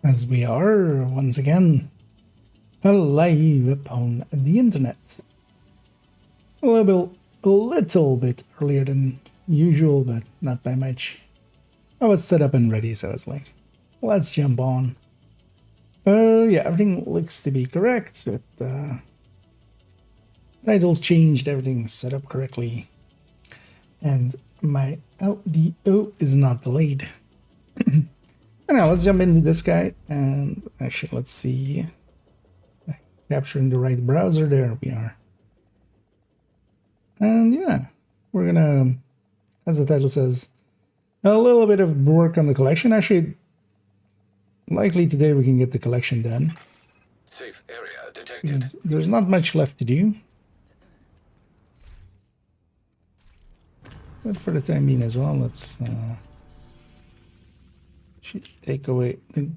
As we are once again alive upon the internet. A little bit earlier than usual, but not by much. I was set up and ready, so I was like, let's jump on. Yeah, everything looks to be correct. Titles changed, everything's set up correctly. And my audio is not delayed. Now let's jump into this guy, and actually let's see. Capturing the right browser, there we are. And yeah, we're gonna, as the title says, a little bit of work on the collection. Actually, likely today we can get the collection done. Safe area detected. There's not much left to do. But for the time being as well, let's take away the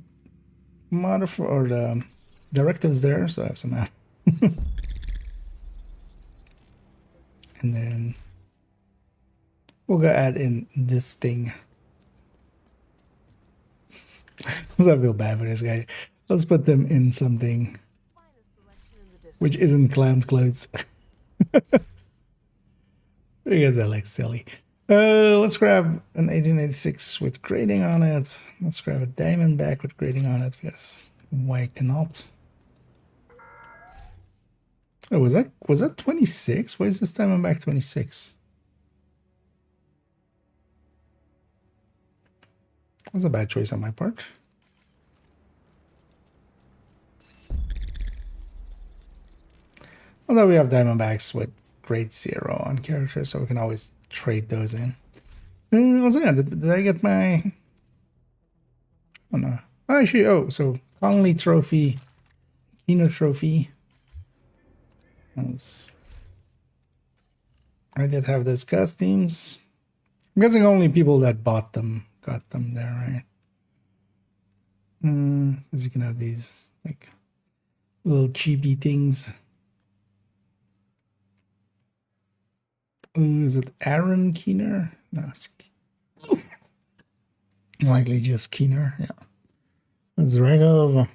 modify or the directives there, so I have some and then we'll go add in this thing. I feel bad for this guy. Let's put them in something which isn't clown's clothes. Because that looks silly. Let's grab an 1886 with grading on it. Let's grab a Diamondback with grading on it, because why cannot? Oh, was that 26? Why is this Diamondback 26? That's a bad choice on my part. Although we have Diamondbacks with grade 0 on characters, so we can always trade those in. Also, yeah, did I get my... Oh no. Actually, oh, so Conley Trophy, Keener Trophy. I did have those costumes. I'm guessing only people that bought them got them there, right? Because you can have these like little chibi things. Is it Aaron Keener? No, it's likely just Keener. Yeah, that's Ragov.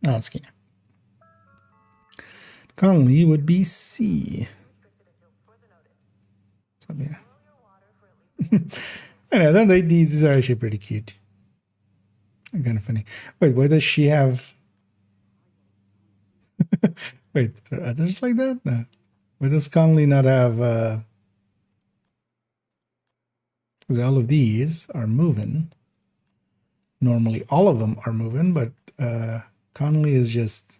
No, it's Keener. Conley would be C. So, yeah. I know, then these are actually pretty cute. Kind of funny. Wait, why does she have... Wait, are others like that? No. Why does Conley not have... Because all of these are moving. Normally all of them are moving, but Conley is just...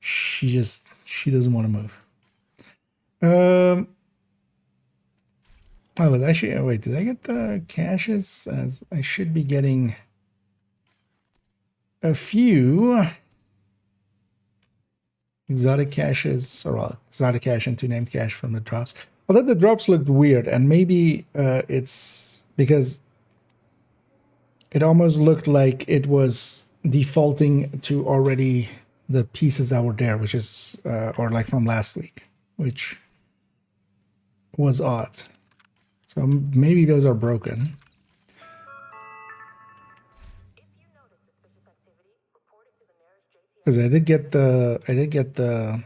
She doesn't want to move. Oh, but actually, wait, did I get the caches? As I should be getting a few exotic caches, or exotic cache and 2 named cache from the drops. Although the drops looked weird, and maybe it's because it almost looked like it was defaulting to already the pieces that were there, which is, or like from last week, which was odd. So maybe those are broken. Because I did get the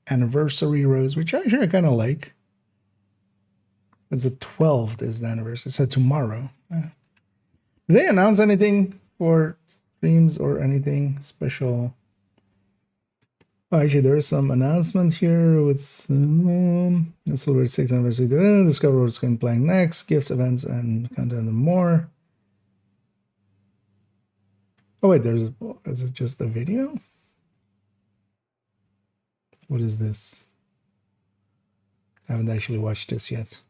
anniversary rose, which actually I kind of like. It's the 12th is the anniversary, so tomorrow. Did they announce anything for streams or anything special? Oh, actually, there is some announcement here with the Silver 6 anniversary. Discover what's going to be playing next, gifts, events, and content and more. Oh wait, is it just a video? What is this? I haven't actually watched this yet.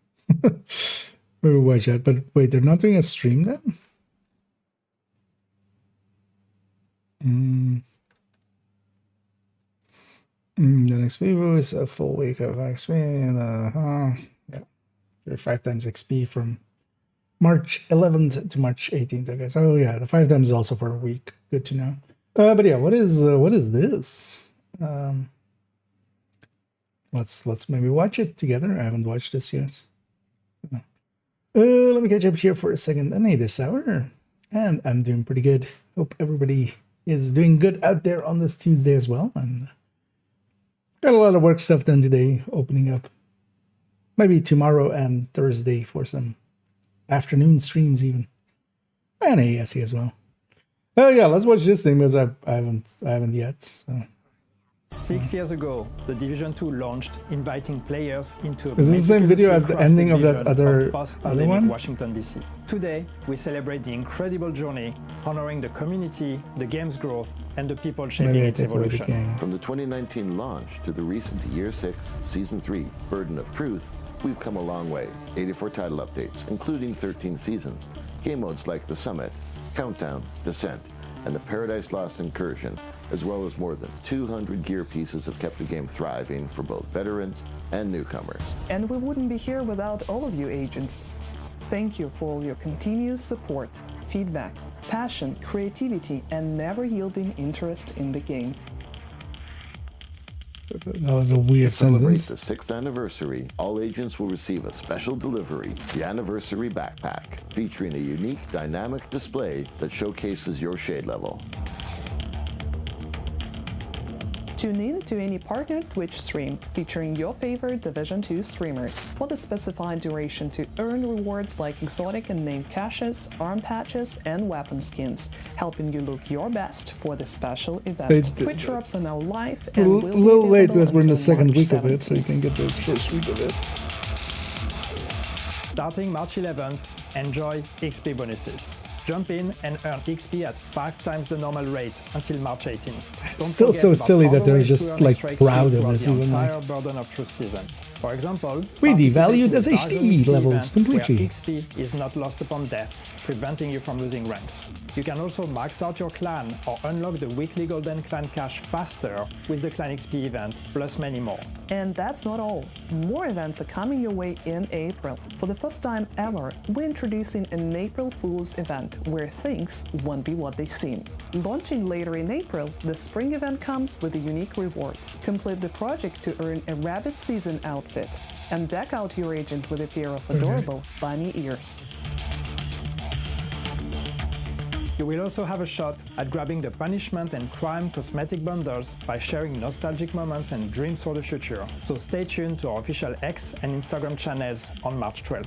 Maybe watch that, but wait, they're not doing a stream then? The next Vivo is a full week of XP, and yeah, 5 times XP from March 11th to March 18th, I guess. Oh yeah, the 5 times is also for a week. Good to know. But yeah, what is this? Let's maybe watch it together. I haven't watched this yet. Let me catch up here for a second. And hey, this hour, and I'm doing pretty good. Hope everybody is doing good out there on this Tuesday as well. And got a lot of work stuff done today, opening up maybe tomorrow and Thursday for some afternoon streams even, and ASE as well. Oh yeah, let's watch this thing because I haven't yet. So. 6 years ago, the Division 2 launched, inviting players into a Is this the same video as the ending of that other one? Washington, D.C. Today, we celebrate the incredible journey, honoring the community, the game's growth, and the people shaping its evolution. From the 2019 launch to the recent Year 6, Season 3, Burden of Truth, we've come a long way. 84 title updates, including 13 seasons, game modes like The Summit, Countdown, Descent, and the Paradise Lost Incursion, as well as more than 200 gear pieces have kept the game thriving for both veterans and newcomers. And we wouldn't be here without all of you agents. Thank you for all your continuous support, feedback, passion, creativity, and never-yielding interest in the game. That was a weird celebrate sentence. The 6th anniversary, all agents will receive a special delivery, the Anniversary Backpack, featuring a unique dynamic display that showcases your shade level. Tune in to any partner Twitch stream featuring your favorite Division 2 streamers for the specified duration to earn rewards like exotic and named caches, arm patches, and weapon skins, helping you look your best for the special event. Twitch drops are now live and will be a little late because we're in the until second March week of it, 17th. so you can get this first week of it. Starting March 11th, enjoy XP bonuses. Jump in and earn XP at 5 times the normal rate until March 18th. Don't Still forget so about silly that other they're ways to just earn like extra XP proud of throughout this the even entire like. Burden of Truth season. For example, We participate devalued in the SHD Thousand XP levels event completely. Where XP is not lost upon death, preventing you from losing ranks. You can also max out your clan or unlock the weekly Golden Clan cache faster with the Clan XP event, plus many more. And that's not all. More events are coming your way in April. For the first time ever, we're introducing an April Fool's event where things won't be what they seem. Launching later in April, the spring event comes with a unique reward. Complete the project to earn a rabbit season outfit and deck out your agent with a pair of adorable bunny ears. You will also have a shot at grabbing the punishment and crime cosmetic bundles by sharing nostalgic moments and dreams for the future. So stay tuned to our official X and Instagram channels on March 12th.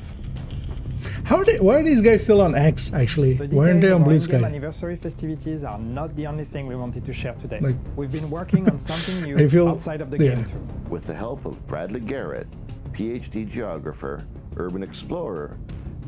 Why are these guys still on X actually? The Why aren't they details on of our Blue in-game Sky? anniversary festivities are not the only thing we wanted to share today. Like- We've been working on something new I feel- outside of the yeah. game too. With the help of Bradley Garrett, PhD geographer, urban explorer,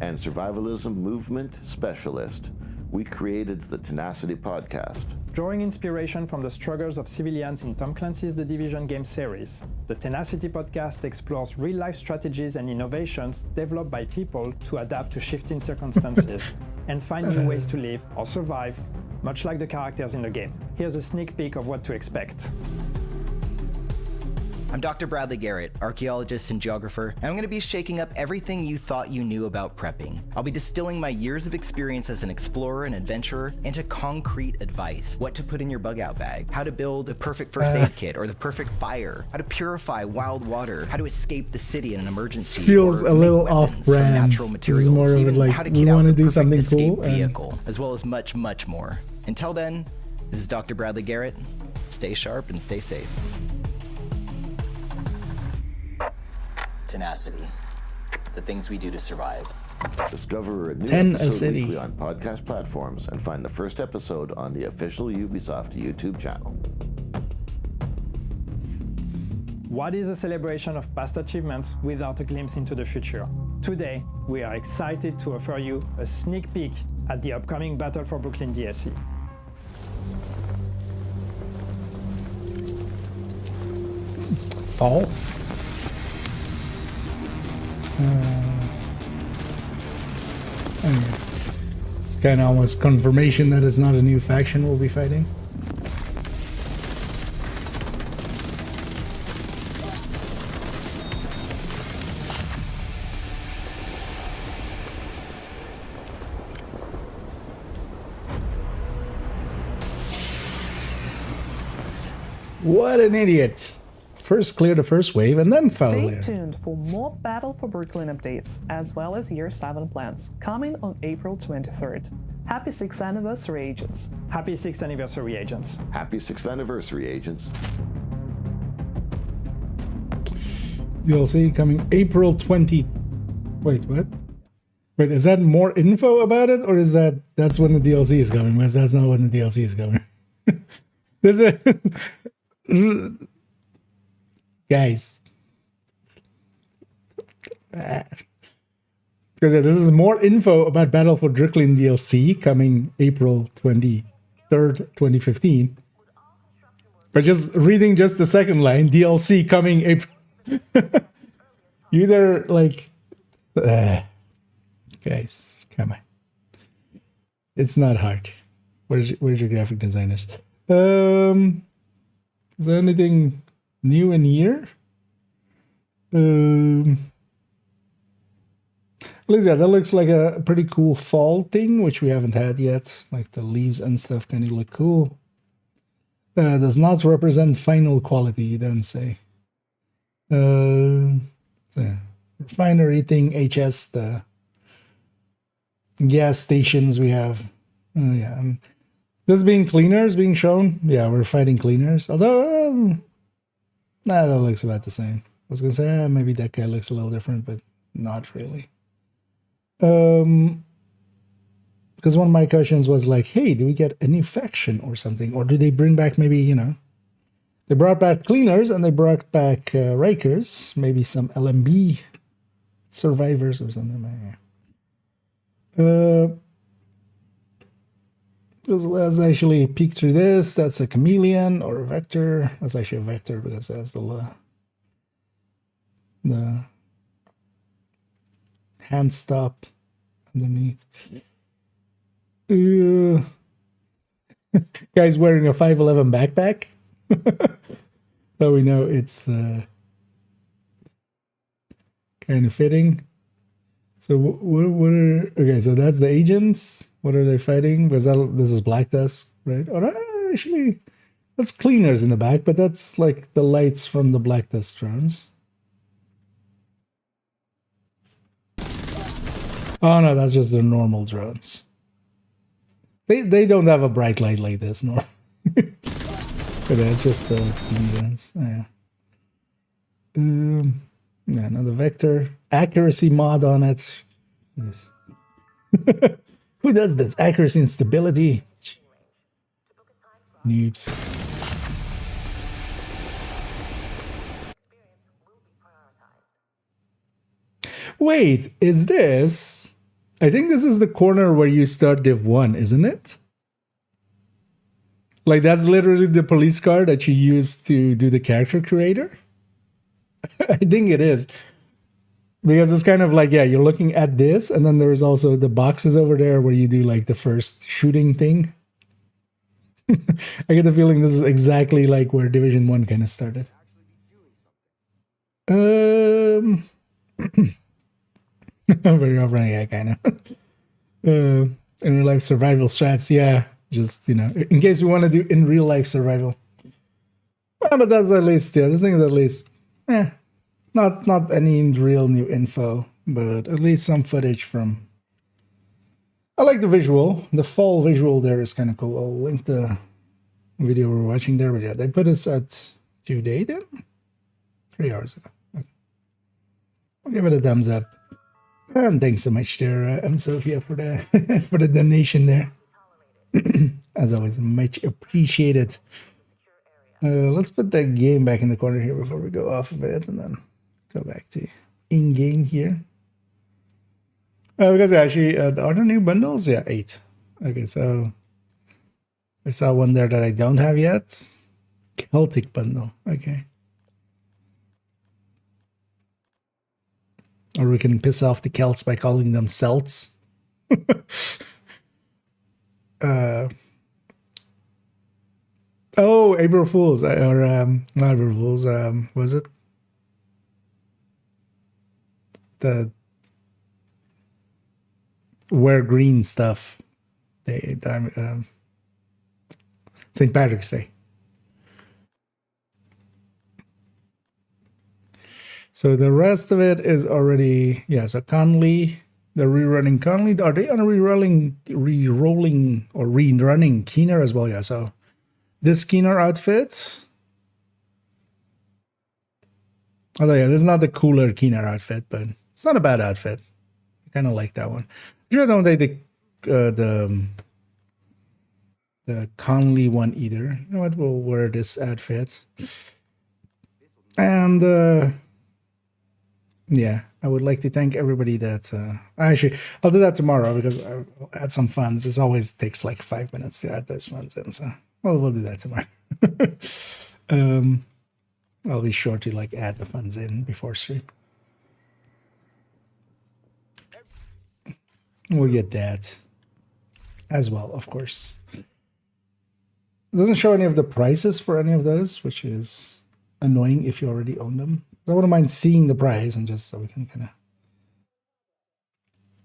and survivalism movement specialist, we created the Tenacity podcast. Drawing inspiration from the struggles of civilians in Tom Clancy's The Division game series, the Tenacity podcast explores real-life strategies and innovations developed by people to adapt to shifting circumstances and find new ways to live or survive, much like the characters in the game. Here's a sneak peek of what to expect. I'm Dr. Bradley Garrett, archaeologist and geographer, and I'm going to be shaking up everything you thought you knew about prepping. I'll be distilling my years of experience as an explorer and adventurer into concrete advice. What to put in your bug out bag, how to build the perfect first aid kit or the perfect fire, how to purify wild water, how to escape the city in an emergency. This feels or a little make weapons from off-brand. natural This materials, is more of even like, how to we kit out wanna the do perfect something escape cool, and- vehicle, as well as much, much more. Until then, this is Dr. Bradley Garrett. Stay sharp and stay safe. Tenacity. The things we do to survive. Discover a new 10 a episode city. weekly on podcast platforms and find the first episode on the official Ubisoft YouTube channel. What is a celebration of past achievements without a glimpse into the future? Today, we are excited to offer you a sneak peek at the upcoming Battle for Brooklyn DLC. Fall? Anyway, it's kind of almost confirmation that it's not a new faction we'll be fighting. What an idiot. first clear the first wave and then follow Stay later. tuned for more Battle for Brooklyn updates, as well as Year 7 plans, coming on April 23rd. Happy 6th anniversary, agents. Happy 6th anniversary, agents. Happy 6th anniversary, agents. DLC coming April 20. Wait, what? Wait, is that more info about it, or is that's when the DLC is coming? Because that's not when the DLC is coming. This is guys. Because this is more info about Battle for Brooklyn DLC coming April 23rd, 2015. But just reading just the second line, DLC coming April. You either like, guys, come on. It's not hard. Where's your graphic designers? Is there anything new in here? Lizzie, that looks like a pretty cool fall thing, which we haven't had yet. Like the leaves and stuff kind of look cool. Does not represent final quality, you don't say. Yeah. Refinery thing, HS, the gas stations we have. Oh yeah. This being cleaners being shown. Yeah, we're fighting cleaners. Although, that looks about the same. I was gonna say, maybe that guy looks a little different, but not really. Because one of my questions was like, hey, do we get a new faction or something? Or do they bring back maybe, you know, they brought back cleaners and they brought back Rikers, maybe some LMB survivors or something. Let's actually peek through this. That's a chameleon or a vector. That's actually a vector because that's the hand stop underneath. Guy's wearing a 511 backpack. So we know it's kind of fitting. So what are, okay, so that's the agents. What are they fighting? Because this is Black Desk, right? Or actually, that's cleaners in the back, but that's like the lights from the Black Desk drones. Oh no, that's just their normal drones. They don't have a bright light like this, no. But that's just the drones. Yeah. Yeah, another vector accuracy mod on it. Yes. Who does this? Accuracy and stability. Noobs. Wait, is this? I think this is the corner where you start Div 1, isn't it? Like that's literally the police car that you use to do the character creator? I think it is. Because it's kind of like, yeah, you're looking at this, and then there's also the boxes over there where you do like the first shooting thing. I get the feeling this is exactly like where Division 1 kind of started. Very often, yeah, kind of. In real life survival strats, yeah. Just, you know, in case we want to do in real life survival. Well, but that's at least, yeah, this thing is at least, not any real new info, but at least some footage from. I like the visual. The fall visual there is kind of cool. I'll link the video we're watching there, but yeah, they put us at 2 days then? 3 hours ago. Okay. I'll give it a thumbs up. And thanks so much there, Sophia, for the for the donation there. As always, much appreciated. Let's put that game back in the corner here before we go off of it, and then go back to in-game here. Because actually, are there new bundles? Yeah, 8. Okay, so I saw one there that I don't have yet. Celtic bundle. Okay. Or we can piss off the Celts by calling them Celts. Oh, April Fools, or not April Fools. Was it the wear green stuff? St. Patrick's Day. So the rest of it is already, yeah, so Conley, they're rerunning Conley. Are they on a rerolling or rerunning Keener as well? Yeah, so this Keener outfit. Although, yeah, this is not the cooler Keener outfit, but it's not a bad outfit. I kind of like that one. I don't like the Conley one either. You know what? We'll wear this outfit. And yeah, I would like to thank everybody that actually I'll do that tomorrow because I'll add some funds. It always takes like 5 minutes to add those funds in, so we'll do that tomorrow. I'll be sure to like add the funds in before stream. We'll get that as well, of course. It doesn't show any of the prices for any of those, which is annoying if you already own them. I wouldn't mind seeing the price and just so we can kind of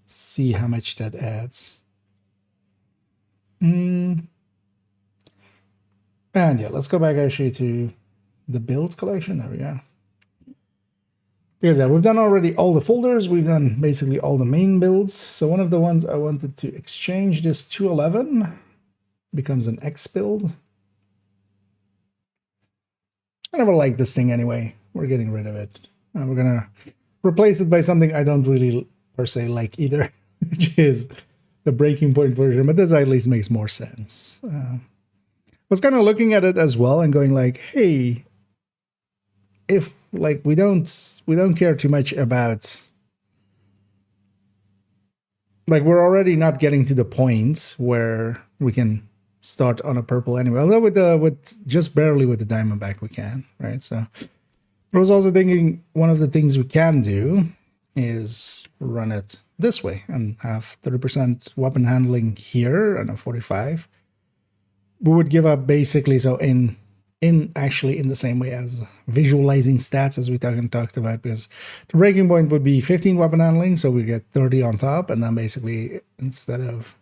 see how much that adds. And yeah, let's go back actually to the build collection. There we go. Because yeah, we've done already all the folders. We've done basically all the main builds. So one of the ones I wanted to exchange, this 211 becomes an X build. I never liked this thing anyway. We're getting rid of it. We're going to replace it by something I don't really per se like either, which is the breaking point version, but this at least makes more sense. I was kind of looking at it as well and going like, hey, if like we don't care too much about, like, we're already not getting to the point where we can start on a purple anyway, although with just barely with the Diamondback we can, right? So I was also thinking one of the things we can do is run it this way and have 30% weapon handling here and a 45. We would give up basically, so in actually in the same way as visualizing stats as we talked about, because the breaking point would be 15 weapon handling, so we get 30 on top, and then basically instead of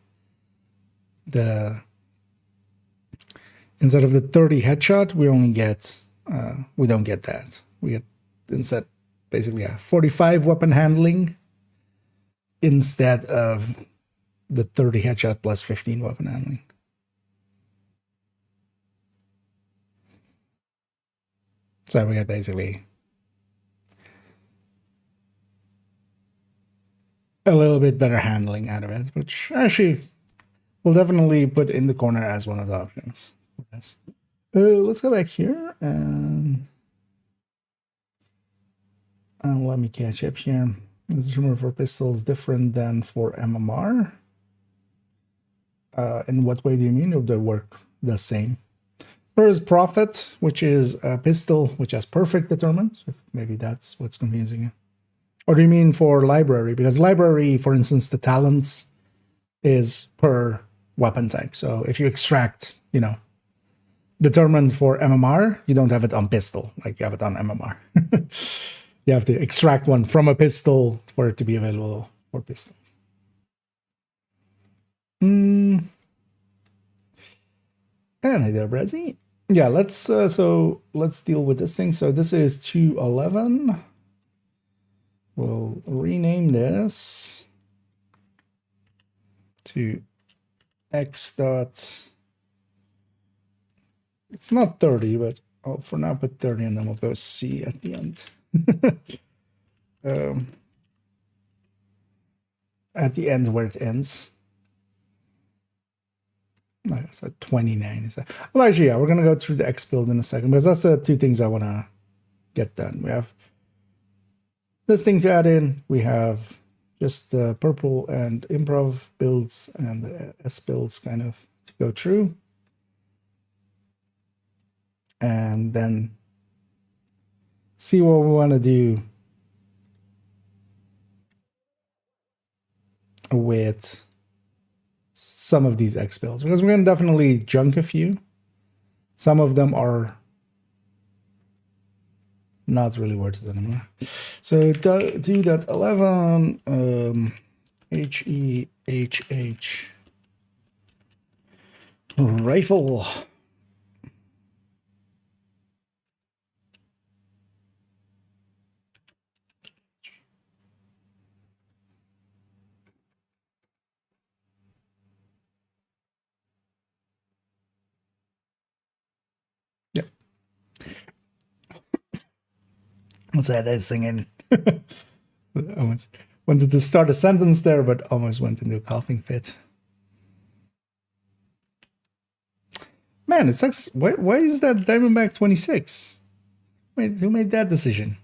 the 30 headshot, we only get we don't get that. We get instead basically 45 weapon handling instead of the 30 headshot plus 15 weapon handling. So we get basically a little bit better handling out of it, which actually we'll definitely put in the corner as one of the options. Yes. Let's go back here and let me catch up here. Is rumor for pistols different than for MMR? In what way do you mean? Or they work the same? There is Prophet, which is a pistol which has perfect deterrent. If maybe that's what's confusing you. Or do you mean for library? Because library, for instance, the talents is per weapon type. So if you extract, determined for MMR, you don't have it on pistol like you have it on MMR. You have to extract one from a pistol for it to be available for pistols. And hey there, Brezzy. Yeah, let's deal with this thing. So this is 211. We'll rename this to X dot. It's not 30, but I'll for now put 30 and then we'll go C at the end. At the end where it ends. Like I said, 29 is that. Well, actually, yeah, we're gonna go through the X build in a second because that's the two things I want to get done. We have this thing to add in. We have just the purple and improv builds and the S builds kind of to go through, and then see what we want to do with some of these X builds, because we're going to definitely junk a few. Some of them are not really worth it anymore. So do that 11 HEHH rifle. Let's add that singing. Almost wanted to start a sentence there, but almost went into a coughing fit. Man, it sucks. Why is that Diamondback 26? Wait, who made that decision?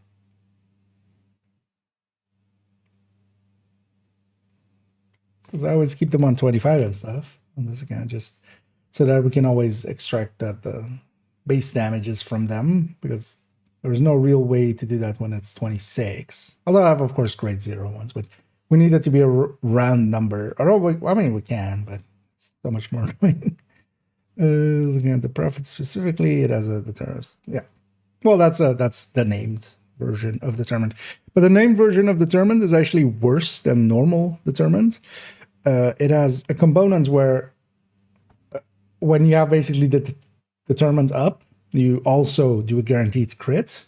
Because I always keep them on 25 and stuff on this account, just so that we can always extract that the base damages from them, because there's no real way to do that when it's 26. Although I have, of course, grade 0 ones, but we need it to be a round number. Or, I mean, we can, but it's so much more annoying. Looking at the profit specifically, it has a determined. Yeah. Well, that's the named version of determined. But the named version of determined is actually worse than normal determined. It has a component where when you have basically the determined up, you also do a guaranteed crit.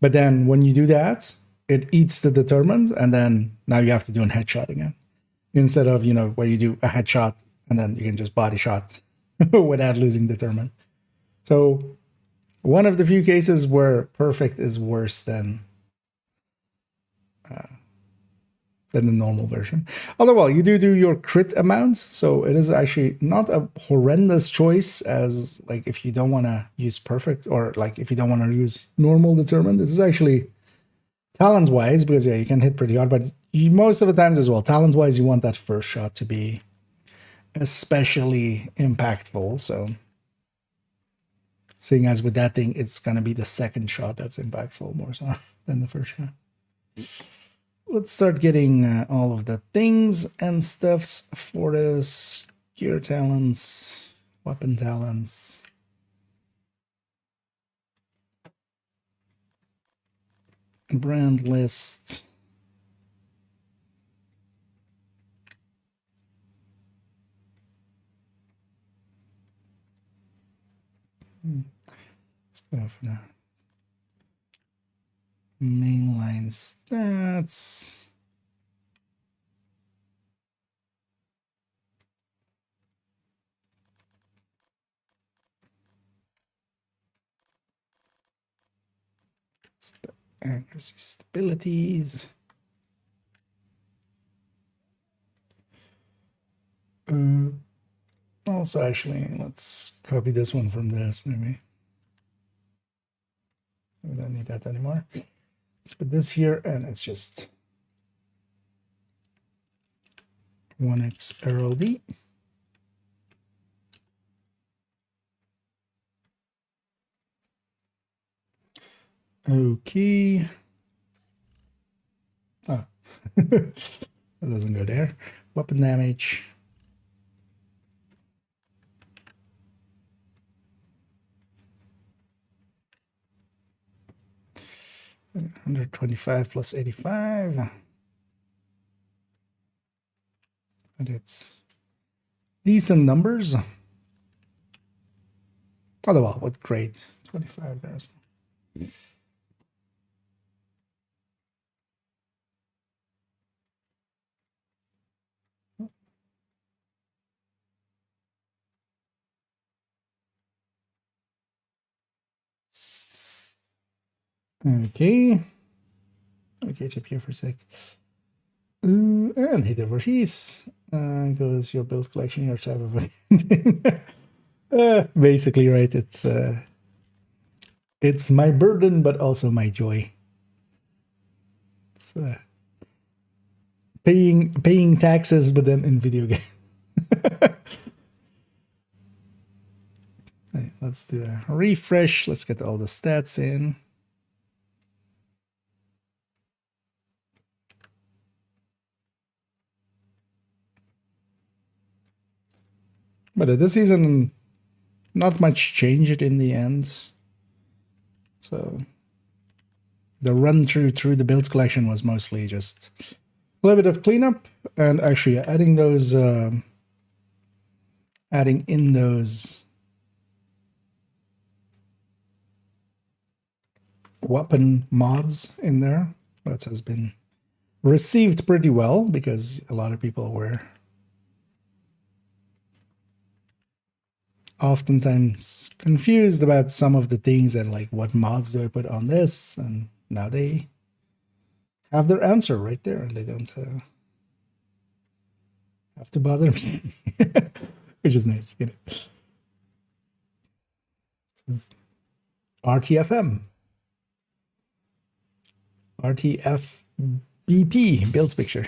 But then when you do that, it eats the determined, and then now you have to do a headshot again. Instead of, where you do a headshot and then you can just body shot without losing determined. So one of the few cases where perfect is worse than the normal version. Although, well, you do your crit amount, so it is actually not a horrendous choice as, like, if you don't want to use perfect, or, like, if you don't want to use normal determined. This is actually talent-wise, because, yeah, you can hit pretty hard, but most of the times as well, talent-wise, you want that first shot to be especially impactful, so seeing as with that thing, it's going to be the second shot that's impactful more so than the first shot. Let's start getting all of the things and stuffs for this. Gear talents, weapon talents. Brand list. Let's go for now. Mainline stats. Accuracy stabilities. Also, actually, let's copy this one from this, maybe. We don't need that anymore. Let's put this here, and it's just 1x RLD. Okay. Oh, that doesn't go there. Weapon damage. $125 plus 85. And it's decent numbers. Oh, well, what grade? 25 there as well. Okay. Okay, chip here for a sec. And hit overseas. Goes your build collection, your type of basically, right? It's my burden, but also my joy. It's paying taxes, but then in video game. Right, let's do a refresh. Let's get all the stats in. But this season, not much changed in the end. So the run through the build collection was mostly just a little bit of cleanup, and actually adding those, adding in those weapon mods in there. That has been received pretty well because a lot of people were oftentimes confused about some of the things and like what mods do I put on this, and now they have their answer right there, and they don't have to bother me, which is nice, you know. This is RTFM, RTFBP build picture.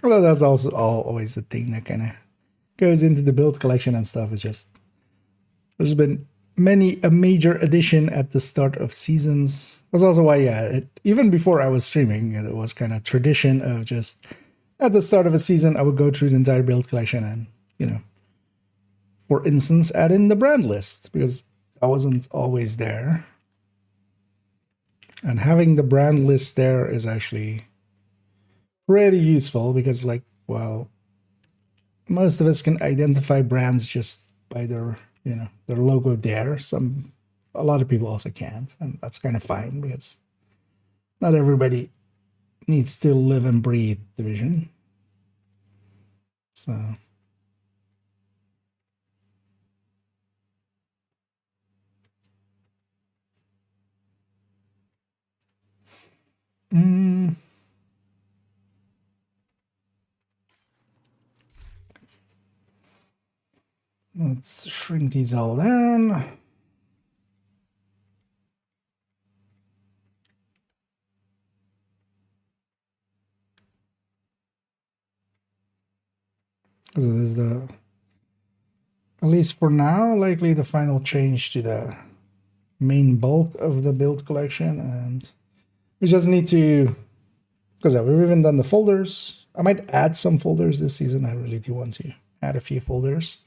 Although that's also always the thing that kind of goes into the build collection and stuff. It's just there's been a major addition at the start of seasons. That's also why, yeah, even before I was streaming, it was kind of tradition of just at the start of a season, I would go through the entire build collection and, you know, for instance, add in the brand list because I wasn't always there. And having the brand list there is actually pretty useful because, like, well, most of us can identify brands just by their, you know, their logo there. A lot of people also can't, and that's kind of fine because not everybody needs to live and breathe Division. So let's shrink these all down. Because it is the, at least for now, likely the final change to the main bulk of the build collection. And we just need to, because we've even done the folders. I might add some folders this season. I really do want to add a few folders,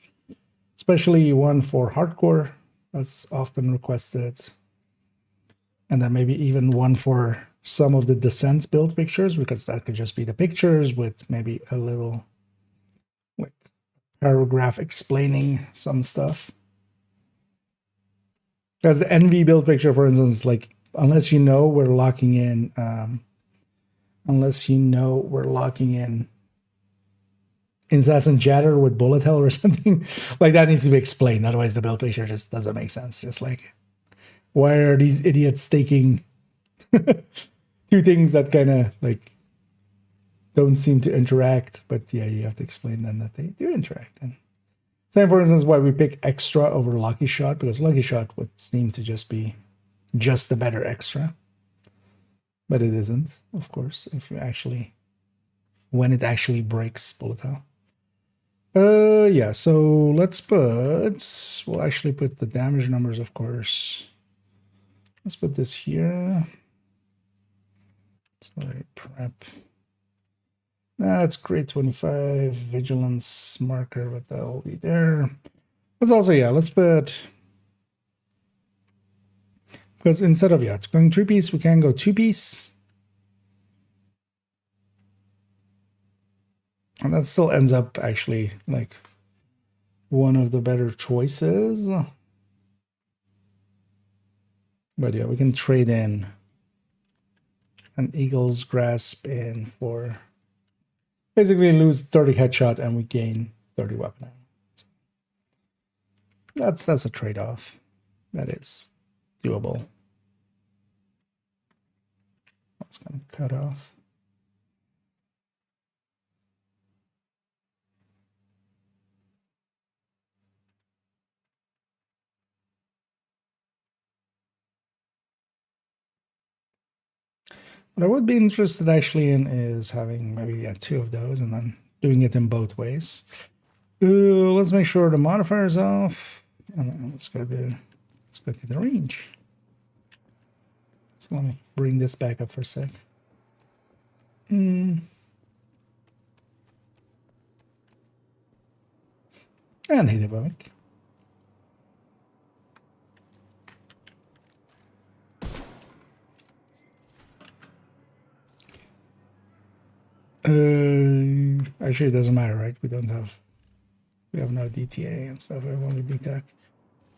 especially one for hardcore. That's often requested. And then maybe even one for some of the Descent build pictures, because that could just be the pictures with maybe a little like paragraph explaining some stuff. Because the NV build picture, for instance, like, unless you know we're locking in, incessant chatter with bullet hell or something, like that needs to be explained. Otherwise, the build picture just doesn't make sense. Just like, why are these idiots taking two things that kind of like don't seem to interact? But yeah, you have to explain them that they do interact. And same, for instance, why we pick extra over Lucky Shot, because Lucky Shot would seem to just be just the better extra. But it isn't, of course, if you actually, when it actually breaks bullet hell. Yeah, so let's put, we'll actually put the damage numbers, of course. Let's put this here. Sorry, prep. That's grade 25, vigilance marker, but that'll be there. Let's also, yeah, let's put, because instead of, yeah, going 3-piece, we can go 2-piece. And that still ends up actually like one of the better choices. But yeah, we can trade in an Eagle's Grasp in for basically lose 30 headshot and we gain 30 weapon. That's a trade-off. That is doable. That's gonna cut off. What I would be interested actually in is having maybe 2 of those and then doing it in both ways. Let's make sure the modifier is off. And let's go to the range. So let me bring this back up for a sec. And hit it by it. Actually, it doesn't matter, right? We have no DTA and stuff. We have only DTAC.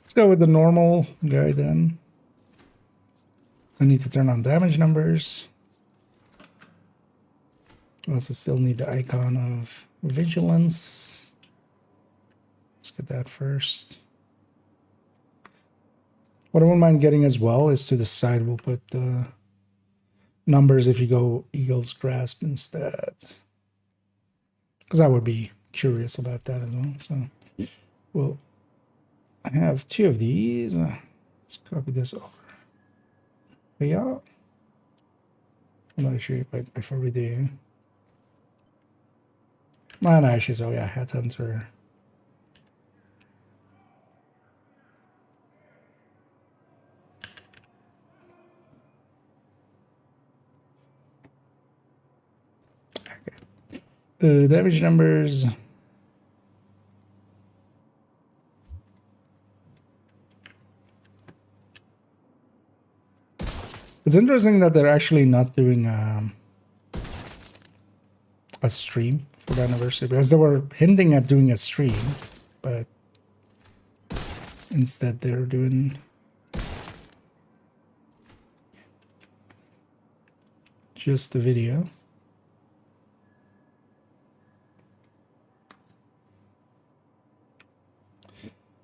Let's go with the normal guy then. I need to turn on damage numbers. I also still need the icon of vigilance. Let's get that first. What I wouldn't mind getting as well is to the side we'll put the numbers if you go Eagle's Grasp instead. Because I would be curious about that as well. So, well, I have 2 of these. Let's copy this over. Yeah. I'm not sure before we do. No, actually, so yeah, Headhunter. Okay. Damage numbers. It's interesting that they're actually not doing a stream for the anniversary, because they were hinting at doing a stream, but instead they're doing just the video.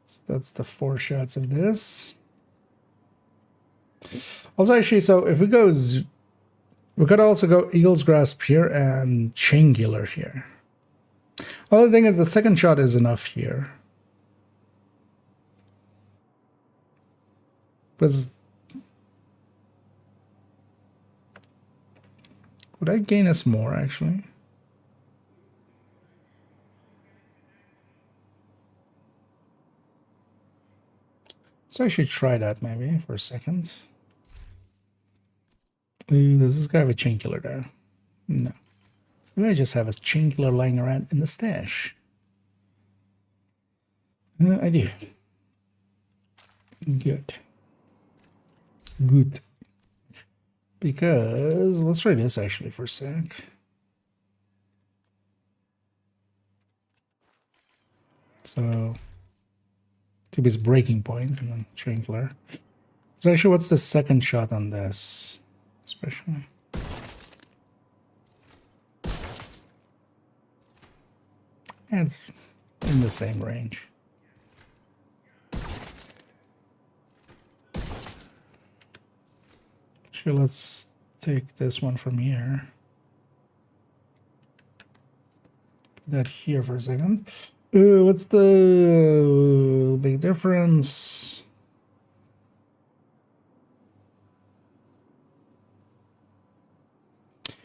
So that's the 4 shots of this. Also, actually, so if we go, we could also go Eagle's Grasp here and Chaingular here. Well, the thing is, the second shot is enough here. Because would I gain us more, actually? So I should try that maybe for a second. Does this guy have a Chaingular there? No. Maybe I just have a Chaingular lying around in the stash. I do. Good. Good. Because let's try this actually for a sec. So to be his breaking point and then Chaingular. So actually, what's the second shot on this? Especially. It's in the same range. Sure, let's take this one from here. Put that here for a second. What's the big difference?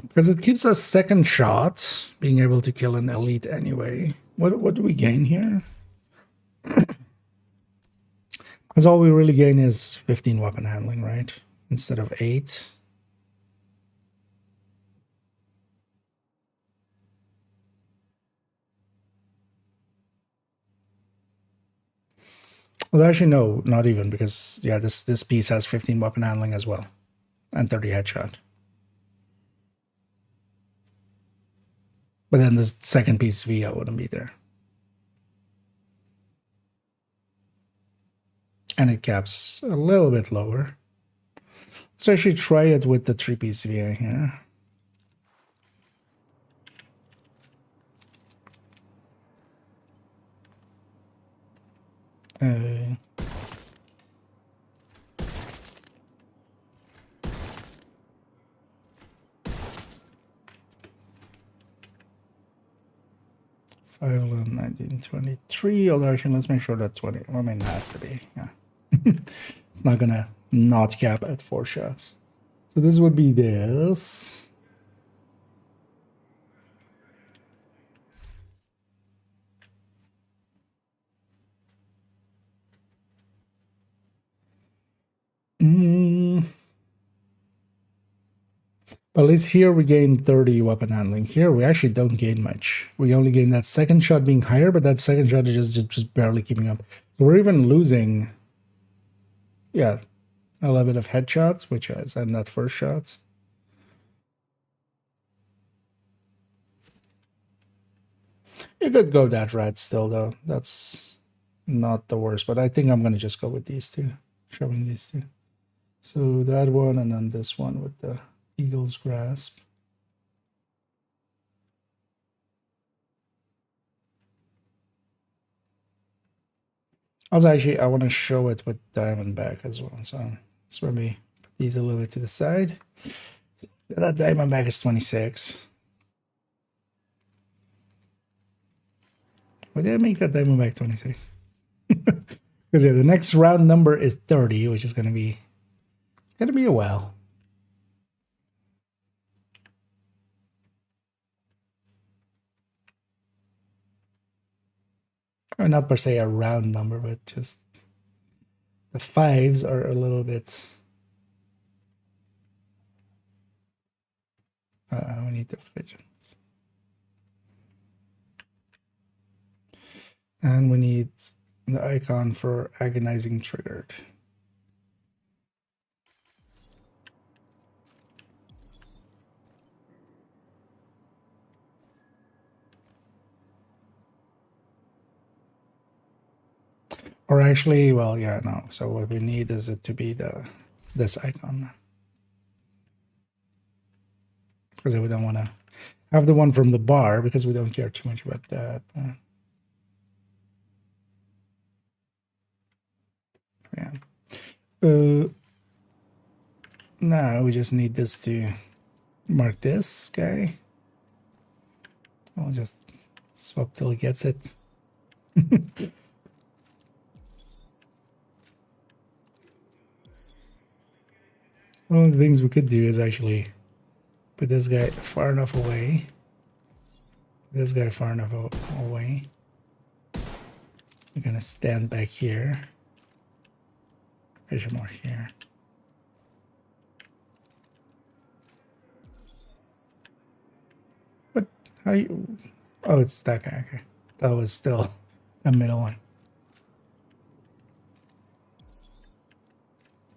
Because it keeps us second shot, being able to kill an elite anyway. What do we gain here? Because all we really gain is 15 weapon handling, right? Instead of 8. Well, actually, no, not even, because yeah, this piece has 15 weapon handling as well, and 30 headshot. But then the second piece VO wouldn't be there. And it caps a little bit lower. So I should try it with the 3-piece VA here. Five, 1923. Although actually, let's make sure that 20. I mean, it has to be. Yeah, it's not gonna not cap at 4 shots. So this would be this. But at least here we gain 30 weapon handling. Here we actually don't gain much. We only gain that second shot being higher, but that second shot is just barely keeping up. So we're even losing, yeah, a little bit of headshots, which is, and that first shot. You could go that route still, though. That's not the worst, but I think I'm going to just go with these two, showing these two. So that one and then this one with the Eagle's Grasp. Also, actually, I want to show it with Diamondback as well. So let's maybe put these a little bit to the side. So that Diamondback is 26. Why did I make that Diamondback 26? Because yeah, the next round number is 30, which is gonna be a while. Or not per se a round number, but just the 5s are a little bit. We need the pigeons, and we need the icon for agonizing triggered. Or actually, well, yeah, no. So what we need is it to be this icon, because we don't want to have the one from the bar because we don't care too much about that. Yeah. Now we just need this to mark this guy. I'll just swap till he gets it. One of the things we could do is actually put this guy far enough away. This guy far enough away. We're gonna stand back here. There's more here. What? How you? Oh, it's that guy. Okay, that was still a middle one.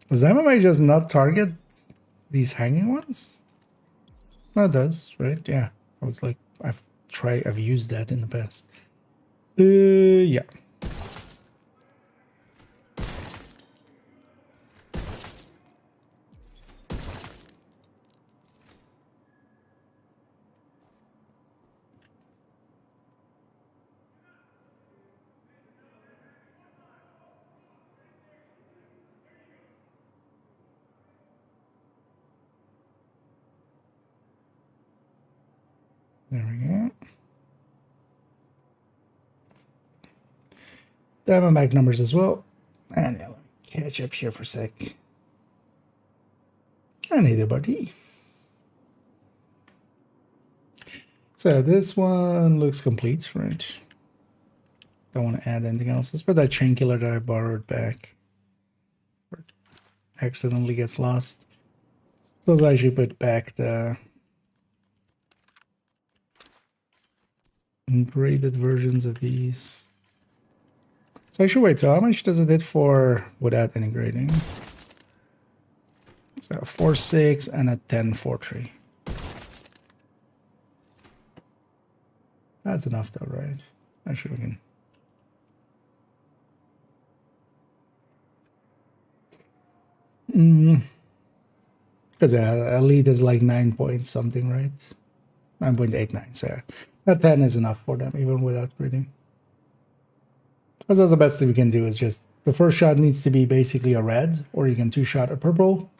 Does MMA just not target these hanging ones? No, it does, right? Yeah. I was like, I've used that in the past. Yeah. There we go. Diamondback numbers as well. And yeah, let me catch up here for a sec. And hey there, buddy. So this one looks complete, right? Don't want to add anything else. Let's put that chain killer that I borrowed back. Or accidentally gets lost. Those I should put back the graded versions of these. So I should wait. So how much does it hit for without any grading? So 4.6 and a 10.43. That's enough though, right? Actually, we can. Because a lead is like 9 point something, right? 9.89. So that 10 is enough for them, even without grading. Because that's the best thing we can do is just the first shot needs to be basically a red, or you can two-shot a purple,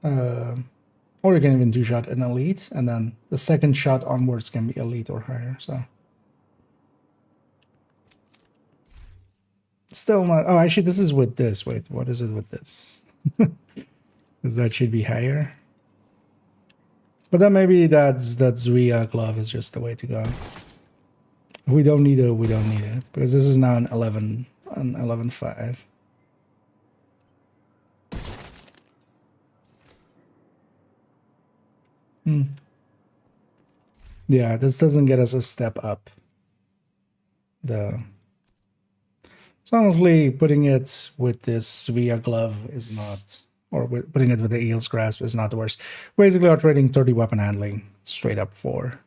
or you can even two-shot an elite, and then the second shot onwards can be elite or higher. So still not. Oh, actually, this is with this. Wait, what is it with this? Because that should be higher. But then maybe that Zuia glove is just the way to go. If we don't need it, we don't need it. Because this is now an 11.5. Yeah, this doesn't get us a step up. So honestly, putting it with this Zuia glove is not, or putting it with the Eel's Grasp is not the worst. Basically, we're trading 30 weapon handling straight up for.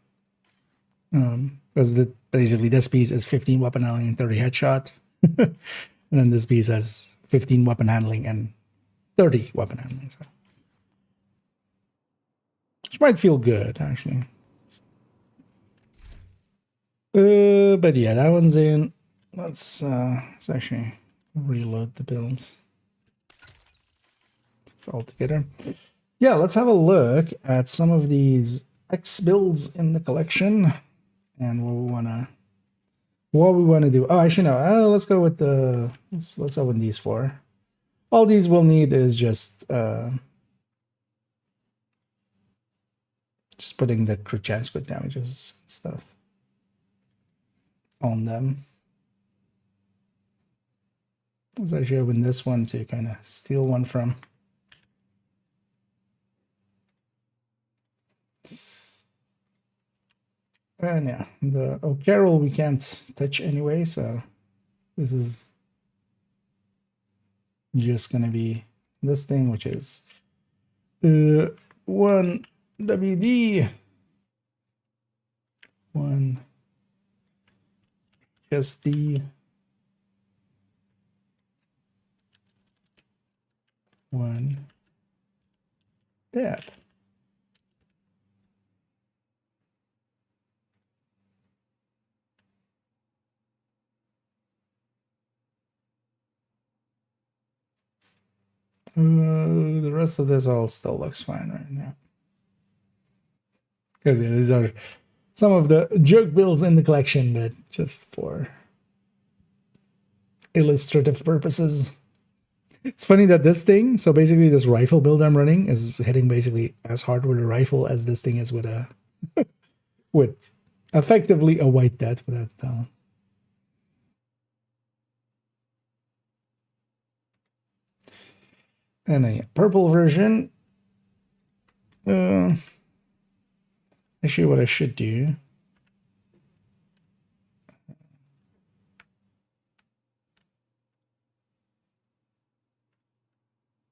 Because basically this piece is 15 weapon handling and 30 headshot. And then this piece has 15 weapon handling and 30 weapon handling. So. Which might feel good, actually. But yeah, that one's in. let's actually reload the build. It's all together. Yeah, let's have a look at some of these X builds in the collection and what we wanna do. Oh, actually no. Let's go with let's open these four. All these we'll need is just putting the crit chance, crit damages and stuff on them. Let's actually open this one to kind of steal one from. And yeah, the O'Carroll we can't touch anyway, so this is just gonna be this thing, which is 1 WD, 1 HSD, 1 stab. The rest of this all still looks fine right now. Because yeah, these are some of the joke builds in the collection, but just for illustrative purposes. It's funny that this thing, so basically this rifle build I'm running is hitting basically as hard with a rifle as this thing is with a with effectively a white death without talent. And a purple version. Actually, what I should do.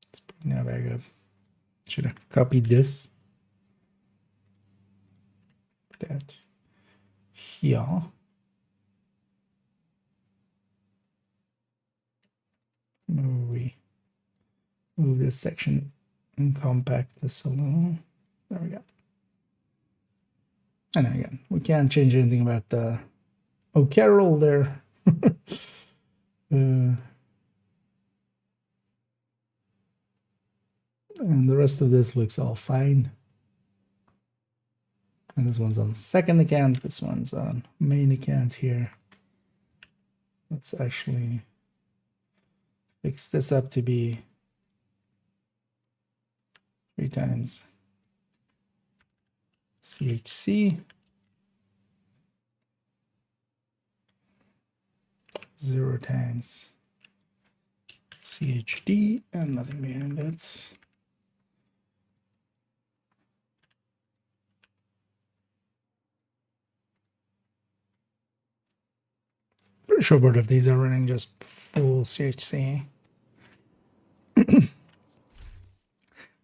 Let's bring that back up. Should have copied this. That here. Move this section and compact this a little. There we go. And again, we can't change anything about the O'Carroll there. And the rest of this looks all fine. And this one's on second account. This one's on main account here. Let's actually fix this up to be 3 times CHC, 0 times CHD, and nothing behind it. Pretty sure both of these are running just full CHC.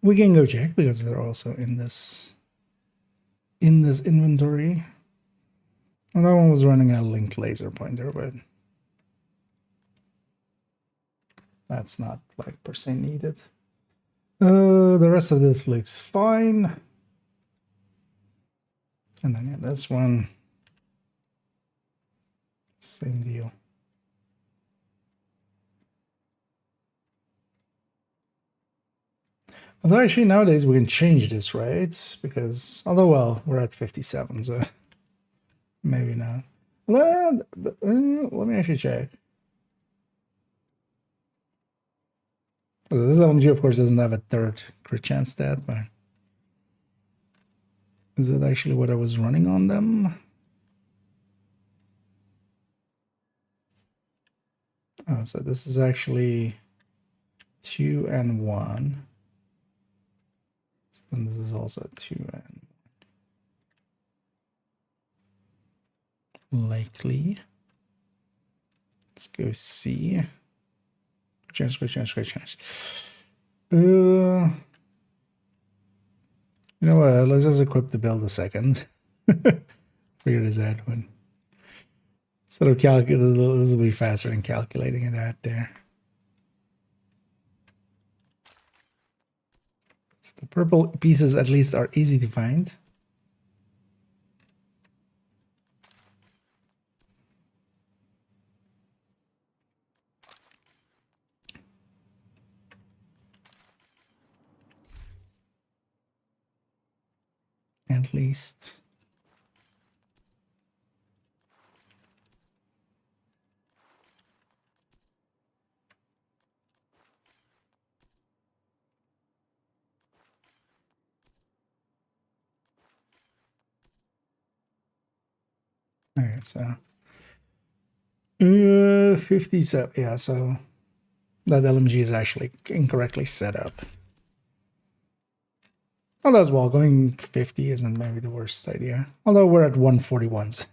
We can go check because they're also in this inventory. And that one was running a linked laser pointer, but that's not like per se needed. The rest of this looks fine. And then yeah, this one, same deal. Although actually nowadays we can change this, right? Because, although, well, we're at 57, so maybe not. Let me actually check. This LMG, of course, doesn't have a third crit chance stat, but is that actually what I was running on them? Oh, so this is actually 2 and 1. And this is also 2 and 1. Likely. Let's go see. Change. You know what? Let's just equip the build a second. Figure this out when. Instead of calculating, this will be faster than calculating it out there. So the purple pieces at least are easy to find. at least. Alright, so 57, yeah, so that LMG is actually incorrectly set up. Although as well, going 50 isn't maybe the worst idea. Although we're at 141s.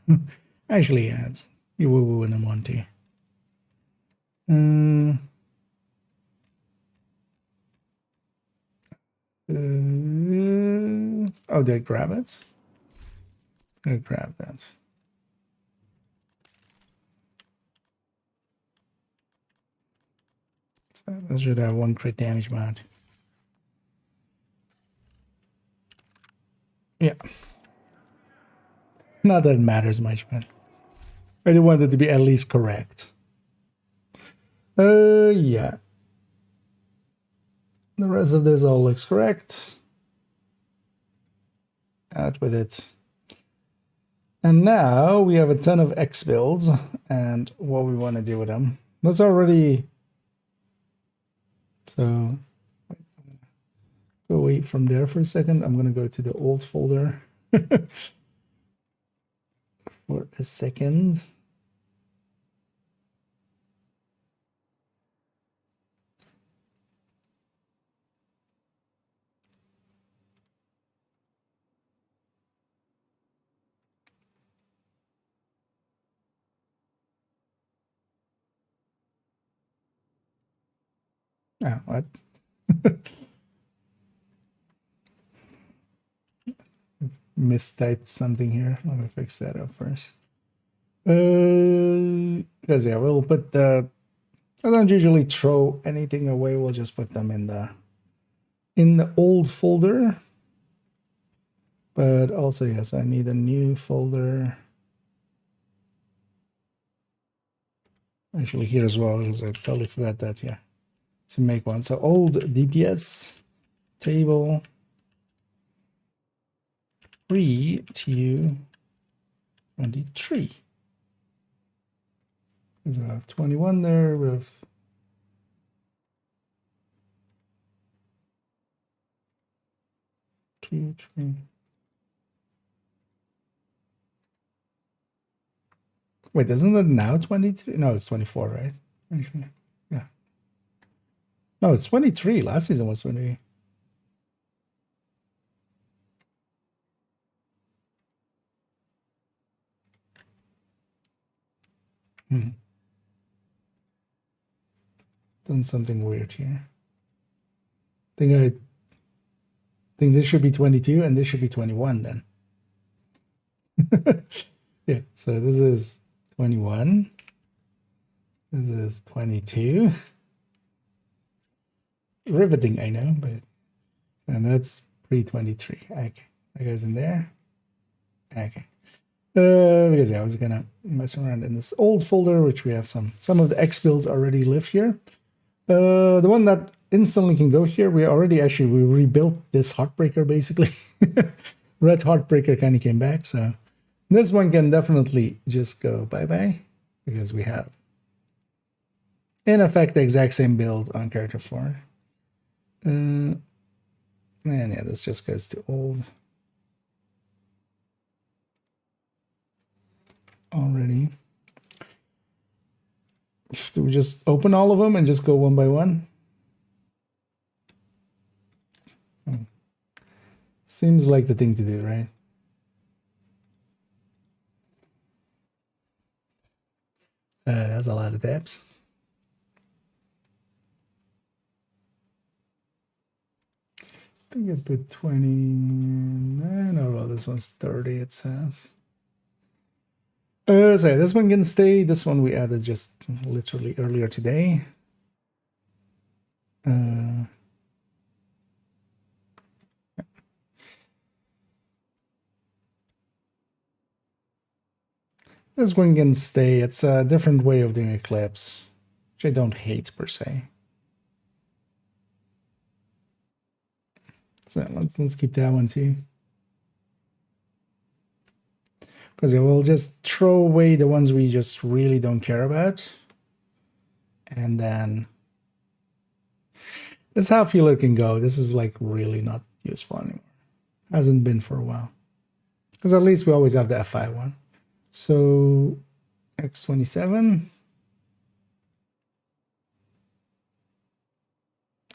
Actually, yeah, it's you wouldn't want to. Oh, did I grab it? I grab that. So this should have 1 crit damage mod. Yeah. Not that it matters much, but I do want it to be at least correct. Yeah. The rest of this all looks correct. Out with it. And now we have a ton of X builds and what we want to do with them. That's already... So, go away from there for a second. I'm going to go to the old folder for a second. Ah, what? Mistyped something here. Let me fix that up first. Because yeah, we'll put the... I don't usually throw anything away. We'll just put them in the old folder. But also, yes, I need a new folder. Actually, here as well, because I totally forgot that, yeah. To make one. So old DPS table 3 to 23. Because we have 21 there with two, three. Wait, isn't it now 23? No, it's 24, right? Actually, yeah. No, it's 23. Last season was 20. Done something weird here. I think this should be 22 and this should be 21 then. Yeah, so this is 21. This is 22. Riveting, I know, but and that's pre-23. Okay, that goes in there. Okay. Because yeah, I was gonna mess around in this old folder, which we have some of the X builds already live here. The one that instantly can go here, we rebuilt this Heartbreaker basically. Red Heartbreaker kind of came back, so this one can definitely just go bye-bye because we have in effect the exact same build on character 4. And yeah, this just goes to old already. Do we just open all of them and just go one by one? Seems like the thing to do, right? That's a lot of tabs. I think I put 29. Oh, well, this one's 30, it says. So this one can stay. This one we added just literally earlier today. This one can stay. It's a different way of doing Eclipse, which I don't hate per se. So let's keep that one too. Because we'll just throw away the ones we just really don't care about. And then that's how Feeler can go. This is like really not useful anymore. Hasn't been for a while. Because at least we always have the F5 one. So X27.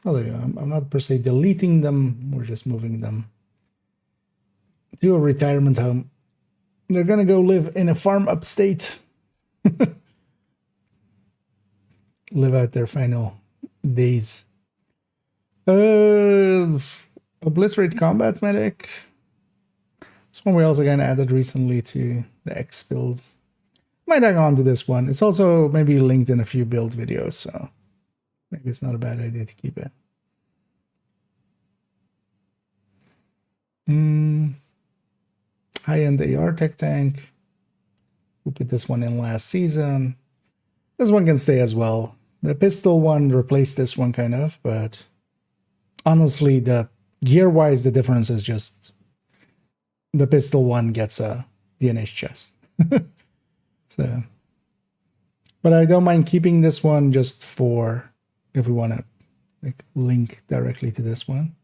Oh, there you go. I'm not per se deleting them. We're just moving them to a retirement home. They're going to go live in a farm upstate. Live out their final days. Obliterate Combat Medic. This one we also kind of added recently to the X builds. Might hang on to this one. It's also maybe linked in a few build videos, so maybe it's not a bad idea to keep it. High-end AR tech tank. We put this one in last season. This one can stay as well. The pistol one replaced this one kind of, but honestly, the gear-wise, the difference is just the pistol one gets a DNH chest. So, but I don't mind keeping this one just for if we want to like link directly to this one.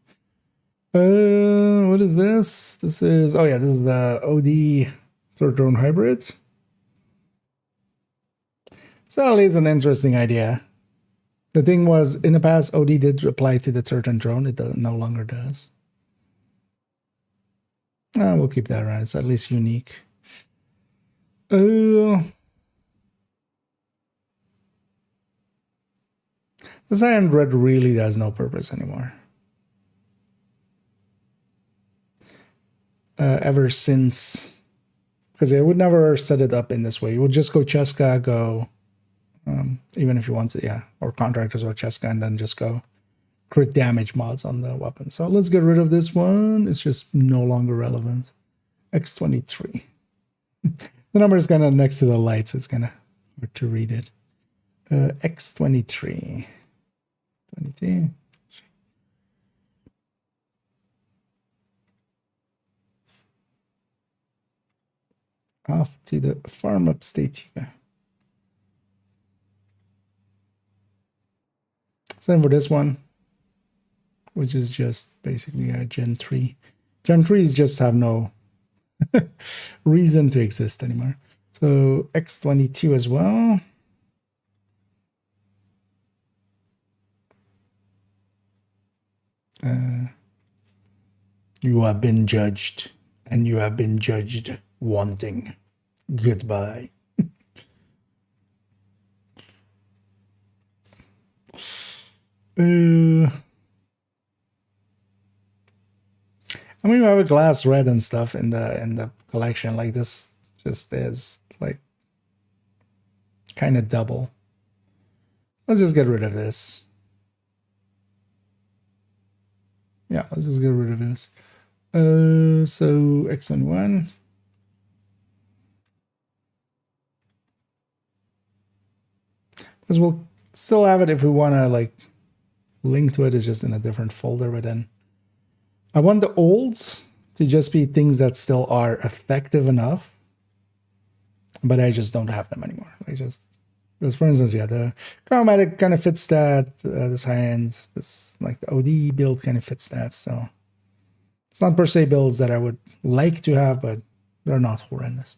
What is this? This is, oh yeah, this is the OD third drone hybrid. So that is an interesting idea. The thing was, in the past, OD did apply to the Turton drone. It no longer does. We'll keep that around. It's at least unique. This Iron Red really has no purpose anymore. Ever since, because I would never set it up in this way. You would just go Cheska, go, even if you want to, yeah, or Contractors or Cheska, and then just go crit damage mods on the weapon. So let's get rid of this one. It's just no longer relevant. X23. The number is kind of next to the light, so it's kind of hard to read it. X23. 22. Off to the farm upstate here. Same for this one, which is just basically a Gen 3. Gen 3s just have no reason to exist anymore. So X22 as well. You have been judged, and you have been judged wanting. Goodbye. I mean, we have a glass red and stuff in the collection. Like this just is like kind of double. Let's just get rid of this. Yeah, let's just get rid of this. So X21. Because we'll still have it if we want to like link to it. It's just in a different folder. But then I want the olds to just be things that still are effective enough, but I just don't have them anymore. Like just because, for instance, yeah, the Chromatic kind of fits that. This high end, this like the OD build kind of fits that. So it's not per se builds that I would like to have, but they're not horrendous.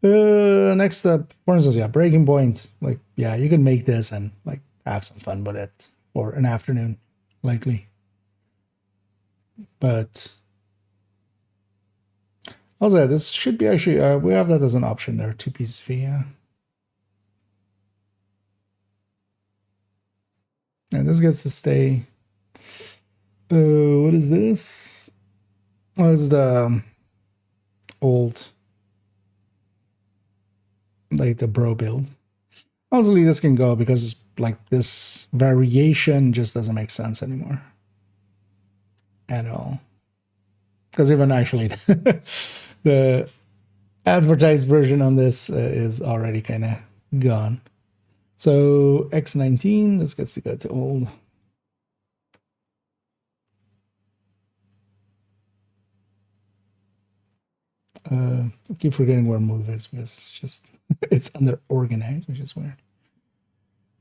Next up, for instance, yeah, Breaking Point. Like, yeah, you can make this and like have some fun with it for an afternoon, likely. But also, yeah, this should be actually we have that as an option there. 2 pieces V. Yeah. And this gets to stay. What is this? Oh, this is the old, like the bro build. Honestly, this can go because like this variation just doesn't make sense anymore at all. Because even actually the advertised version on this is already kind of gone. So X19, this gets to go to old. I keep forgetting where move is because it's just it's under organized, which is weird.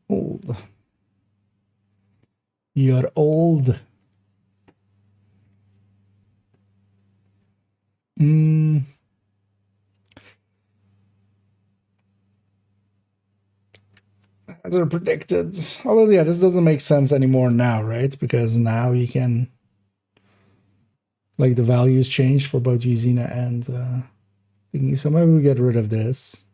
Old. You're old. As are predicted. Although, yeah, this doesn't make sense anymore now, right? Because now you can, like, the values changed for both Usina and thingy. So maybe we get rid of this.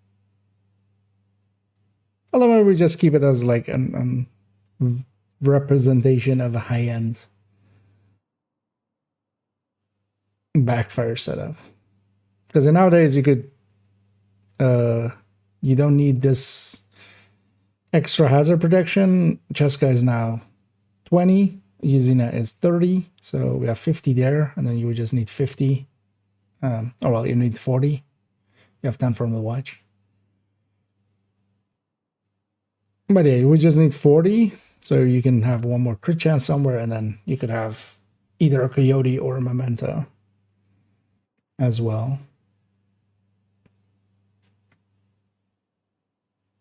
Although maybe we just keep it as like an representation of a high-end backfire setup. Because nowadays you could, you don't need this extra hazard protection. Cheska is now 20, Usina is 30, so we have 50 there, and then you would just need 50. Oh well, you need 40. You have 10 from the watch. But yeah, you would just need 40, so you can have one more crit chance somewhere, and then you could have either a Coyote or a Memento as well.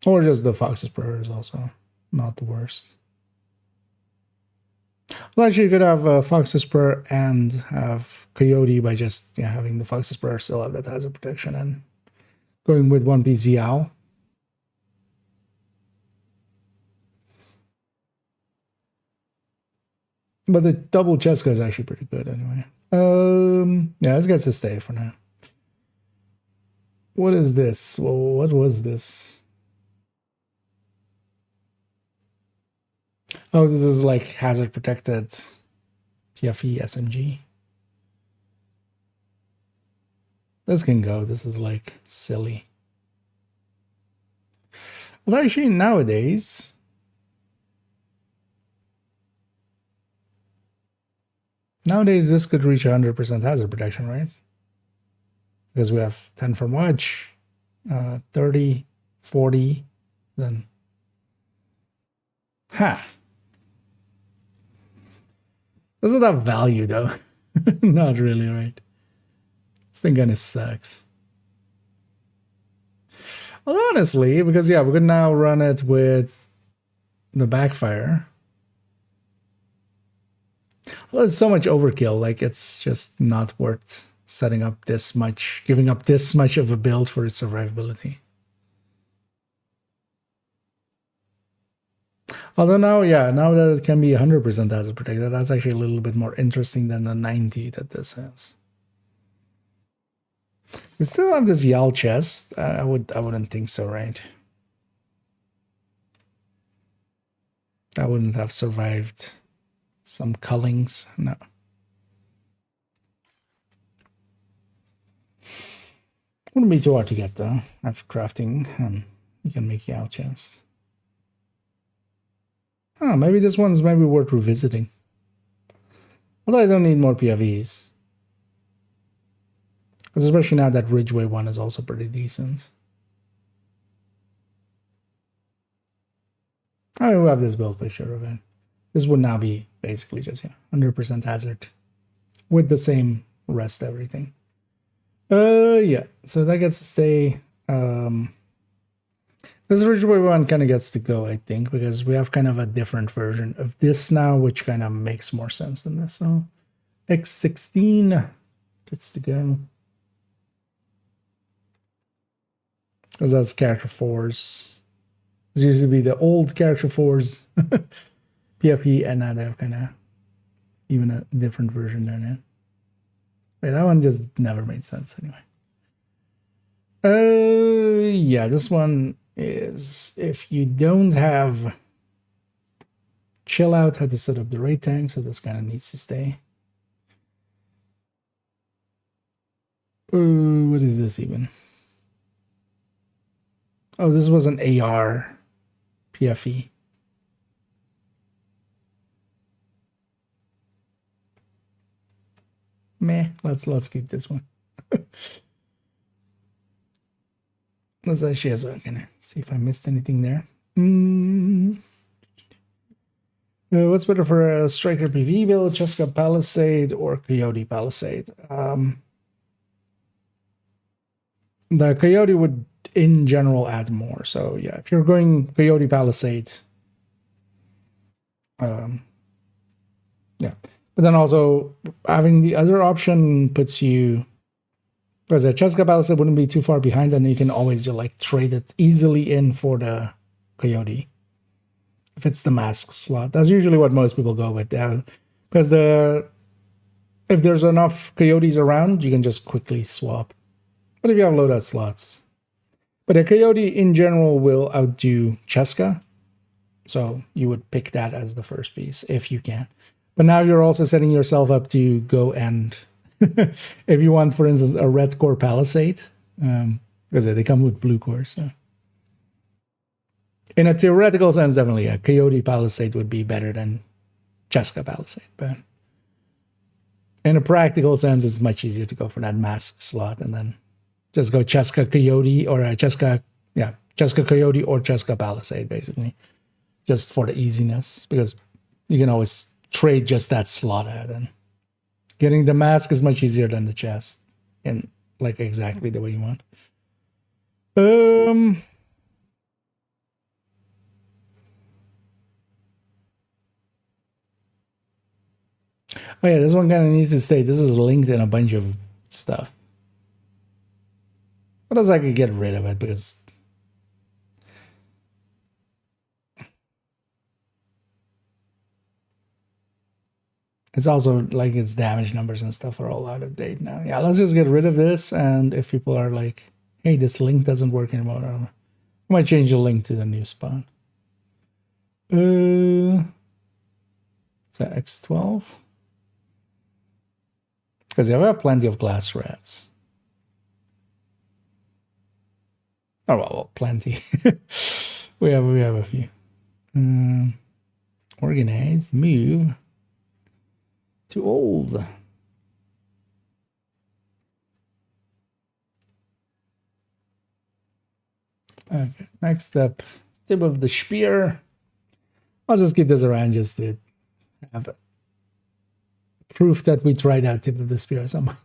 Or just the Fox's Prayer is also not the worst. Well, actually, you could have Fox's Prayer and have Coyote by just having the Fox's Prayer still have that hazard protection and going with 1-piece Xiao. But the double Cheska is actually pretty good anyway. Yeah, this gets to stay for now. What is this? Well, what was this? Oh, this is like hazard protected PFE SMG. This can go. This is like silly. Well, actually, nowadays, this could reach 100% hazard protection, right? Because we have 10 from watch, 30, 40, then. Ha! Doesn't have value though. Not really, right? This thing kind of sucks. Well, honestly, because yeah, we could now run it with the backfire. Well, it's so much overkill. Like, it's just not worth setting up this much, giving up this much of a build for its survivability. Although now, yeah, now that it can be 100% hazard protected, that's actually a little bit more interesting than the 90 that this has. We still have this Yal chest. I wouldn't think so, right? That wouldn't have survived some cullings. No. Wouldn't be too hard to get though. After crafting, you can make Yal chest. Oh, maybe this one's maybe worth revisiting. Although I don't need more PFEs. Because especially now that Ridgeway one is also pretty decent. I mean, we have this build picture of it. This would now be basically just 100% hazard with the same rest everything. Yeah, so that gets to stay. This Ridgeway one kind of gets to go, I think, because we have kind of a different version of this now, which kind of makes more sense than this. So X16 gets to go. Because that's character 4s. This used to be the old character 4s. PFE, and now they have kind of even a different version there now. Wait, that one just never made sense anyway. Yeah, this one is if you don't have chill out how to set up the raid tank, so this kind of needs to stay. What is this even? Oh, this was an AR PFE. Meh, let's keep this one. Let's actually as well gonna see if I missed anything there. What's better for a striker PV build, Cheska Palisade or Coyote Palisade? the Coyote would in general add more. So yeah, if you're going Coyote Palisade, yeah. But then also having the other option puts you, because a Cheska Palisade wouldn't be too far behind, and you can always just like trade it easily in for the Coyote. If it's the mask slot, that's usually what most people go with. Because if there's enough Coyotes around, you can just quickly swap. But if you have loadout slots, but a Coyote in general will outdo Cheska, so you would pick that as the first piece if you can. But now you're also setting yourself up to go and if you want, for instance, a red core Palisade, because they come with blue cores. So. In a theoretical sense, definitely, a Coyote Palisade would be better than Cheska Palisade. But in a practical sense, it's much easier to go for that mask slot and then just go Cheska Coyote or Cheska Coyote or Cheska Palisade, basically, just for the easiness, because you can always trade just that slot out, and getting the mask is much easier than the chest in like exactly the way you want. Oh yeah, this one kind of needs to stay. This is linked in a bunch of stuff. What else I could get rid of it, because it's also like its damage numbers and stuff are all out of date now. Yeah, let's just get rid of this, and if people are like, hey, this link doesn't work anymore, I might change the link to the new spawn. So X12. Because yeah, we have plenty of glass rats. Oh well, plenty. we have a few. Organize, move to old. Okay, next step, tip of the spear. I'll just keep this around just to have proof that we tried out tip of the spear somehow.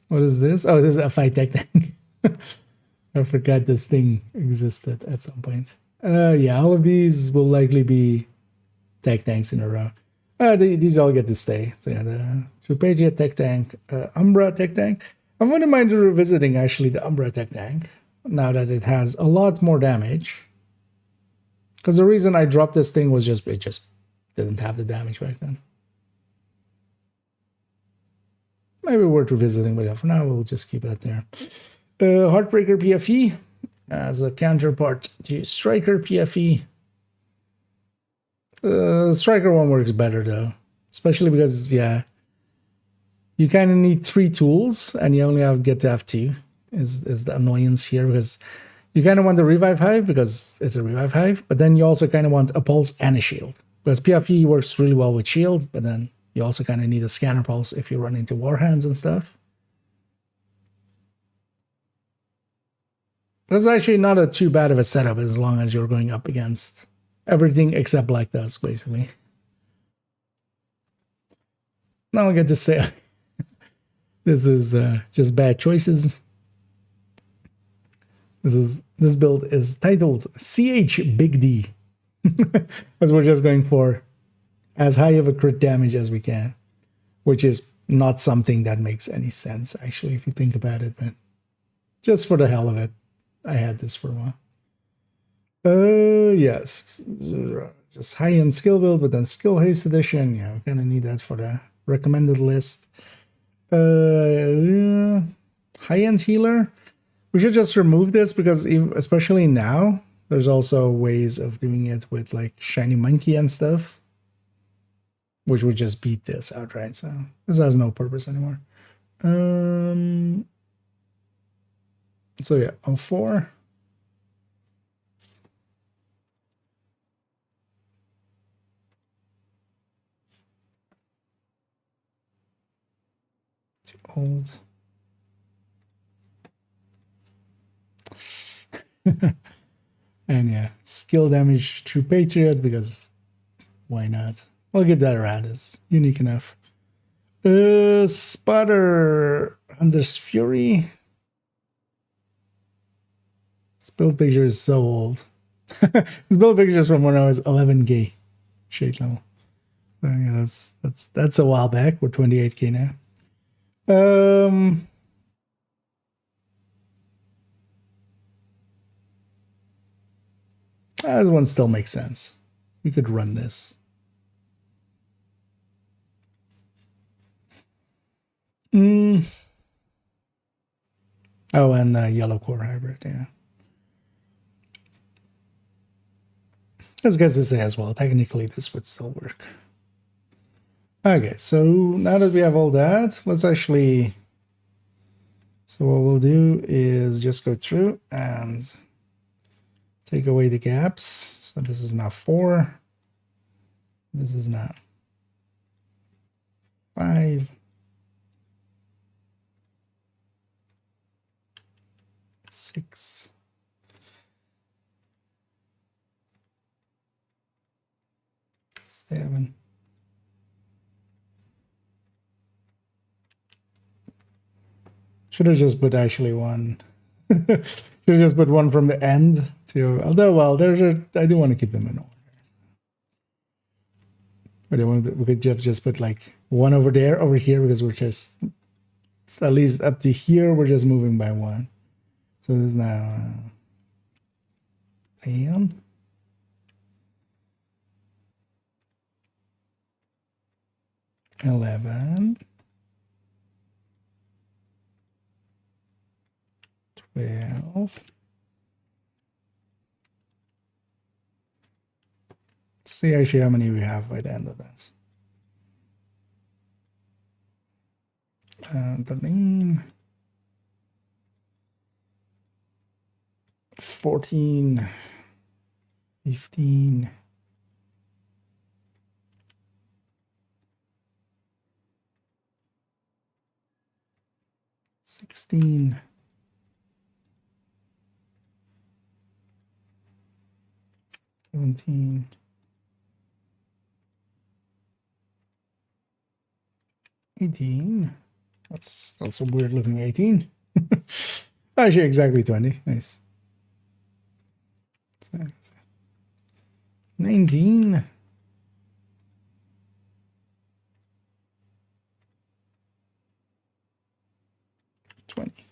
What is this? Oh, this is a fight tech tank. I forgot this thing existed at some point. Yeah, all of these will likely be tech tanks in a row. These all get to stay. So yeah, the True Patriot tech tank, Umbra tech tank. I wouldn't mind revisiting actually the Umbra tech tank now that it has a lot more damage. Because the reason I dropped this thing was just it just didn't have the damage back then. Maybe worth revisiting, but yeah, for now we'll just keep that there. Heartbreaker PFE as a counterpart to Striker PFE. Striker one works better though, especially because yeah, you kind of need 3 tools and you only get to have 2. Is the annoyance here, because you kind of want the revive hive because it's a revive hive, but then you also kind of want a pulse and a shield, because PFE works really well with shield, but then you also kind of need a scanner pulse if you run into war hands and stuff. But it's actually not too bad of a setup as long as you're going up against everything except Black Dusk, basically. Now I get to say this is just bad choices. This build is titled CH Big D, as we're just going for as high of a crit damage as we can, which is not something that makes any sense actually if you think about it, but just for the hell of it, I had this for a while. Yes, just high-end skill build, but then skill haste edition. Yeah, we kind of need that for the recommended list. High-end healer. We should just remove this because especially now, there's also ways of doing it with like Shiny Monkey and stuff, which would just beat this outright. So this has no purpose anymore. So yeah, 04. Too old. And yeah, skill damage True Patriot, because why not? I'll give that around, it's unique enough. Spotter Hunter's Fury. This build picture is so old. This build picture is from when I was 11K shade level. So yeah, that's a while back. We're 28K now. This one still makes sense. You could run this. Oh, and yellow core hybrid, yeah. I was going to say as well, technically this would still work. Okay, so now that we have all that, let's actually... So what we'll do is just go through and take away the gaps. So this is now 4. This is now 5. 6. 7. Should have just put actually one. Should have just put one from the end to. Although, well, I do want to keep them in order. But we could just put like one over there, over here, because we're just at least up to here. We're just moving by 1. So this is now 10. 11. 12. Let's see actually how many we have by the end of this. 13. 14. 15. 16. 17. 18. That's a weird looking 18. Actually, exactly 20. Nice. 19. 20.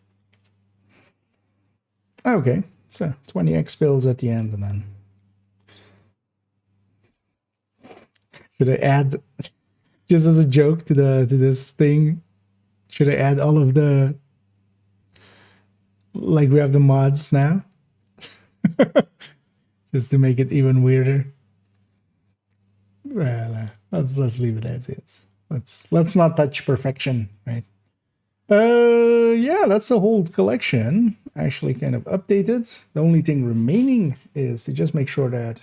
Okay, so 20x builds at the end, and then should I add, just as a joke to this thing, should I add all of the, like we have the mods now, just to make it even weirder? Well, let's leave it as is. Let's not touch perfection, right? Yeah, that's the whole collection actually kind of updated. The only thing remaining is to just make sure that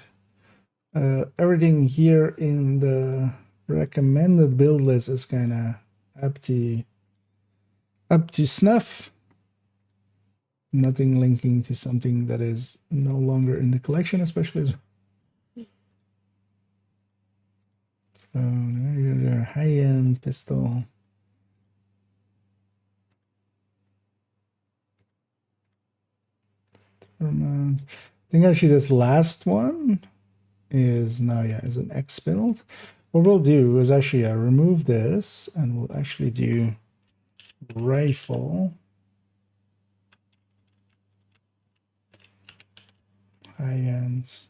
everything here in the recommended build list is kind of up to snuff. Nothing linking to something that is no longer in the collection, especially as so there's a high-end pistol. I think actually this last one is now, yeah, is an X build. What we'll do is actually remove this, and we'll actually do rifle, high-end,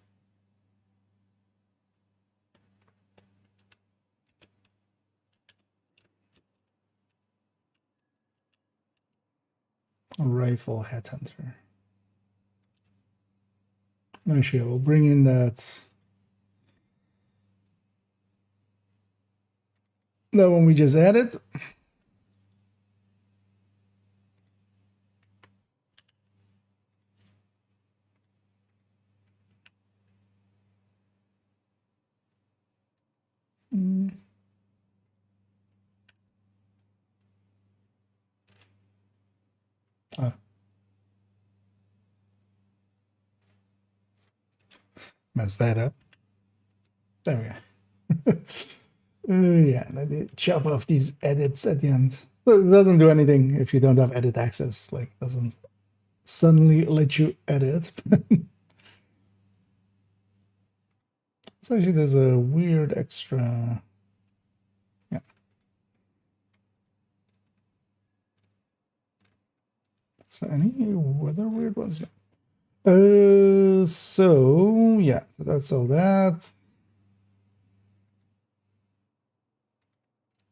rifle headhunter. Actually, we'll bring in that one we just added. Mess that up. There we go. Yeah, and I did chop off these edits at the end. But it doesn't do anything if you don't have edit access. Like, doesn't suddenly let you edit. So actually, there's a weird extra. Yeah. So any other weird ones? Yeah. So yeah, that's all that.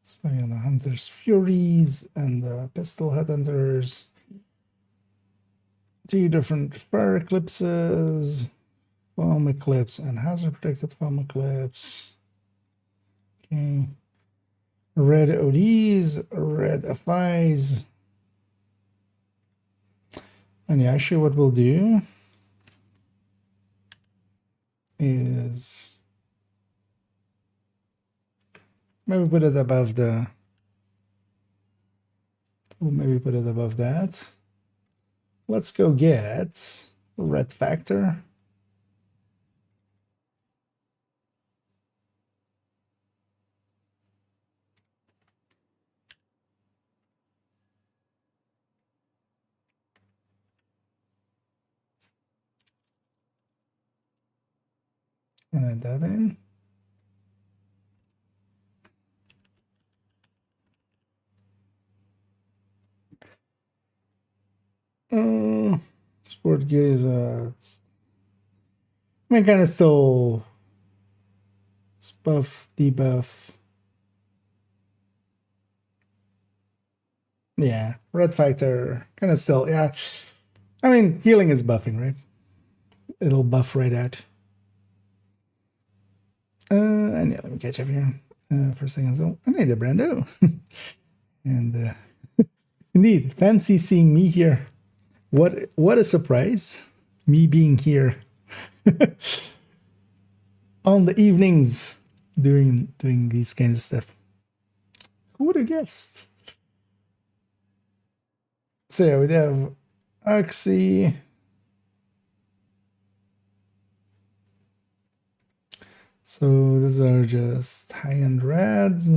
So yeah, the Hunter's Furies and the Pistol Headhunters. 2 different fire eclipses, foam eclipse, and hazard protected foam eclipse. Okay. Red ODs, red FIs. And yeah, actually what we'll do is maybe put it above the, we'll maybe put it above that. Let's go get red factor. And add that in. Sport gear is I mean, kind of still buff, debuff. Yeah, red factor, kind of still, yeah. I mean, healing is buffing, right? It'll buff right out. And yeah, let me catch up here for a second. So I made a Brando. And indeed, fancy seeing me here. What a surprise, me being here on the evenings doing these kinds of stuff. Who would have guessed? So yeah, we have Oxy. So these are just high-end rads.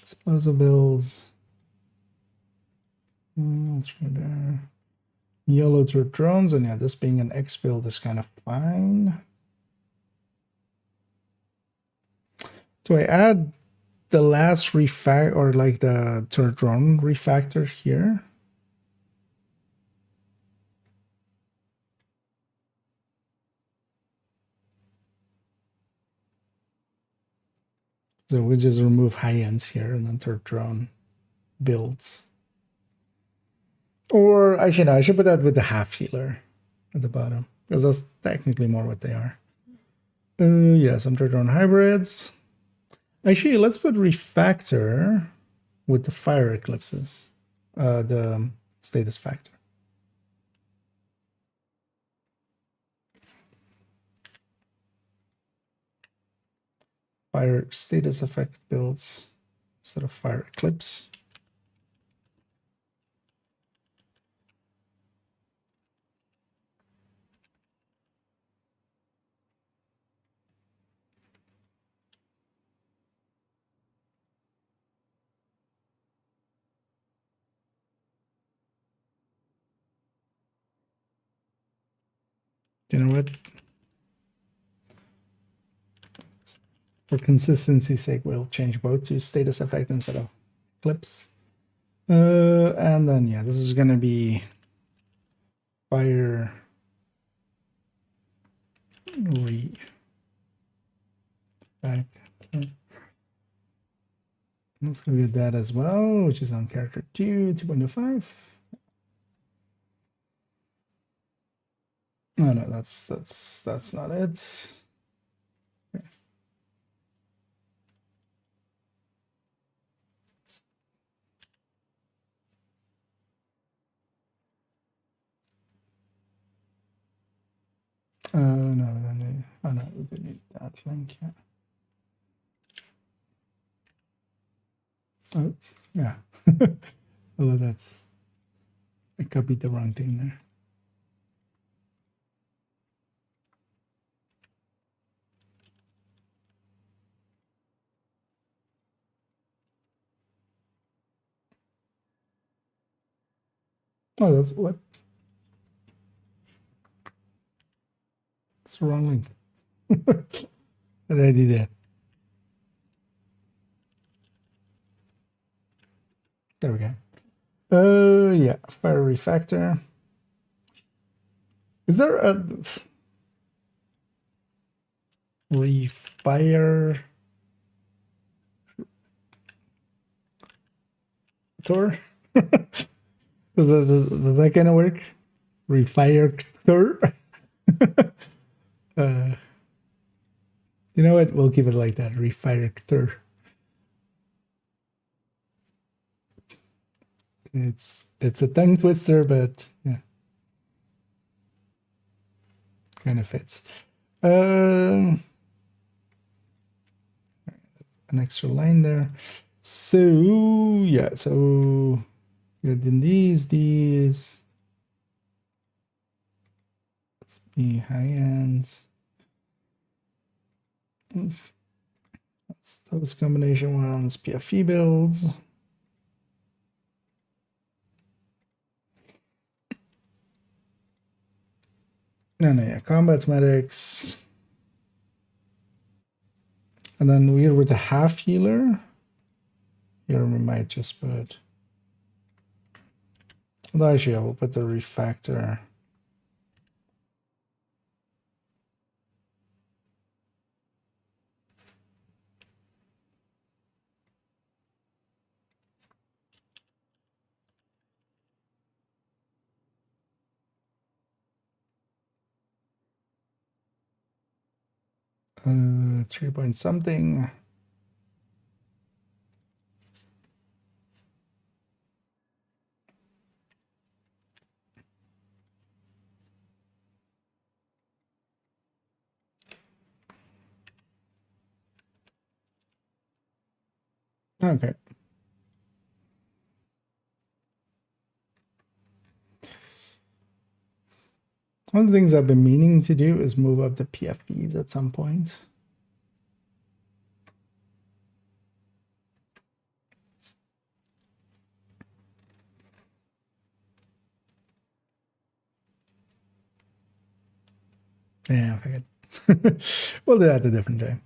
Explosive builds. Let's try there. Yellow to drones, and yeah, this being an X build is kind of fine. Do I add the last refactor or like the turret drone refactor here? So we just remove high ends here and then turret drone builds. Or actually, no, I should put that with the half healer at the bottom because that's technically more what they are. Yeah, some turret drone hybrids. Actually, let's put refactor with the fire eclipses, the status factor. Fire status effect builds instead of fire eclipse. You know what? For consistency's sake, we'll change both to status effect instead of eclipse. And then, yeah, this is going to be fire refactor. Let's go get that as well, which is on character 2, 2.05. No, no, that's not it. Okay. No, oh no, we didn't need that link yet. Oh, yeah. Although I copied the wrong thing there. Oh, that's what? It's the wrong link. How did I do that? There we go. Yeah, fire refactor. Is there a refire tour? Does that kind of work? Refire tour? You know what? We'll keep it like that. Refire tour. It's a tongue twister, but yeah, kind of fits. An extra line there. So yeah, so then these let's be high ends. That's those combination ones. PFE builds. No, yeah, combat medics. And then we're with the half healer. Here we might just put. Well, actually, I will put the refactor. Uh, 3 point something. Okay. One of the things I've been meaning to do is move up the PFPs at some point. Yeah, forget. We'll do that a different day.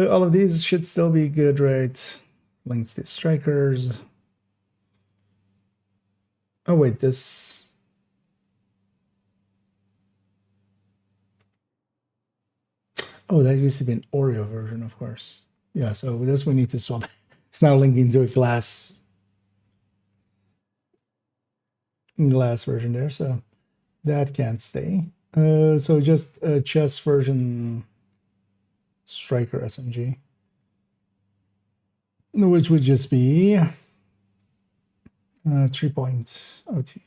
All of these should still be good, right? Links to strikers. Oh wait, this. Oh, that used to be an Oreo version, of course. Yeah, so with this we need to swap. It's now linking to a glass version there, so that can't stay. So just a chess version striker SMG, which would just be 3 point OT.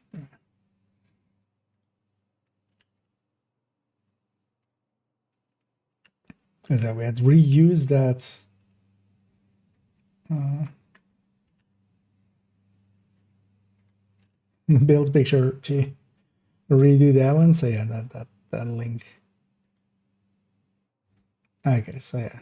Is that we had reused that build picture to redo that one. So yeah, that link. Okay, so yeah.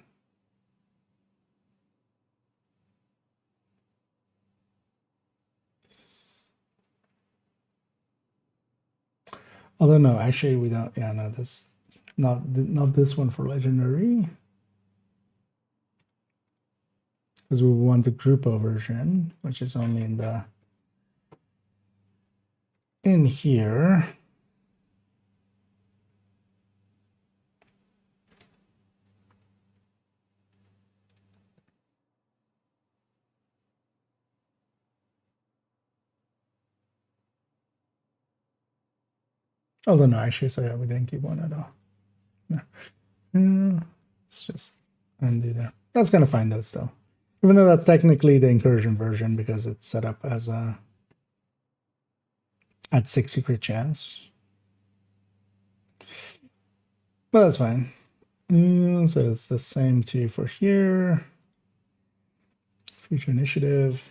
Although no, actually we don't. Yeah, no, this not this one for legendary, because we want the Grupo version, which is only in here. Although no, actually, so yeah, we didn't keep one at all. No. Let's just undo there. That's gonna find those though. Even though that's technically the incursion version because it's set up as a at 6 secret chance. But that's fine. So it's the same too for here. Future initiative.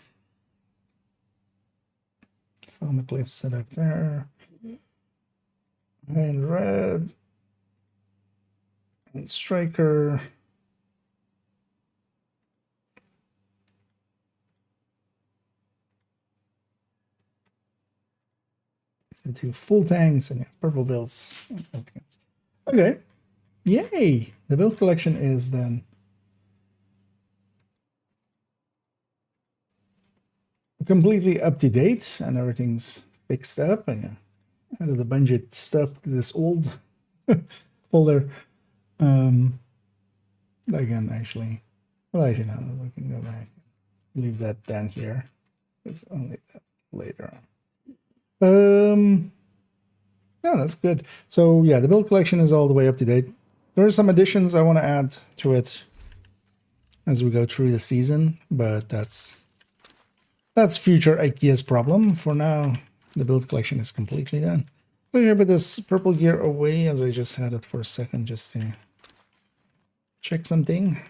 Film clip set up there. And red. And striker. The 2 full tanks and purple builds. Okay. Yay! The build collection is then completely up to date and everything's fixed up. And added a bunch of stuff to this old folder. Again, actually, well, actually, no, we can go back. Leave that down here. It's only that later on. Yeah, that's good. So yeah, the build collection is all the way up to date. There are some additions I want to add to it as we go through the season, but that's future IKEA's problem. For now, the build collection is completely done. So here, put this purple gear away as I just had it for a second just to check something.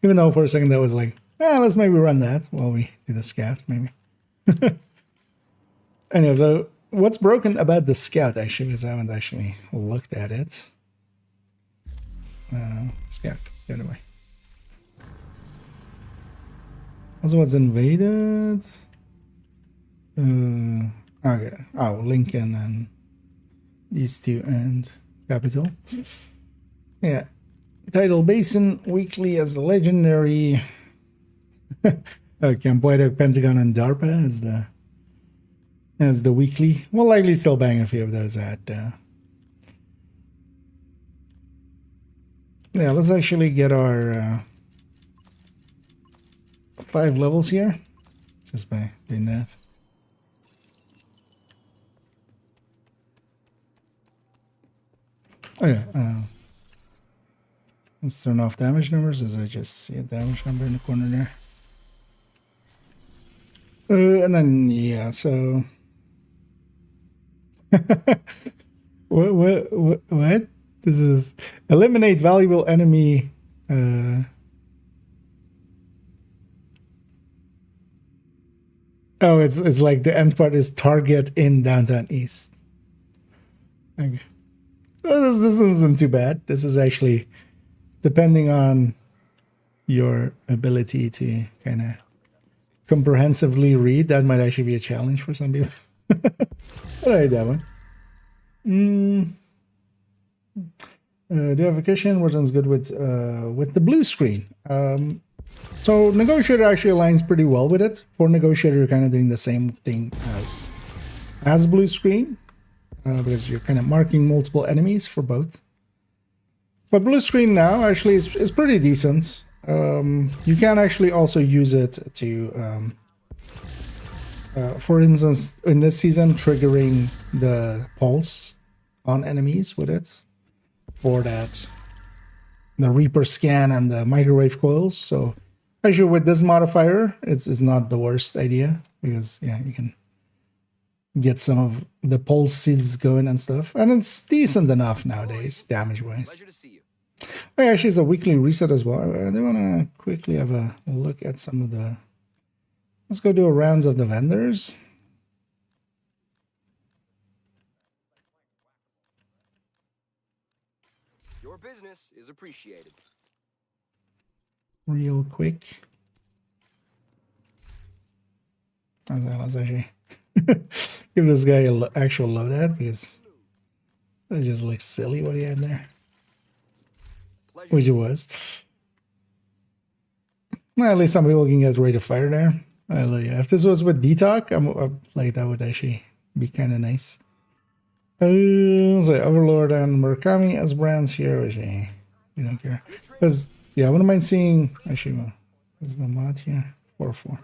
Even though for a second that was like, let's maybe run that while we do the scout, maybe. Anyway, so what's broken about the scout, actually, because I haven't actually looked at it. Scout, get away. Also, what's invaded? Okay. Oh, Lincoln and these two and Capital. Yeah. Tidal Basin weekly as the legendary. Campoida, Pentagon, and DARPA as the weekly. We'll likely still bang a few of those at. Yeah, let's actually get our 5 levels here, just by doing that. Okay, let's turn off damage numbers as I just see a damage number in the corner there. And then, yeah, so... What? This is... Eliminate valuable enemy... Oh, it's like the end part is target in downtown east. Okay. Well, this isn't too bad. This is actually depending on your ability to kind of comprehensively read. That might actually be a challenge for some people. I like that one. Deification wasn't good with the blue screen. So Negotiator actually aligns pretty well with it. For Negotiator, you're kind of doing the same thing as blue screen, because you're kind of marking multiple enemies for both. But blue screen now actually is pretty decent. You can actually also use it to, for instance, in this season, triggering the pulse on enemies with it, for that, the Reaper scan and the microwave coils. So actually with this modifier, it's not the worst idea, because yeah, you can get some of the pulses going and stuff, and it's decent enough nowadays, damage-wise. Pleasure to see you. Oh, yeah, actually, it's a weekly reset as well. I do want to quickly have a look at some of the... Let's go do a rounds of the vendors. Your business is appreciated. Real quick. Let's actually give this guy an actual loadout, because that just looks silly what he had there. Which it was. Well, at least some people can get rate of fire there. If this was with Detox, I'm like, that would actually be kind of nice. So Overlord and Murakami as brands here, which we don't care. Because, yeah, I wouldn't mind seeing... Actually, well, what's the mod here? 4-4.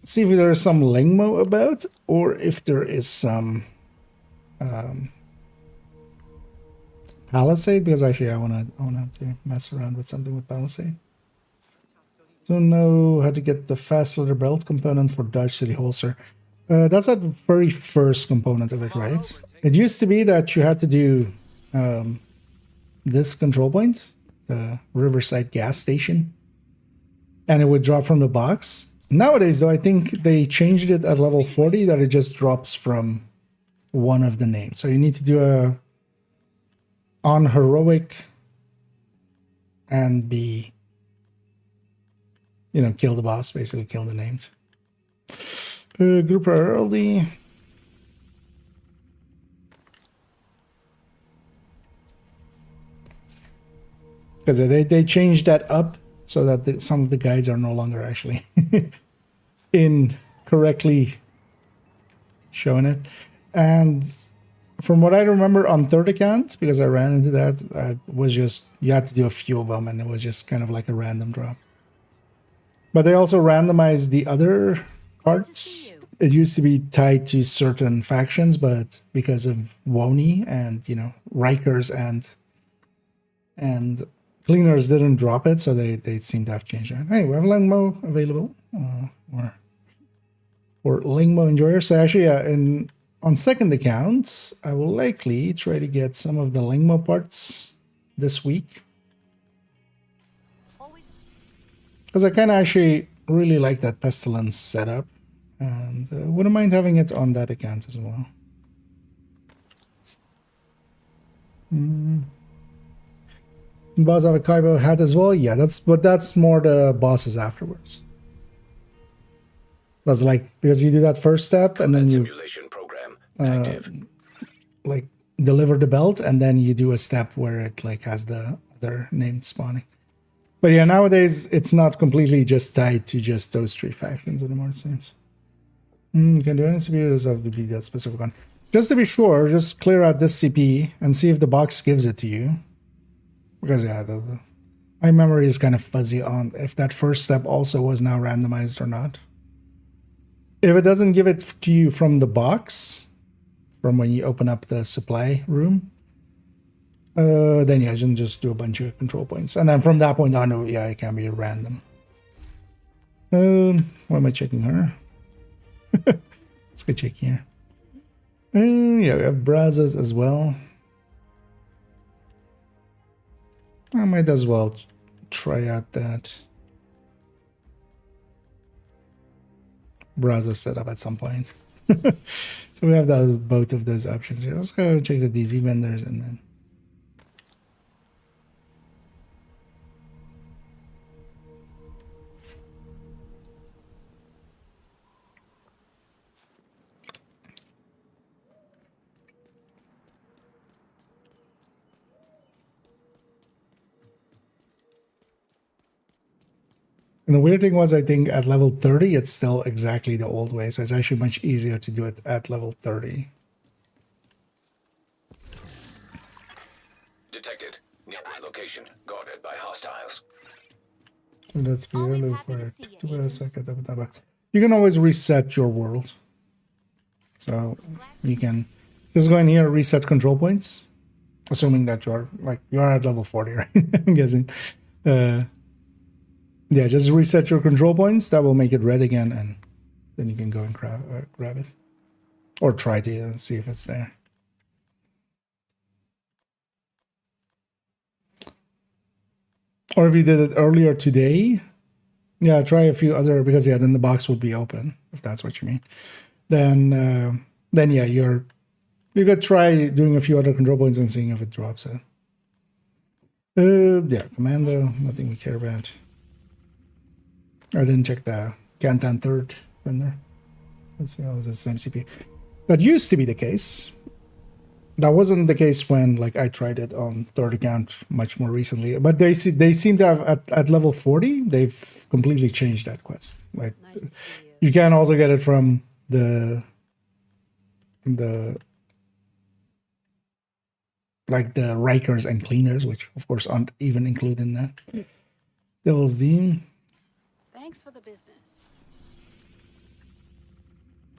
See if there is some Lingmo about, or if there is some... Palisade, because actually I want to mess around with something with Palisade. Don't know how to get the fast leather belt component for Dodge City Holster. That's that very first component of it, right? It used to be that you had to do this control point, the Riverside gas station, and it would drop from the box. Nowadays, though, I think they changed it at level 40 that it just drops from one of the names. So you need to do a on heroic and be you know, kill the boss, basically kill the named. Group priority. Because they changed that up so that some of the guides are no longer actually incorrectly showing it. And from what I remember on third account, because I ran into that, was just, you had to do a few of them and it was just kind of like a random drop. But they also randomized the other parts. It used to be tied to certain factions, but because of Woni and, you know, Rikers and Cleaners didn't drop it, so they seem to have changed it. Hey, we have Lingmo available for Lingmo enjoyers. So actually, on second account, I will likely try to get some of the Lingmo parts this week. Because I kind of actually really like that Pestilence setup. And wouldn't mind having it on that account as well. Boss have a Kaibo hat as well? Yeah, that's more the bosses afterwards. That's like, because you do that first step and then you simulation program active. like deliver the belt and then you do a step where it like has the other named spawning. But yeah, nowadays it's not completely just tied to just those three factions anymore, it seems. You can do any CP, does have to be that specific one. Just to be sure, just clear out this CP and see if the box gives it to you. Because yeah, my memory is kind of fuzzy on if that first step also was now randomized or not. If it doesn't give it to you from the box, from when you open up the supply room, then yeah, you can just do a bunch of control points. And then from that point on, yeah, it can be random. Why am I checking her? Let's go check here. Yeah, we have Brazos as well. I might as well try out that Brazos setup at some point. So we have both of those options here. Let's go check the DZ vendors and then. And the weird thing was, I think at level 30, it's still exactly the old way. So it's actually much easier to do it at level 30. Detected. Nearby location. Guarded by hostiles. Let's be really for it. You can always reset your world. So you can just go in here, reset control points. Assuming that you're at level 40, right? I'm guessing. Yeah, just reset your control points. That will make it red again, and then you can go and grab it. Or try to see if it's there. Or if you did it earlier today, yeah, try a few other, because yeah, then the box would be open, if that's what you mean. Then yeah, you could try doing a few other control points and seeing if it drops it. Yeah, Commando, nothing we care about. I didn't check the Kantan third vendor. Let's see, was this MCP. That used to be the case. That wasn't the case when like I tried it on third account much more recently. But they seem to have at level 40, they've completely changed that quest. Like nice you can also get it from the like the Rikers and Cleaners, which of course aren't even included in that. Devil's Dean. Thanks for the business.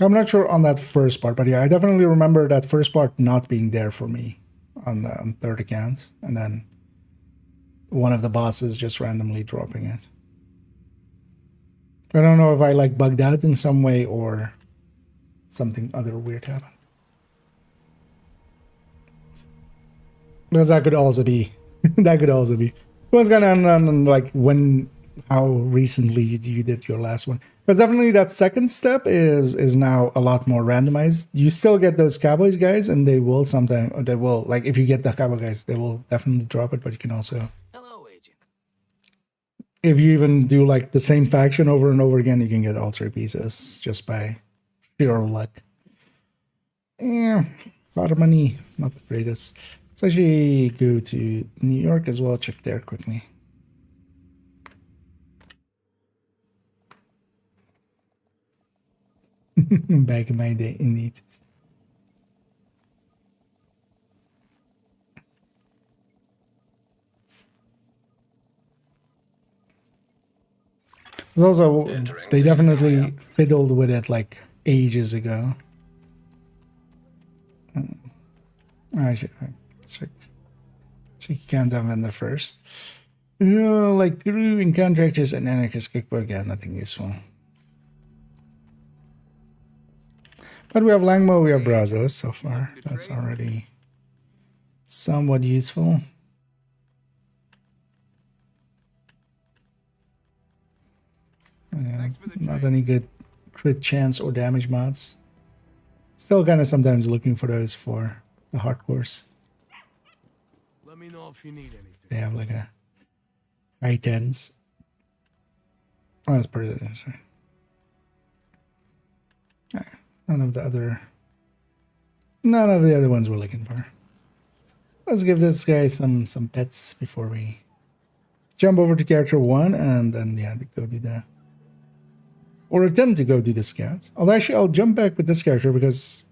I'm not sure on that first part, but yeah, I definitely remember that first part not being there for me on third account, and then one of the bosses just randomly dropping it. I don't know if I like bugged out in some way or something other weird happened. Because that could also be. That could also be. What's going on like how recently you did your last one? But definitely that second step is now a lot more randomized. You still get those Cowboys guys, and they will sometimes, or they will, like if you get the Cowboy guys, they will definitely drop it, but you can also Hello, agent. if you even do like the same faction over and over again, you can get all 3 pieces just by sheer luck. Yeah, a lot of money, not the greatest. Let's actually go to New York as well, check there quickly. Back in my day, indeed. There's also, they definitely fiddled with it like ages ago. Actually, let's check. So you can't have vendor first. Like Guru in contractors and anarchist cookbook, yeah, nothing useful. But we have Langmo, we have Brazos so far. That's already somewhat useful. Yeah, not any good crit chance or damage mods. Still kind of sometimes looking for those for the hardcores. Let me know if you need anything. They have like a high 10s. Oh, that's pretty good. Sorry. None of the other ones we're looking for. Let's give this guy some pets before we jump over to character 1 and then yeah, go do the, or attempt to go do the scout. Although actually I'll jump back with this character because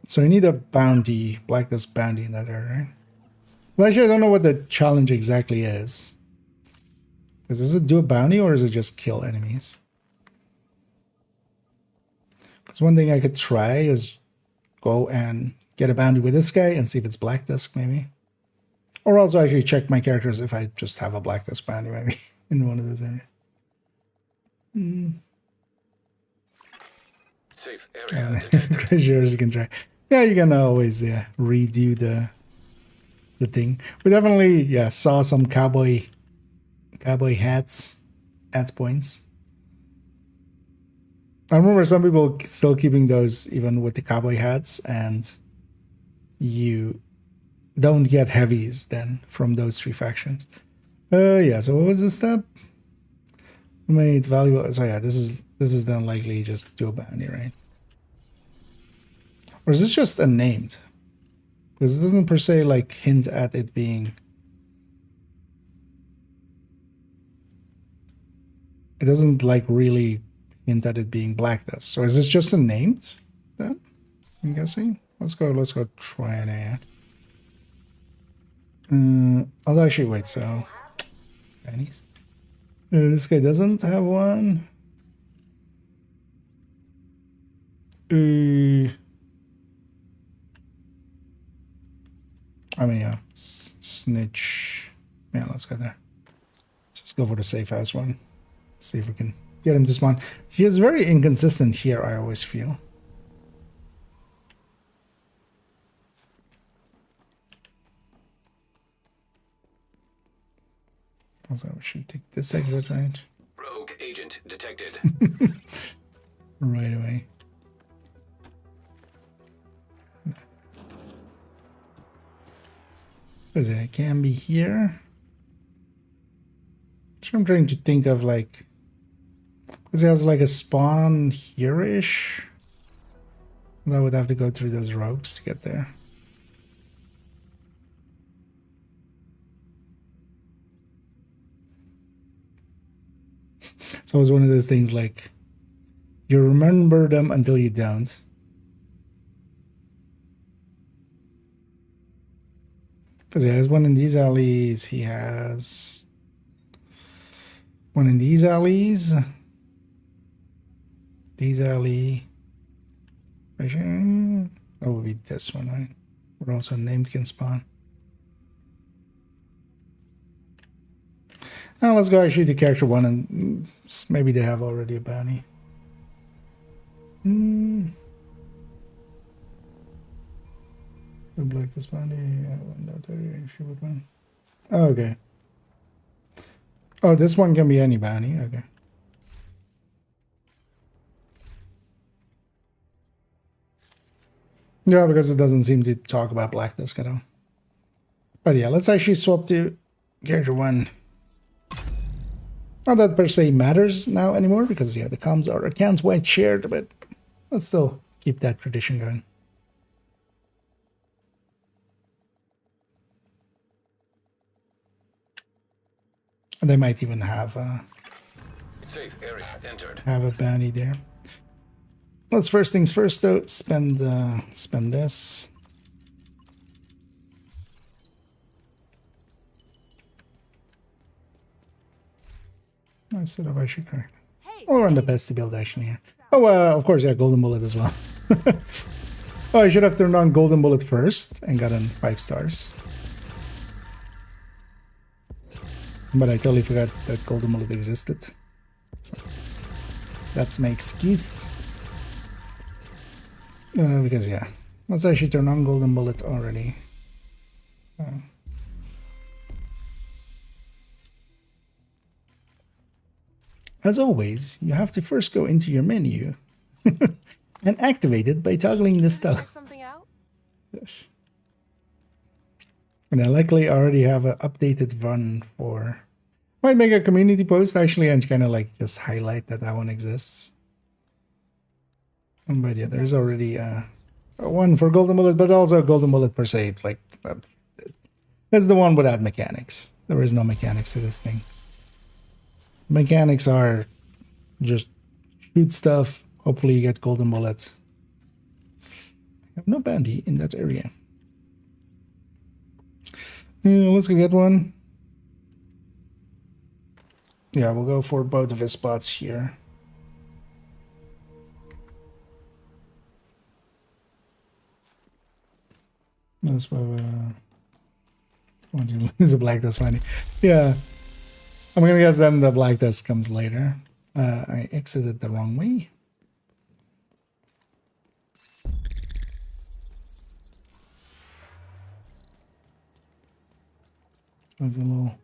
so you need a bounty, Black Dust bounty in that area, right? Well, actually I don't know what the challenge exactly is. Does it do a bounty or is it just kill enemies? Because one thing I could try is go and get a bounty with this guy and see if it's Black Disc maybe. Or also actually check my characters if I just have a Black Disc bounty maybe in one of those areas. Safe area detected. Treasures you can try. Yeah, you can always redo the thing. We definitely saw some cowboy hats at points. I remember some people still keeping those even with the cowboy hats, and you don't get heavies then from those 3 factions. Yeah, so what was this step? I mean, it's valuable. So yeah, this is then likely just do a bounty, right? Or is this just unnamed? Because it doesn't per se like hint at it being. It doesn't like really hint at it being Black Dust. So is this just unnamed then? I'm guessing. Let's go try it out. I'll actually wait, so pennies. This guy doesn't have one. I mean, yeah, snitch. Yeah, let's go there. Let's just go for the safe house one. See if we can get him to spawn. He is very inconsistent here, I always feel. Also, we should take this exit, right? Rogue agent detected. Right away. Because it can be here. So I'm trying to think of like, because it has like a spawn here-ish. I would have to go through those rogues to get there. It's always one of those things like, you remember them until you don't. Because he has one in these alleys, he has one in these alleys. These alley. That would be this one, right? We're also named can spawn. Now let's go actually to character 1 and maybe they have already a bounty. Would like this bounty. She would win. Oh, okay. Oh, this one can be any bounty. Okay. Yeah, because it doesn't seem to talk about Black Disc at all. But yeah, let's actually swap to character 1. Not that per se matters now anymore because yeah, the comms are account-wide shared, but let's still keep that tradition going. And they might even have Safe area entered. a bounty there. Let's first things first though, spend this. Nice setup, I should correct. We'll run the best to build action here. Oh, of course, yeah, golden bullet as well. Oh, I should have turned on golden bullet first and gotten 5 stars. But I totally forgot that golden bullet existed. So that's my excuse. Because yeah, let's actually turn on golden bullet already. As always, you have to first go into your menu and activate it by toggling this stuff. Something out? And I likely already have an updated run for... Might make a community post actually and kind of like just highlight that one exists. But yeah, there's already one for golden bullet, but also a golden bullet per se. Like that's the one without mechanics. There is no mechanics to this thing. Mechanics are just shoot stuff. Hopefully you get golden bullets. I have no bounty in that area. Let's go get one. Yeah, we'll go for both of his spots here. That's why want to lose a black dust money. Yeah. I'm gonna guess then the black dust comes later. I exited the wrong way. Was a little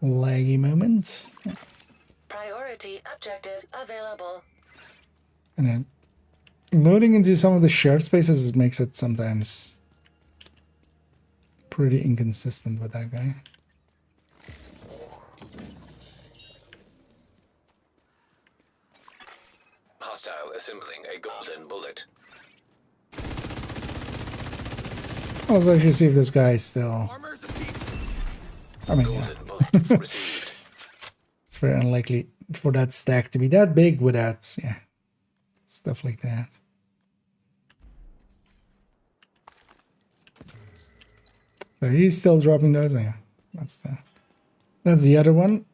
laggy moment. Yeah. Priority objective available. And then loading into some of the shared spaces makes it sometimes pretty inconsistent with that guy. Hostile assembling a golden bullet. Let's actually see if this guy is still... I mean, yeah. Golden bullet received. It's very unlikely for that stack to be that big without, yeah, stuff like that. So he's still dropping those. Oh, yeah, that's the other one.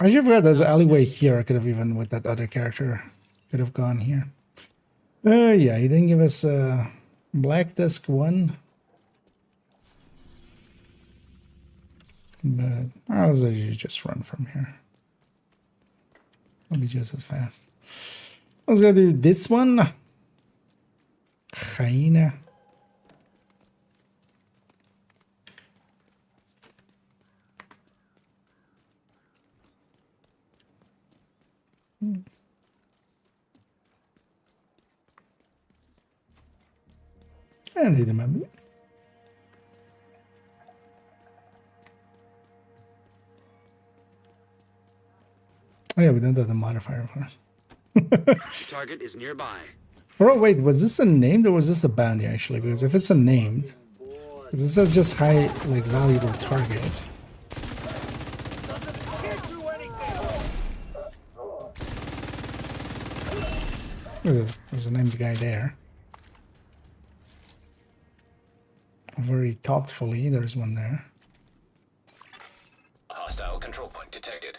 I should forgot there's an alleyway here. I could have even with that other character could have gone here. Yeah, he didn't give us Black Disc 1. But I'll usually just run from here. I'll be just as fast. Let's go do this one. Hyena. And hit him a bit. Oh yeah, we don't have the modifier for us. Target is nearby. Oh wait, was this a named or was this a bounty actually? Because if it's a named, because it says just high, like valuable target. There's a named guy there. Very thoughtfully, there's one there. Hostile control point detected.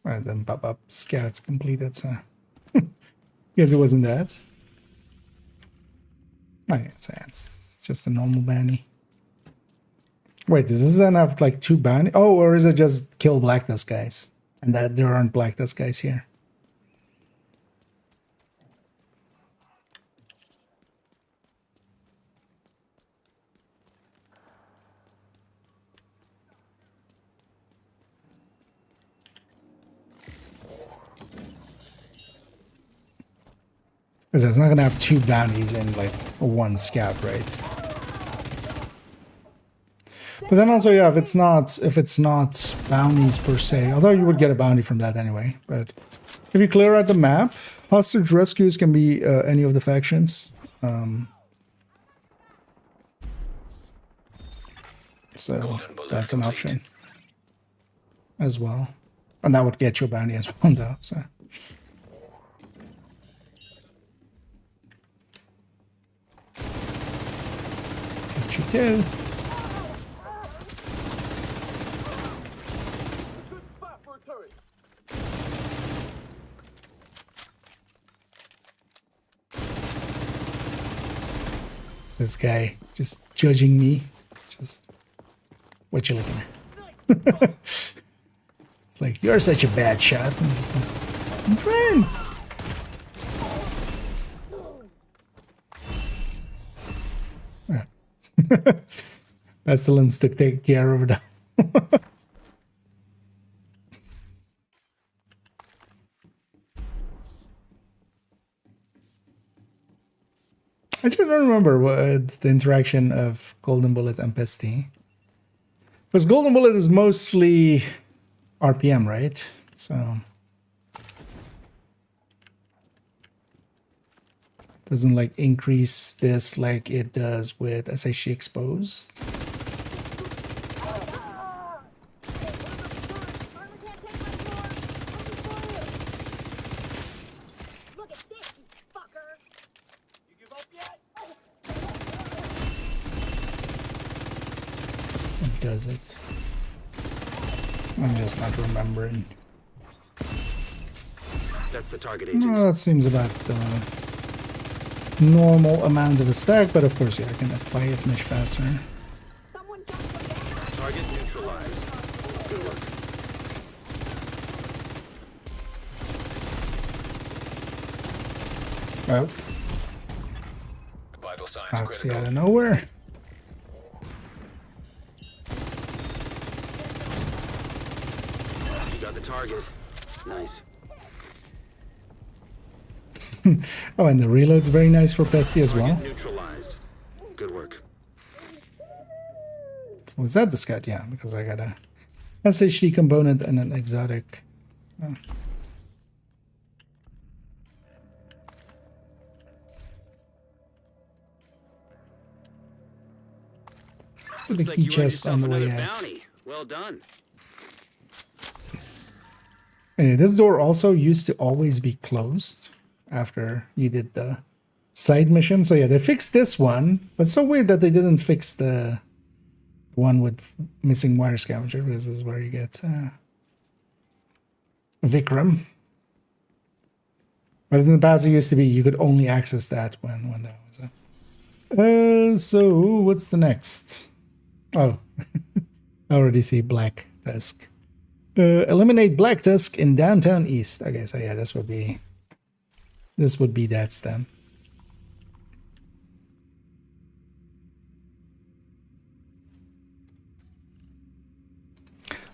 And then pop up scouts completed, so guess it wasn't that. Oh yeah, it's just a normal bounty. Wait, does this then have like 2 bounty? Oh, or is it just kill Black Dust guys? And that there aren't Black Dust guys here. Because it's not gonna have 2 bounties in like 1 scout, right? But then also, yeah, if it's not bounties per se, although you would get a bounty from that anyway. But if you clear out the map, hostage rescues can be any of the factions. So that's an option as well, and that would get you a bounty as well, though. So. What you do? This guy just judging me. Just what you looking at? It's like, you're such a bad shot. I'm just like, I'm trying. Pestilence took take care of it. I just don't remember what the interaction of Golden Bullet and Pesty. Because Golden Bullet is mostly RPM, right? So doesn't like increase this like it does with SHG exposed. Does it? I'm just not remembering. That's the target agent. No, that seems about the normal amount of a stack, but of course, yeah, I can apply it much faster. Target neutralized. Good work. Oh, Vital signs Oxy critical. out of nowhere. Got the target. Nice. Oh, and the reload's very nice for Pesty as well. Target neutralized. Good work. Was that the scout? Yeah, because I got a SHD component and an exotic. Oh. Let's put the key chest on the way out. Well done. Anyway, this door also used to always be closed after you did the side mission. So yeah, they fixed this one, but it's so weird that they didn't fix the one with missing wire scavenger, because this is where you get Vikram. But in the past, it used to be you could only access that when that was. So what's the next? Oh, I already see Black Tusk. Eliminate Black Tusk in downtown East. Okay, so yeah, this would be that stem.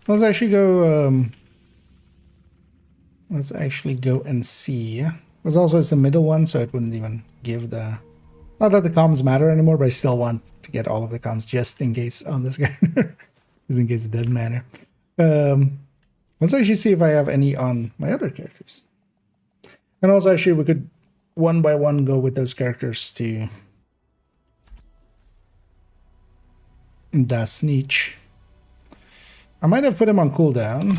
Let's actually go. Let's actually go and see. Because also it's the middle one, so it wouldn't even give the. Not that the comms matter anymore, but I still want to get all of the comms just in case on this character, just in case it does matter. Let's actually see if I have any on my other characters. And also, actually, we could one by one go with those characters to the Sneech. I might have put him on cooldown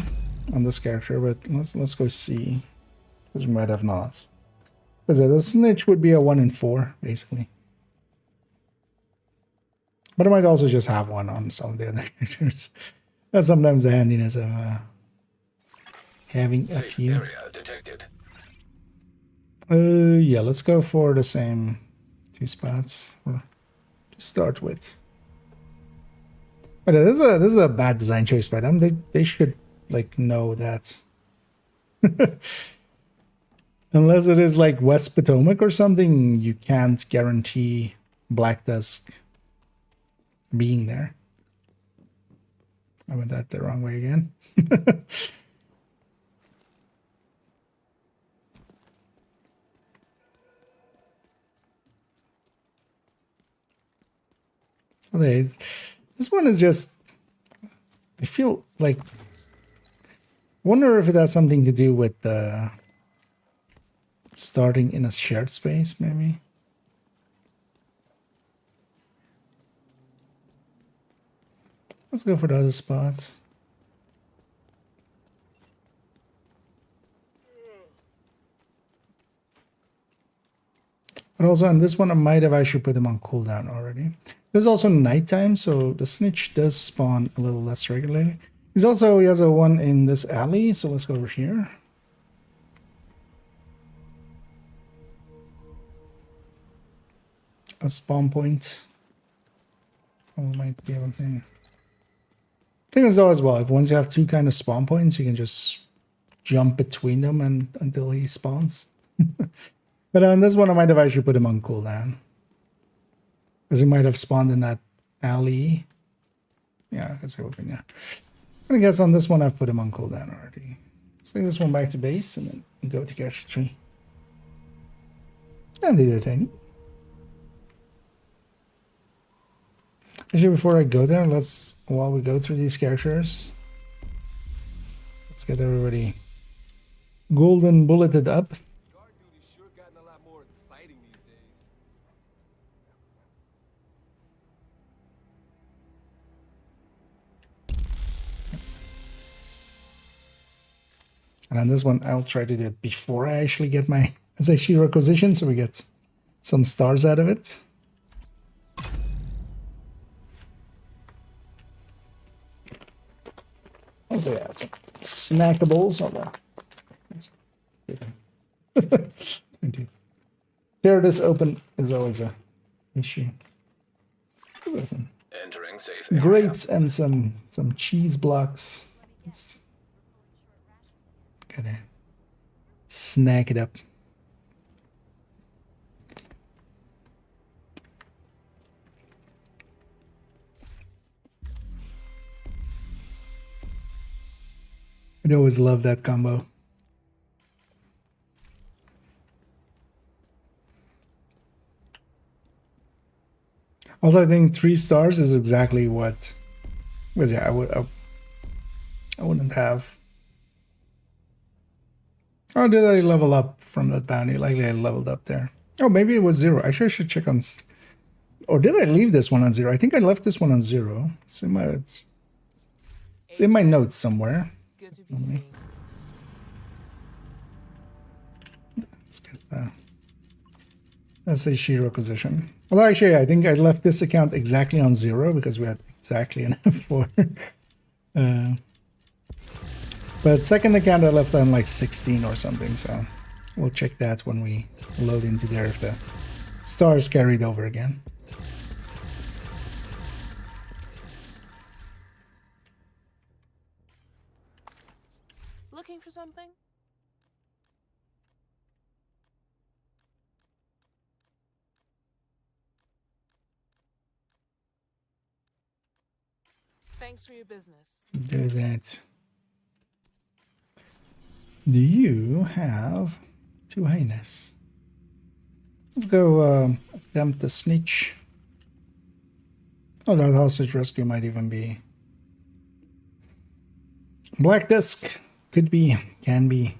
on this character, but let's go see. Because we might have not. Because the Snitch would be a 1 in 4, basically. But I might also just have one on some of the other characters. That's sometimes the handiness of having a few. Area detected. Yeah, let's go for the same 2 spots to start with. But this is a bad design choice by them. They should like know that. Unless it is like West Potomac or something, you can't guarantee Black Tusk being there. I went that the wrong way again. Okay, this one is just... I feel like... wonder if it has something to do with starting in a shared space, maybe. Let's go for the other spots. But also on this one, I might have actually put them on cooldown already. There's also nighttime, so the snitch does spawn a little less regularly. He has a one in this alley, so let's go over here. A spawn point. I might be able to... Thing is though as well, if once you have two kind of spawn points, you can just jump between them until he spawns. But on this one, I might have actually put him on cooldown. Because he might have spawned in that alley. Yeah, because it would be, yeah. I'm gonna guess on this one, I've put him on cooldown already. Let's take this one back to base and then go to character tree. And the other tiny. Actually, before I go there, while we go through these characters, let's get everybody golden bulleted up. Guard duty's sure gotten a lot more exciting these days. And on this one, I'll try to do it before I actually get my SHE requisition, so we get some stars out of it. Also, yeah, some snackables on the... Tear this open is always a issue. Entering safe area. Grapes and some cheese blocks. Gotta snack it up. I always love that combo. Also, I think 3 stars is exactly what. Because yeah, I wouldn't have. Oh, did I level up from that bounty? Likely I leveled up there. Oh, maybe it was 0. Actually, I should check on. Or did I leave this one on 0? I think I left this one on 0. It's in my notes somewhere. Good to be seen. Let's get that. Let's say SHE requisition. Well, actually, I think I left this account exactly on 0 because we had exactly enough for. But second account I left on like 16 or something, so we'll check that when we load into there if the stars carried over again. Looking for something? Thanks for your business. Do that. Do you have 2 highness? Let's go attempt the snitch. Oh, that hostage rescue might even be. Black disc. Could be, can be,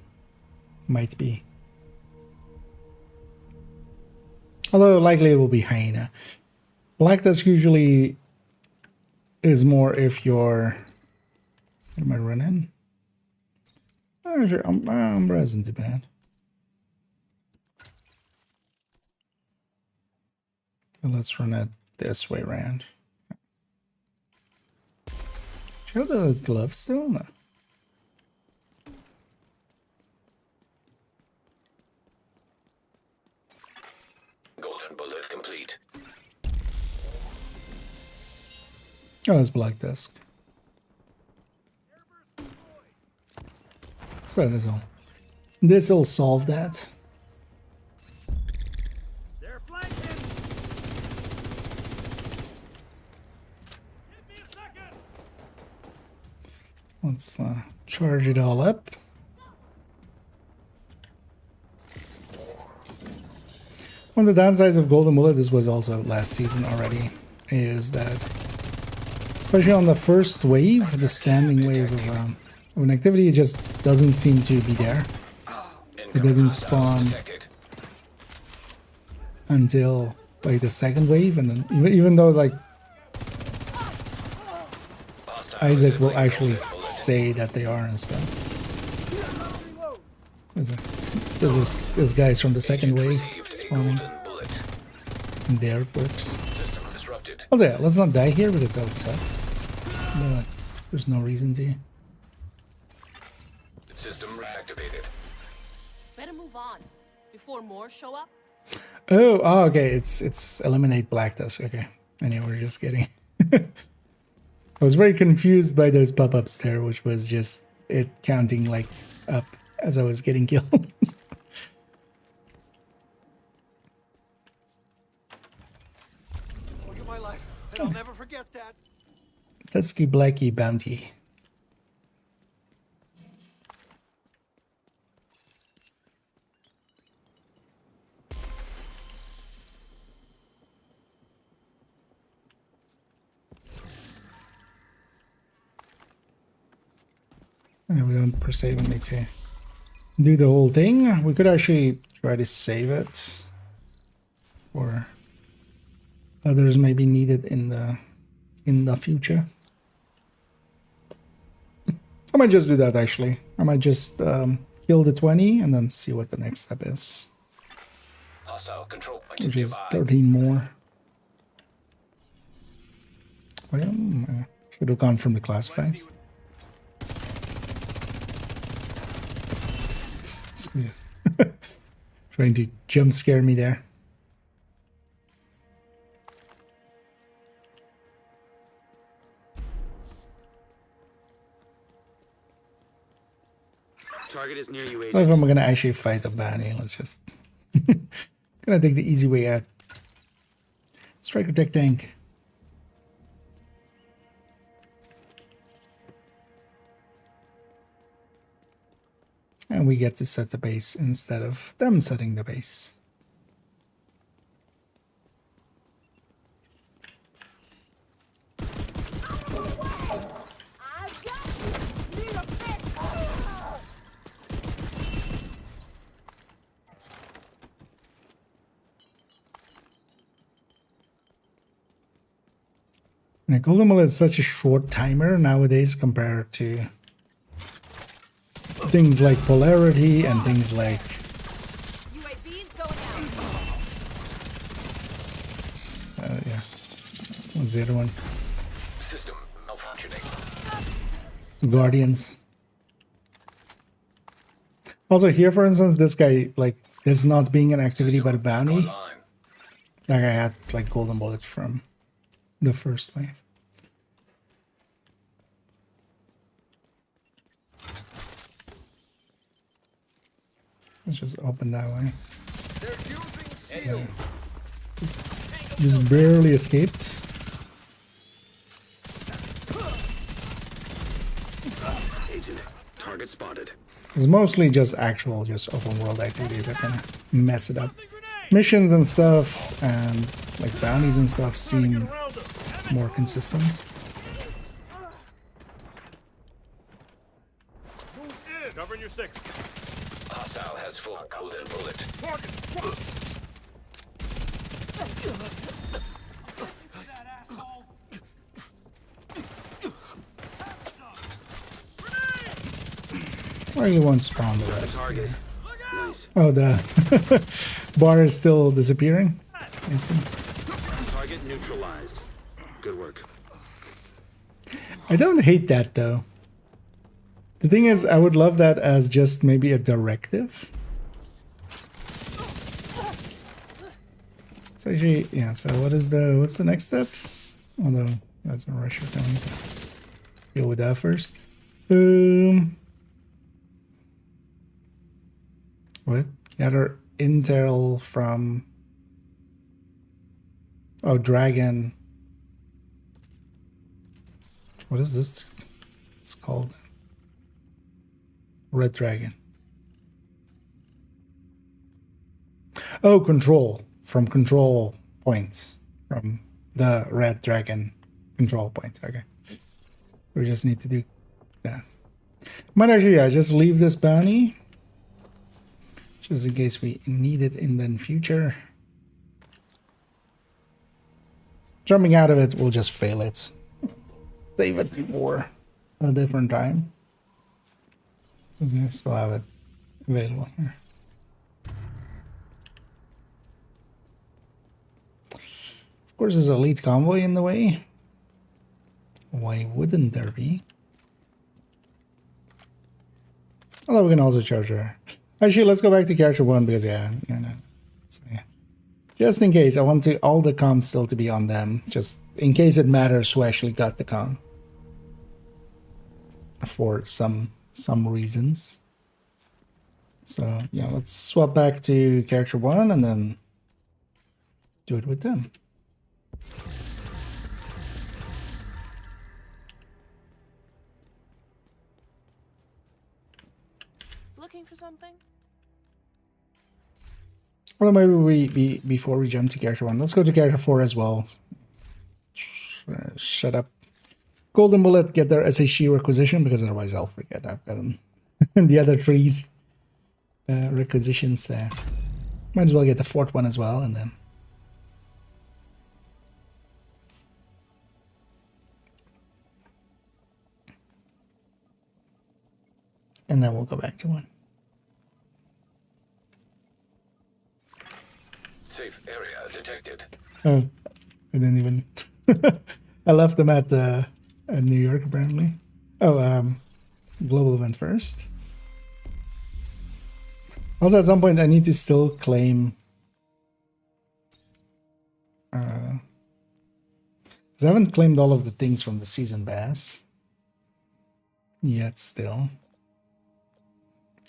might be. Although likely it will be hyena. Black disc usually is more if you're... What am I running? Oh, sure, Umbra isn't too bad. So let's run it this way around. Do you have the gloves still? No. Golden bullet complete. Oh, that's black disc. So this'll solve that. They're flanking. Give me a second. Let's charge it all up. One of the downsides of Golden Bullet, this was also last season already. is that, especially on the first wave, the standing wave of an activity, it just doesn't seem to be there. It doesn't spawn until like the second wave, and then even though like Isaac will actually say that they are and stuff. This guy's from the second wave spawning in the airports. Also, yeah, let's not die here because that would suck. But there's no reason to. System reactivated. Better move on before more show up. Oh, okay. It's eliminate black dust. Okay. Anyway, we're just kidding. I was very confused by those pop-ups there, which was just it counting like up as I was getting killed. Look at my life, and I'll never forget that. Pesky Blackie bounty. And we don't per se need to do the whole thing. We could actually try to save it for others maybe needed in the future. I might just do that actually. I might just kill the 20 and then see what the next step is. Hostile control point Which is nearby. 13 more. Well, should have gone from the classifieds. Trying to jump scare me there. Target is near you, I don't know if I'm gonna actually fight the bounty. Let's just gonna take the easy way out. Striker tech tank. And we get to set the base instead of them setting the base. And a golden bullet is such a short timer nowadays compared to things like polarity and things like UAV's going out. yeah. What's the other one? System malfunctioning. Guardians. Also here, for instance, this guy, like, this not being an activity but a bounty. That guy had like golden bullets from the first wave. Let's just open that way. Yeah. Just barely escaped. Agent, target spotted. It's mostly just actual, just open world activities that kind of mess it up. Missions and stuff and like bounties and stuff seem more consistent. Cover your six. Hostile has full golden bullet. I really won't spawn the rest. Target. Nice. Oh, the bar is still disappearing. I see. Target neutralized. Good work. I don't hate that though. The thing is, I would love that as just maybe a directive. It's actually, yeah, so what's the next step? Although, that's a Russia thing, so deal with that first. What? Gather intel from... Oh, Dragon. What is this? It's called Red Dragon. Oh, control. From control points. From The red dragon control point. Okay. We just need to do that. Might actually, yeah, just leave this bounty. Just in case we need it in the future. Jumping out of it, we'll just fail it. Save it for a different time. Because we still have it available here. Of course, there's a elite convoy in the way. Why wouldn't there be? Although we can also charge her. Actually, let's go back to character 1 because, yeah, so, yeah. Just in case, I want all the comms still to be on them. Just in case it matters who actually got the comm. For some reasons. So, yeah, let's swap back to character 1 and then do it with them. Looking for something? Well, maybe before we jump to character 1, let's go to character 4 as well. Shut up. Golden Bullet, get their SHG requisition, because otherwise I'll forget I've got them. The other 3's requisitions. Might as well get the 4th one as well, and then... And then we'll go back to 1. Safe area detected. Oh, I didn't even... I left them at New York, apparently. Oh, global event first. Also, at some point, I need to still claim... because I haven't claimed all of the things from the season pass. Yet, still.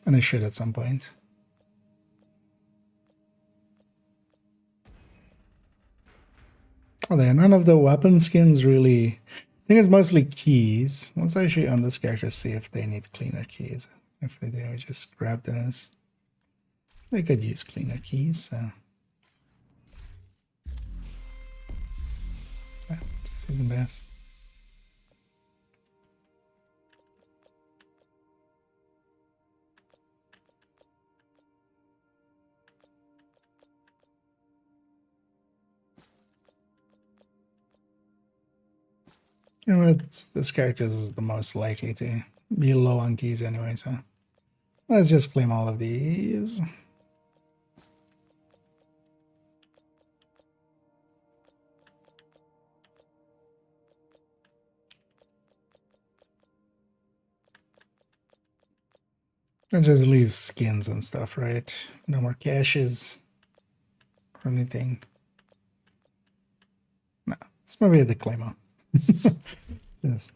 And I should at some point. Oh, there, none of the weapon skins really... I think it's mostly keys. Let's actually on this character see if they need cleaner keys. If they do, just grab those. They could use cleaner keys, so... Yeah, season pass. You know what? This character is the most likely to be low on keys anyway, so let's just claim all of these. And just leave skins and stuff, right? No more caches or anything. No, it's maybe a declaimer. Yes.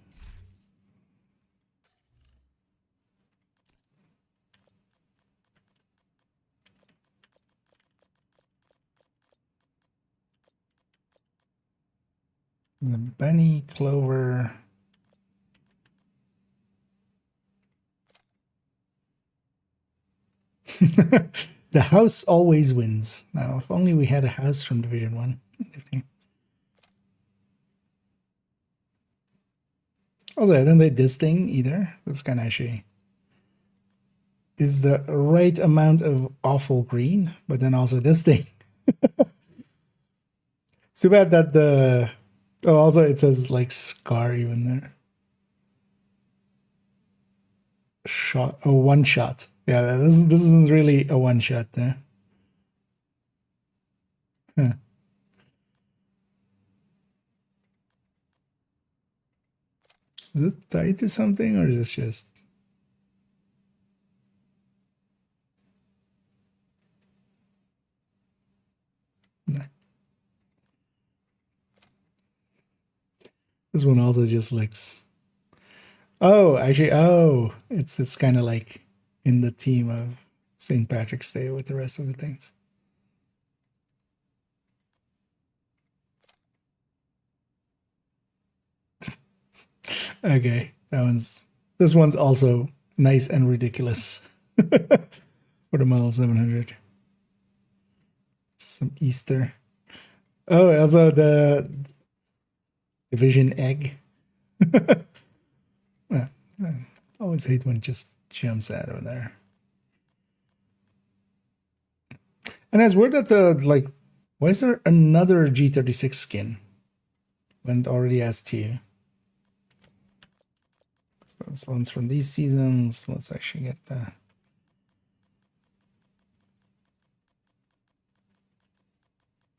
The bunny, clover. The house always wins. Now, if only we had a house from Division 1. Also, I don't like this thing either. This kind of actually is the right amount of awful green, but then also this thing. It's too bad that the... Oh, also it says like scar even there. Shot. Oh, one shot. Yeah, this isn't really a one shot there. Huh. Is it tied to something or is this just... Nah. This one also just looks... Oh, actually, oh, it's kind of like in the theme of St. Patrick's Day with the rest of the things. Okay, this one's also nice and ridiculous for the Model 700. Just some Easter. Oh, also Division egg. Yeah, I always hate when it just jumps out of there. And it's weird that like, why is there another G36 skin when it already has two? So this one's from these seasons. Let's actually get the.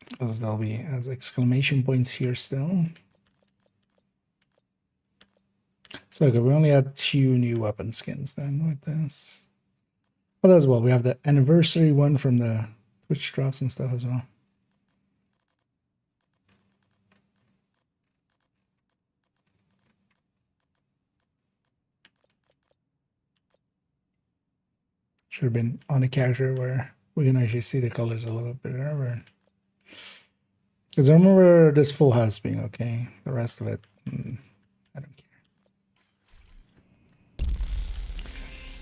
Because there'll be as exclamation points here still. So okay, we only had 2 new weapon skins then with this. But as well, we have the anniversary one from the Twitch drops and stuff as well. Should have been on a character where we can actually see the colors a little bit better. Because I remember this full house being okay. The rest of it, I don't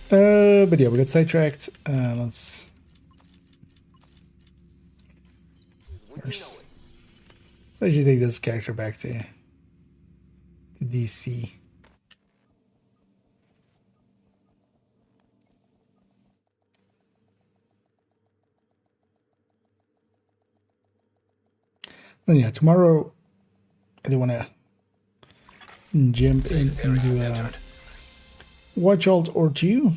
care. But yeah, we got sidetracked. Let's actually take this character back to DC. Then yeah, tomorrow I do want to jump in and do a watch alt or 2.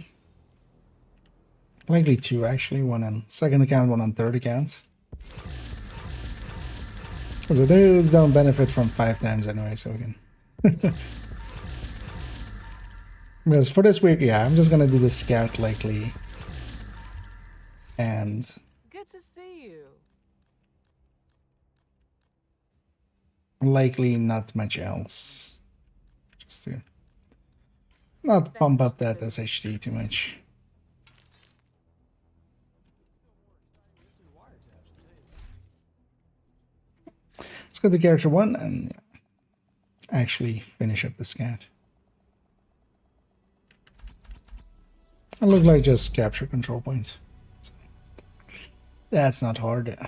Likely 2 actually, one on second account, one on third account. Because those don't benefit from 5 times anyway, so we can. Because for this week, yeah, I'm just gonna do the scout likely. And Good to see you. likely not much else. Just to not pump up that SHD too much. Let's go to character 1 and actually finish up the scout. It looks like just capture control point. So that's not hard.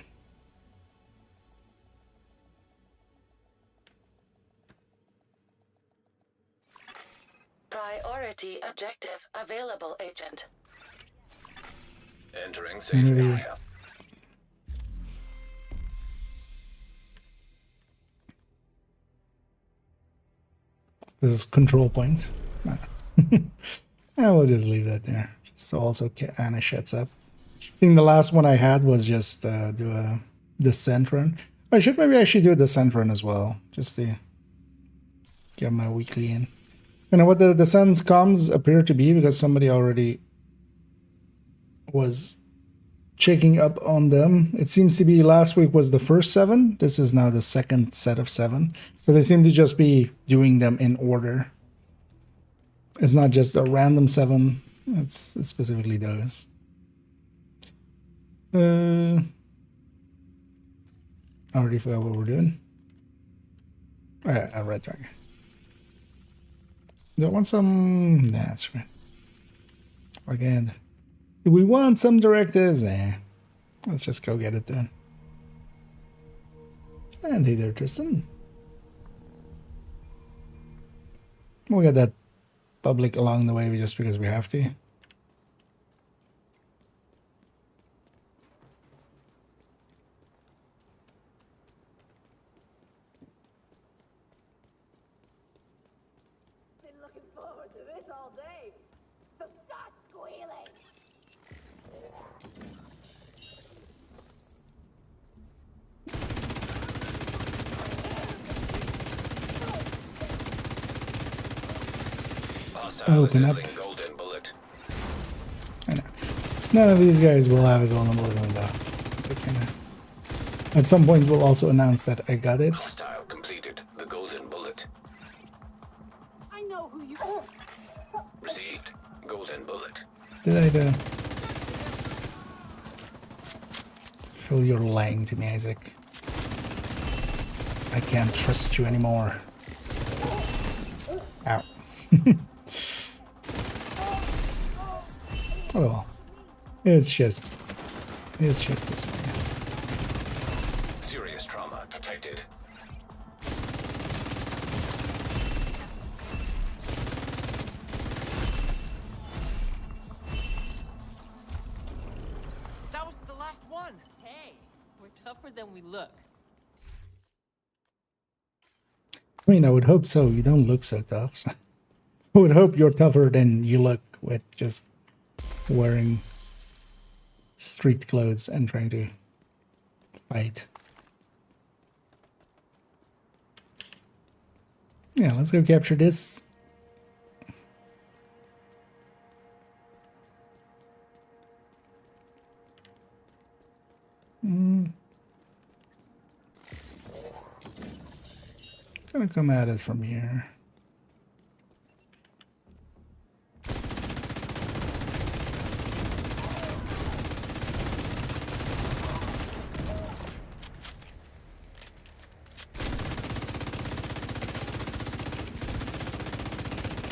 Priority objective available, Agent. Entering safe area. This is control point. I will just leave that there. Just so also Anna shuts up. I think the last one I had was just do a descent run. I should maybe actually do a descent run as well, just to get my weekly in. You know what the descent comms appear to be, because somebody already was checking up on them. It seems to be last week was the first 7. This is now the second set of 7. So they seem to just be doing them in order. It's not just a random 7. It's specifically those. I already forgot what we're doing. Red Dragon. Do I want some? Nah, that's right. Again. Do we want some directives? Let's just go get it then. And hey there, Tristan. We'll get that public along the way just because we have to. Been looking forward to this all day. So start squealing. Open up. Golden bullet. I know. None of these guys will have a golden bullet window. At some point, we'll also announce that I got it. Hostile completed. The golden bullet. I know who you Received. Golden bullet. Did I do? Feel you're lying to me, Isaac. I can't trust you anymore. Ow. Oh well. It's just this way. Serious trauma detected. one. Hey, we're tougher than we look. I mean, I would hope so. You don't look so tough. So I would hope you're tougher than you look with just wearing street clothes and trying to fight. Yeah, let's go capture this. Gonna come at it from here.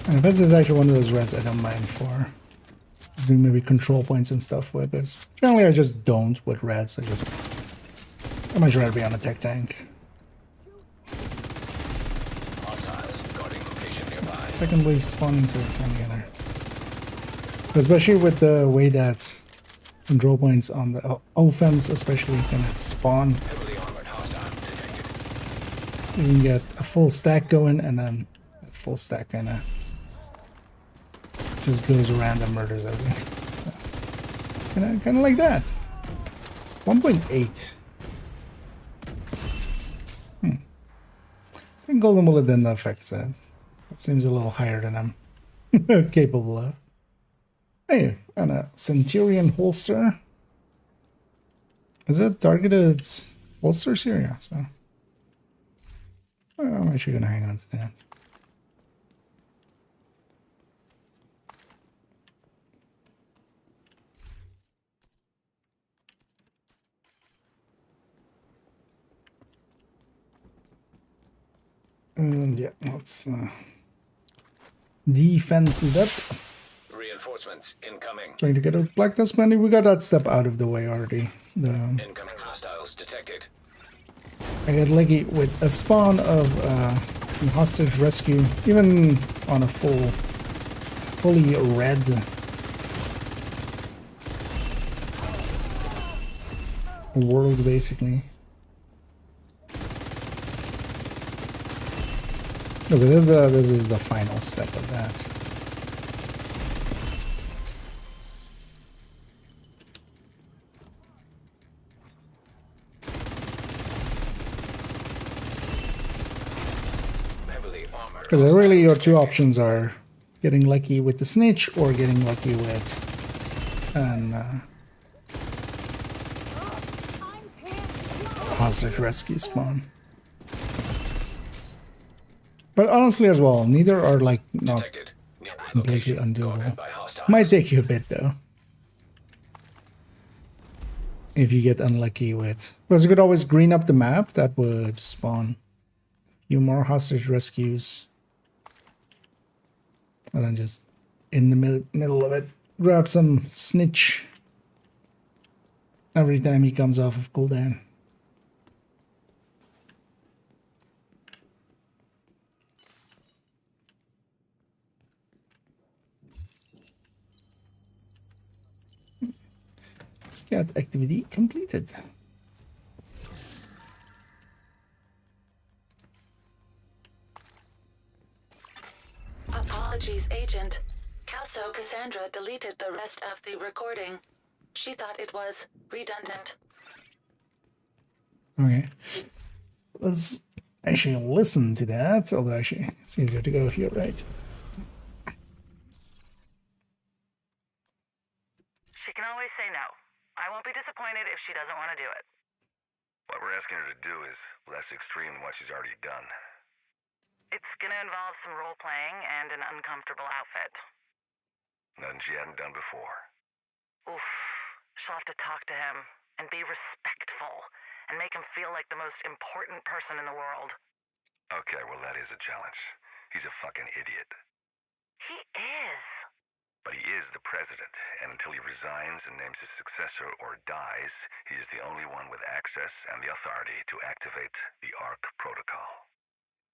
And this is actually one of those reds I don't mind for. Just doing maybe control points and stuff with this. Generally I just don't with reds. I'd much rather be on a tech tank. Second wave spawning, so we're trying to get her. Especially with the way that control points on the offense especially kind of spawn. You can get a full stack going, and then that full stack kind of just goes around and murders everything. So, kind of like that. 1.8. I think Golden Bullet didn't affect that. That seems a little higher than I'm capable of. Hey, and a Centurion holster. Is that targeted holsters here? Yeah, so I'm actually gonna hang on to that. And yeah, let's defense it up. Reinforcements incoming. Trying to get a black dust money. We got that step out of the way already. Incoming hostiles detected. I got lucky with a spawn of hostage rescue, even on a fully red world, basically. Because this is the final step of that. Because really your two options are getting lucky with the snitch or getting lucky with an hostage rescue spawn. But honestly as well, neither are like not completely undoable. Might take you a bit though. If you get unlucky with... Because you could always green up the map, that would spawn a few more hostage rescues. And then just in the middle of it, grab some snitch every time he comes off of cooldown. Scout activity completed. Apologies, Agent. Calso Cassandra deleted the rest of the recording. She thought it was redundant. Okay. Let's actually listen to that, although actually it's easier to go here, right? She can always say no. I won't be disappointed if she doesn't want to do it. What we're asking her to do is less extreme than what she's already done. It's gonna involve some role-playing and an uncomfortable outfit. Nothing she hadn't done before. Oof. She'll have to talk to him and be respectful and make him feel like the most important person in the world. Okay, well that is a challenge. He's a fucking idiot. He is. But he is the president, and until he resigns and names his successor or dies, he is the only one with access and the authority to activate the ARC protocol.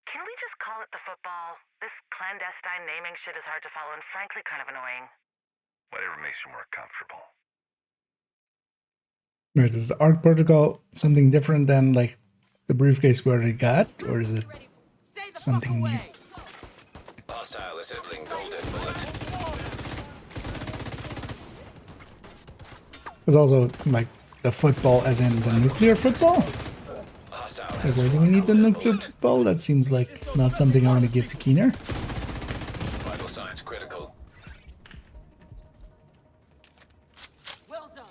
Can we just call it the football? This clandestine naming shit is hard to follow and frankly kind of annoying. Whatever makes you more comfortable. Right, is the Arc Protocol something different than like the briefcase we already got, or is it something new? Hostile assembling golden bullet. There's also like the football, as in the nuclear football. Like, why do we need the nuclear football? That seems like not something I want to give to Keener. Vital signs critical. Well done.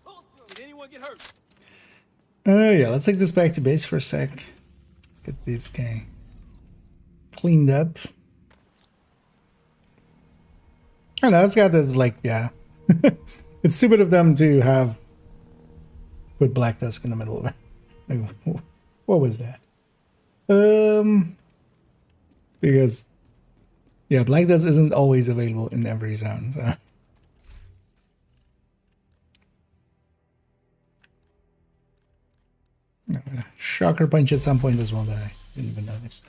Pull through. Did anyone get hurt? Yeah, let's take this back to base for a sec. Let's get this guy cleaned up. I know, this guy is like, yeah. It's stupid of them to have put Black Tusk in the middle of it. Like, what was that? Because, yeah, Black Tusk isn't always available in every zone, so. Shocker punch at some point as well that I didn't even notice.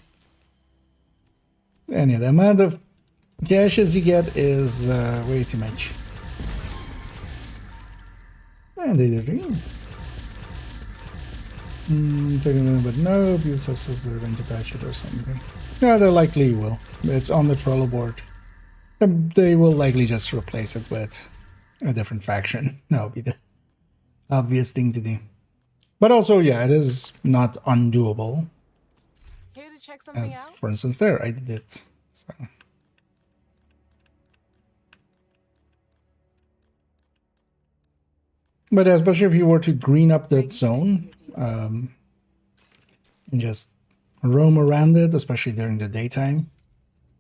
And yeah, the amount of gashes you get is way too much. And they did. But no, View says they're going to patch it or something. Yeah, they likely will. It's on the Trello board. They will likely just replace it with a different faction. That would be the obvious thing to do. But also, yeah, it is not undoable. Here to check something As, out? for instance, there, I did it. So. But especially if you were to green up that zone and just roam around it, especially during the daytime,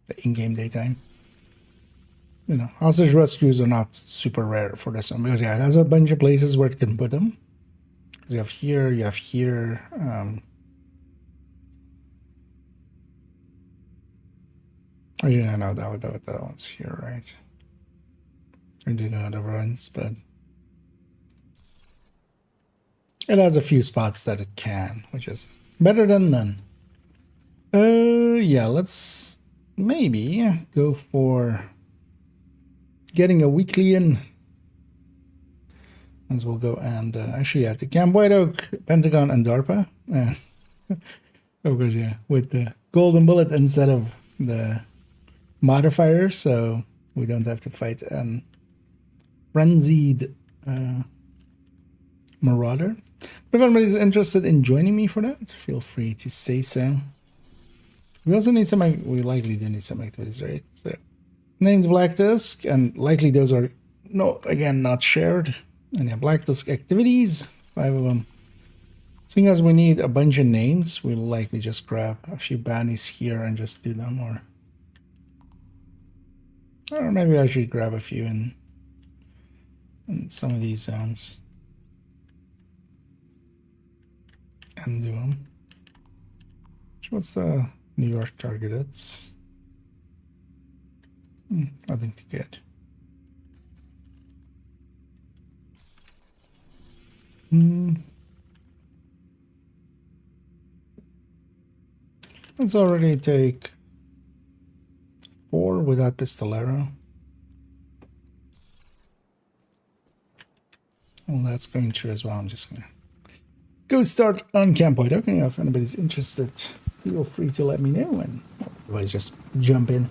the in-game daytime. You know, hostage rescues are not super rare for this one because, yeah, it has a bunch of places where it can put them. Because you have here, you have here. I didn't know that one's here, right? I didn't know the runs, but it has a few spots that it can, which is better than none. Yeah, let's maybe go for getting a weekly in. As we'll go and actually, yeah, to Camp White Oak, Pentagon, and DARPA. And of course, yeah, with the golden bullet instead of the modifier, so we don't have to fight an frenzied marauder. But if anybody's interested in joining me for that, feel free to say so. We also need some, we likely do need some activities, right? So, named Black Tusk, and likely those are, no, again, not shared. And yeah, Black Tusk activities, 5 of them. Seeing as we need a bunch of names, we'll likely just grab a few bounties here and just do them, or maybe I should grab a few in some of these zones and do them. What's the New York target? It's nothing too good. Let's already take 4 without Pistolero. Well, that's going through as well. I'm just gonna go start on Camp White Oak. If anybody's interested, feel free to let me know, and otherwise just jump in.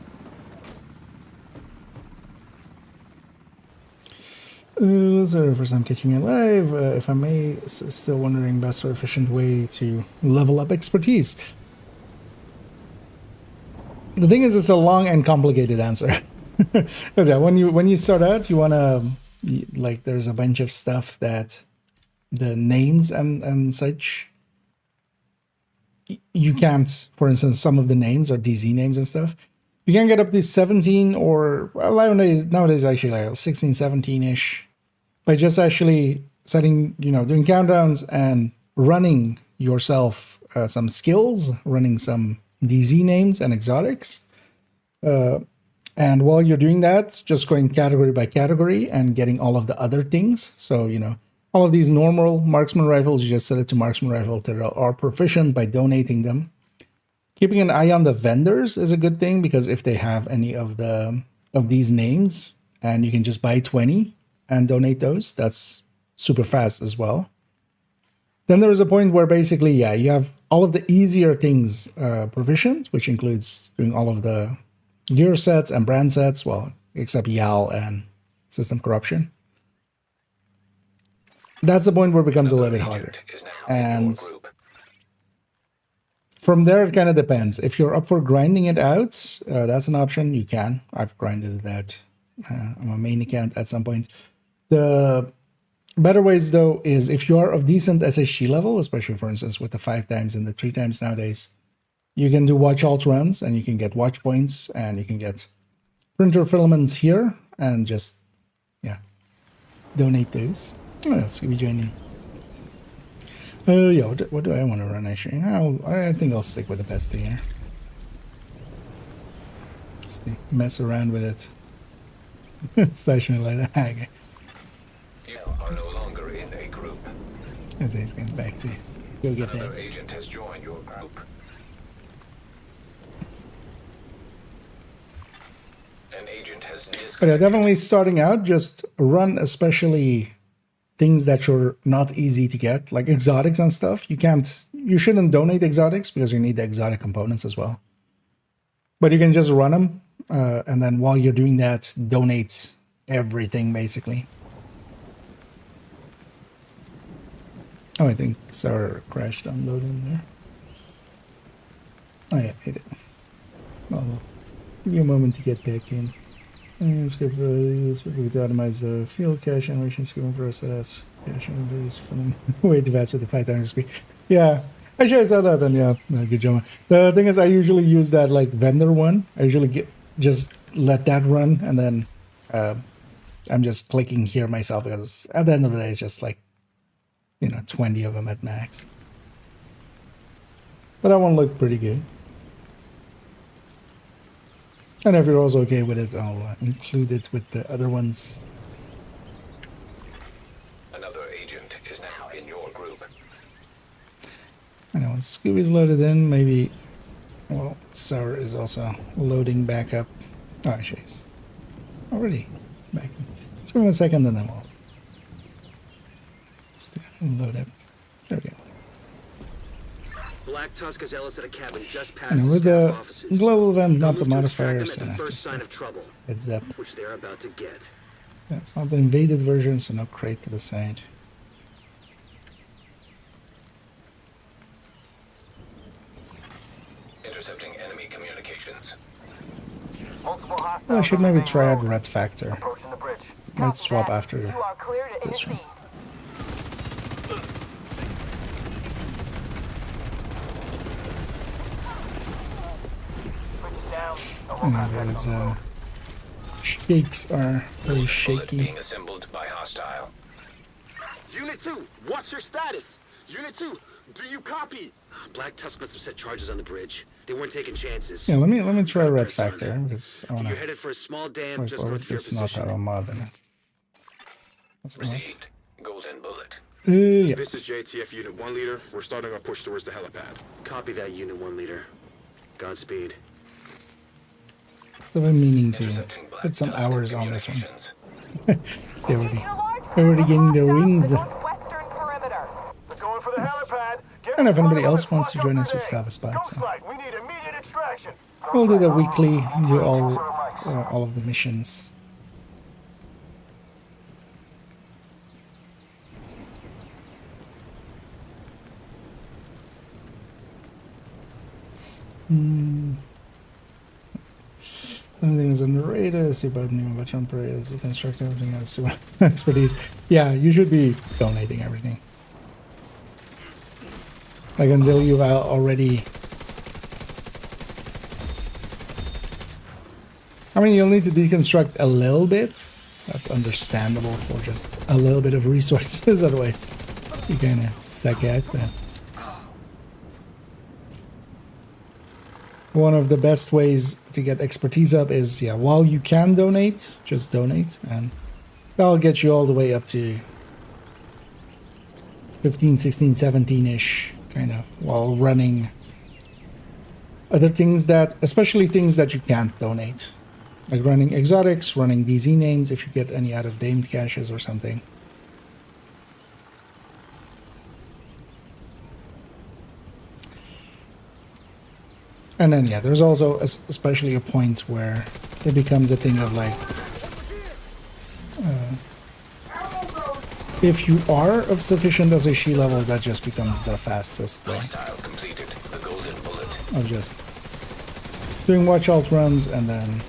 So first time catching it live, if I may, still wondering best or efficient way to level up expertise. The thing is, it's a long and complicated answer. Because yeah, when you start out, you wanna, like, there's a bunch of stuff that the names and such, you can't, for instance, some of the names are DZ names and stuff. You can get up to 17 or, well, nowadays actually like 16, 17-ish by just actually setting, doing countdowns and running yourself some skills, running some DZ names and exotics. And while you're doing that, just going category by category and getting all of the other things. So, all of these normal marksman rifles, you just set it to marksman rifle that are proficient by donating them. Keeping an eye on the vendors is a good thing, because if they have any of these names and you can just buy 20 and donate those, that's super fast as well. Then there is a point where basically, yeah, you have all of the easier things provisioned, which includes doing all of the gear sets and brand sets, well, except YAL and system corruption. That's the point where it becomes a little bit harder. And from there, it kind of depends. If you're up for grinding it out, that's an option. You can. I've grinded it out on my main account at some point. The better ways, though, is if you are of decent SHG level, especially, for instance, with the 5 times and the 3 times nowadays, you can do watch alt runs, and you can get watch points, and you can get printer filaments here, and just, yeah, donate those. Oh, else can be joining. Yeah, what do I want to run, actually? I think I'll stick with the best thing here. Just to mess around with it. Station like that. Okay. You are no longer in a group. As he's going back to go get Another that. agent has joined your group. An agent has But yeah, definitely starting out, just run especially things that are not easy to get, like exotics and stuff. You shouldn't donate exotics because you need the exotic components as well. But you can just run them, and then while you're doing that, donate everything basically. Oh, I think Sarah crashed unloading there. Oh yeah, it did. Oh, well. Give you a moment to get back in. And script is to automate the field cache generation scripting process. Cache is way too fast with the 5 times speed. Yeah, actually I saw that, and yeah, good job. The thing is, I usually use that like vendor one. I usually just let that run, and then I'm just clicking here myself because at the end of the day, it's just like 20 of them at max. But that one looked pretty good. And if you're also okay with it, I'll include it with the other ones. Another agent is now in your group. I know once Scooby's loaded in, maybe, well, Sour is also loading back up. Oh, actually, it's already back in. Let's give him a second and then we'll load up. There we go. Black Tusk is Ellis at a cabin just past And with the global event, not the They'll move to extract modifiers, them at the first just sign of trouble, heads up. which they're about to get. Yeah, it's not the invaded version, so no crate to the side. Intercepting enemy communications. Well, I should maybe try out Red Factor. Might swap after this one. Those shakes are very shaky. Being assembled by hostile. Unit 2, what's your status? Unit 2, do you copy? Black Tusk must have set charges on the bridge. They weren't taking chances. Yeah, let me try Red Factor because I wanna. You're headed for a small dam Wait, just what north would of your this not position. have a mod in it? That's not. Received. Golden bullet. Yeah. This is JTF Unit 1 Leader. We're starting our push towards the helipad. Copy that, Unit 1 Leader. Godspeed. So I'm meaning to put some hours on this one. They're already getting their wings. And if anybody else wants to join us, we still have a spot. So we'll do the weekly, do all of the missions. Everything is on the radar. See about new veteran parades, the construct everything else. Expertise. Yeah, you should be donating everything. Like until you've already. I mean, you'll need to deconstruct a little bit. That's understandable for just a little bit of resources. Otherwise, you kind of suck at. But one of the best ways to get expertise up is, yeah, while you can donate, just donate, and that'll get you all the way up to 15, 16, 17-ish, kind of, while running other things that, especially things that you can't donate, like running exotics, running DZ names if you get any out of named caches or something. And then yeah, there's also especially a point where it becomes a thing of like, if you are of sufficient SHE level, that just becomes the fastest way of just doing watch alt runs and then.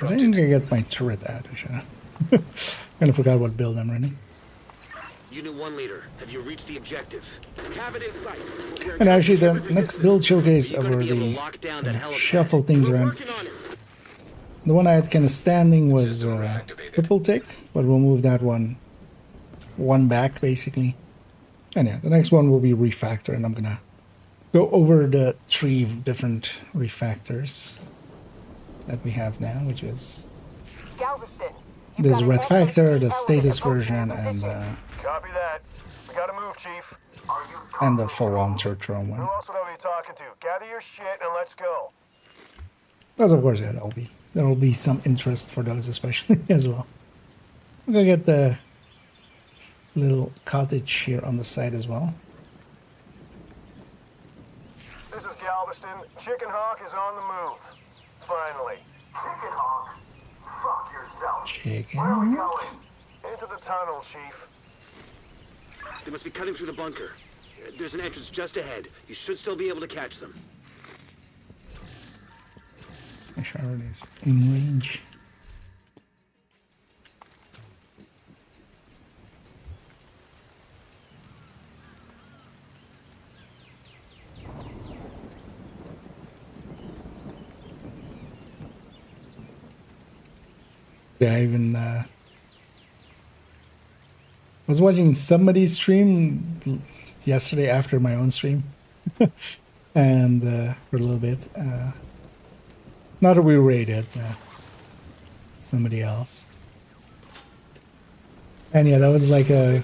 I think I get my turret out. Kind of forgot what build I'm running. Unit 1 leader, have you reached the objective? Have it in sight. And actually, the next build showcase, I've already shuffled things around. The one I had kind of standing was triple tick, but we'll move that one back basically. And yeah, the next one will be refactor, and I'm gonna go over the 3 different refactors that we have now, which is this red factor, the status version, and copy that. We gotta move, Chief. and the full-on church room one. Who else are you talking to? Gather your shit and let's go. Because of course, yeah, there'll be some interest for those especially as well. I'm gonna get the little cottage here on the side as well. This is Galveston. Chicken Hawk is on the move. Finally. Chicken Hawk? Fuck yourself. Chicken Where are we Hawk? going? Into the tunnel, Chief. They must be cutting through the bunker. There's an entrance just ahead. You should still be able to catch them. Let's make sure it is in range. Yeah, I even was watching somebody's stream yesterday after my own stream, and for a little bit. Not a re-rated, somebody else. And yeah, that was like a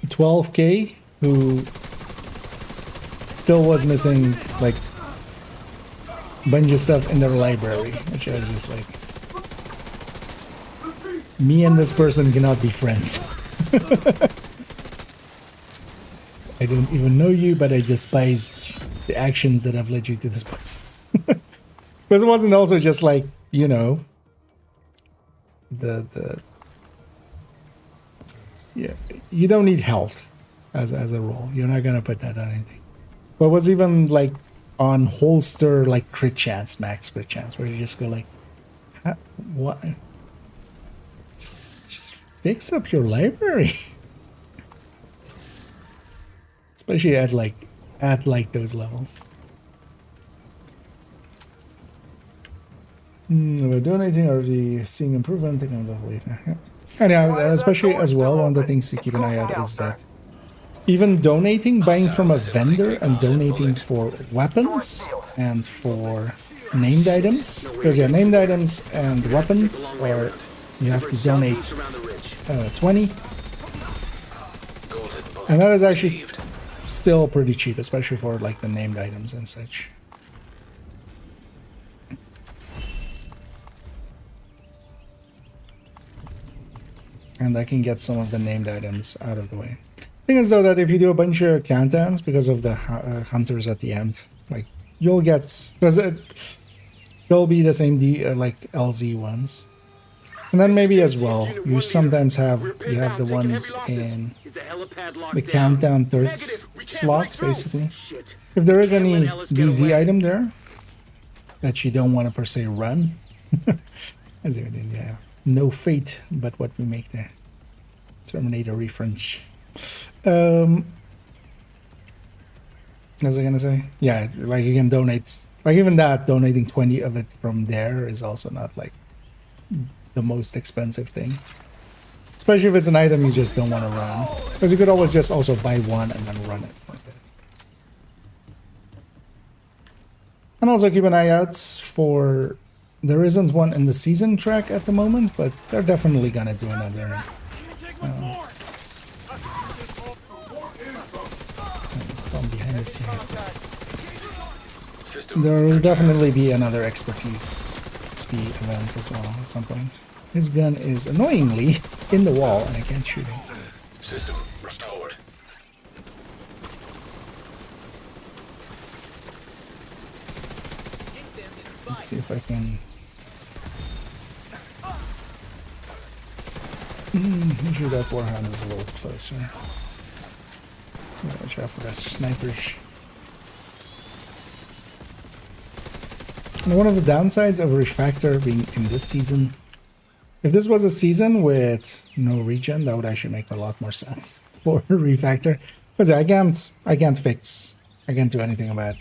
12K who still was missing like a bunch of stuff in their library, which I was just like, me and this person cannot be friends. I don't even know you, but I despise the actions that have led you to this point. Because it wasn't also just like, you know, yeah, you don't need health as a role. You're not gonna put that on anything. But it was even like on holster, like crit chance, max crit chance, where you just go like, what? Just fix up your library. Especially at those levels. We're donating, already seeing improvement. And yeah, especially as well, one of the things to keep an eye out is that even donating, buying from a vendor and donating for weapons and for named items, because yeah, named items and weapons are, you have to donate 20, and that is actually still pretty cheap, especially for like the named items and such. And I can get some of the named items out of the way. Thing is though that if you do a bunch of countdowns because of the hunters at the end, like you'll get, because they'll be the same like LZ ones. And then maybe as well, you sometimes have the ones in the countdown third slot, basically. If there is any DZ item there that you don't want to per se run, as you did, yeah. No fate but what we make there. Terminator reference. What was I gonna say? Yeah, like you can donate, like even that, donating 20 of it from there is also not like the most expensive thing. Especially if it's an item you just don't want to run. Because you could always just also buy one and then run it like that. And also keep an eye out for, there isn't one in the season track at the moment, but they're definitely gonna do another. Spawn behind us here. There will definitely be another expertise XP event as well at some point. His gun is annoyingly in the wall and I can't shoot it. System restored. Let's see if I can. Usually that warhound is a little closer. Watch out for that snipers. And one of the downsides of refactor being in this season, if this was a season with no regen, that would actually make a lot more sense for refactor. Because I can't do anything about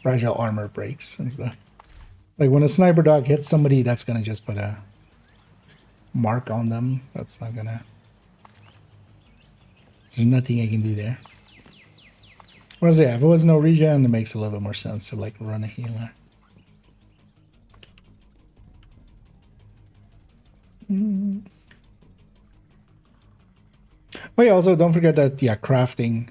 fragile armor breaks and stuff. Like when a sniper dog hits somebody, that's gonna just put a mark on them. That's not gonna. There's nothing I can do there. Whereas yeah, if it was no regen, it makes a little bit more sense to like run a healer. Oh yeah, also don't forget that yeah, crafting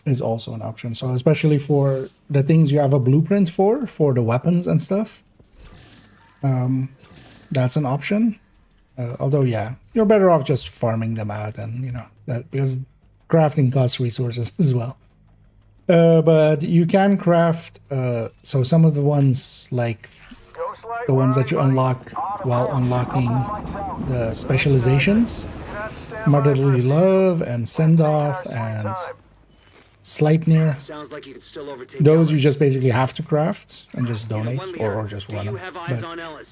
is also an option. So especially for the things you have a blueprint for the weapons and stuff, that's an option. Although yeah, you're better off just farming them out, and you know that because crafting costs resources as well. But you can craft so some of the ones like the ones that you unlock while unlocking the specializations, Motherly Love and Send Off and Sleipnir. Those you just basically have to craft and just donate or just run them. But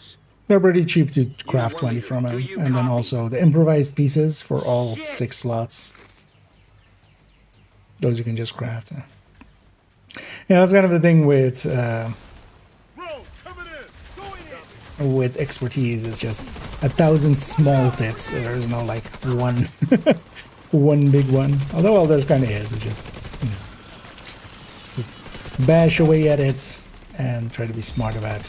they're pretty cheap to craft 20 from them. And then also the improvised pieces for all 6 slots. Those you can just craft. Yeah, that's kind of the thing with expertise. It's just 1,000 small tips. There's no like one one big one. Although well, there kind of is. It's just you know, just bash away at it and try to be smart about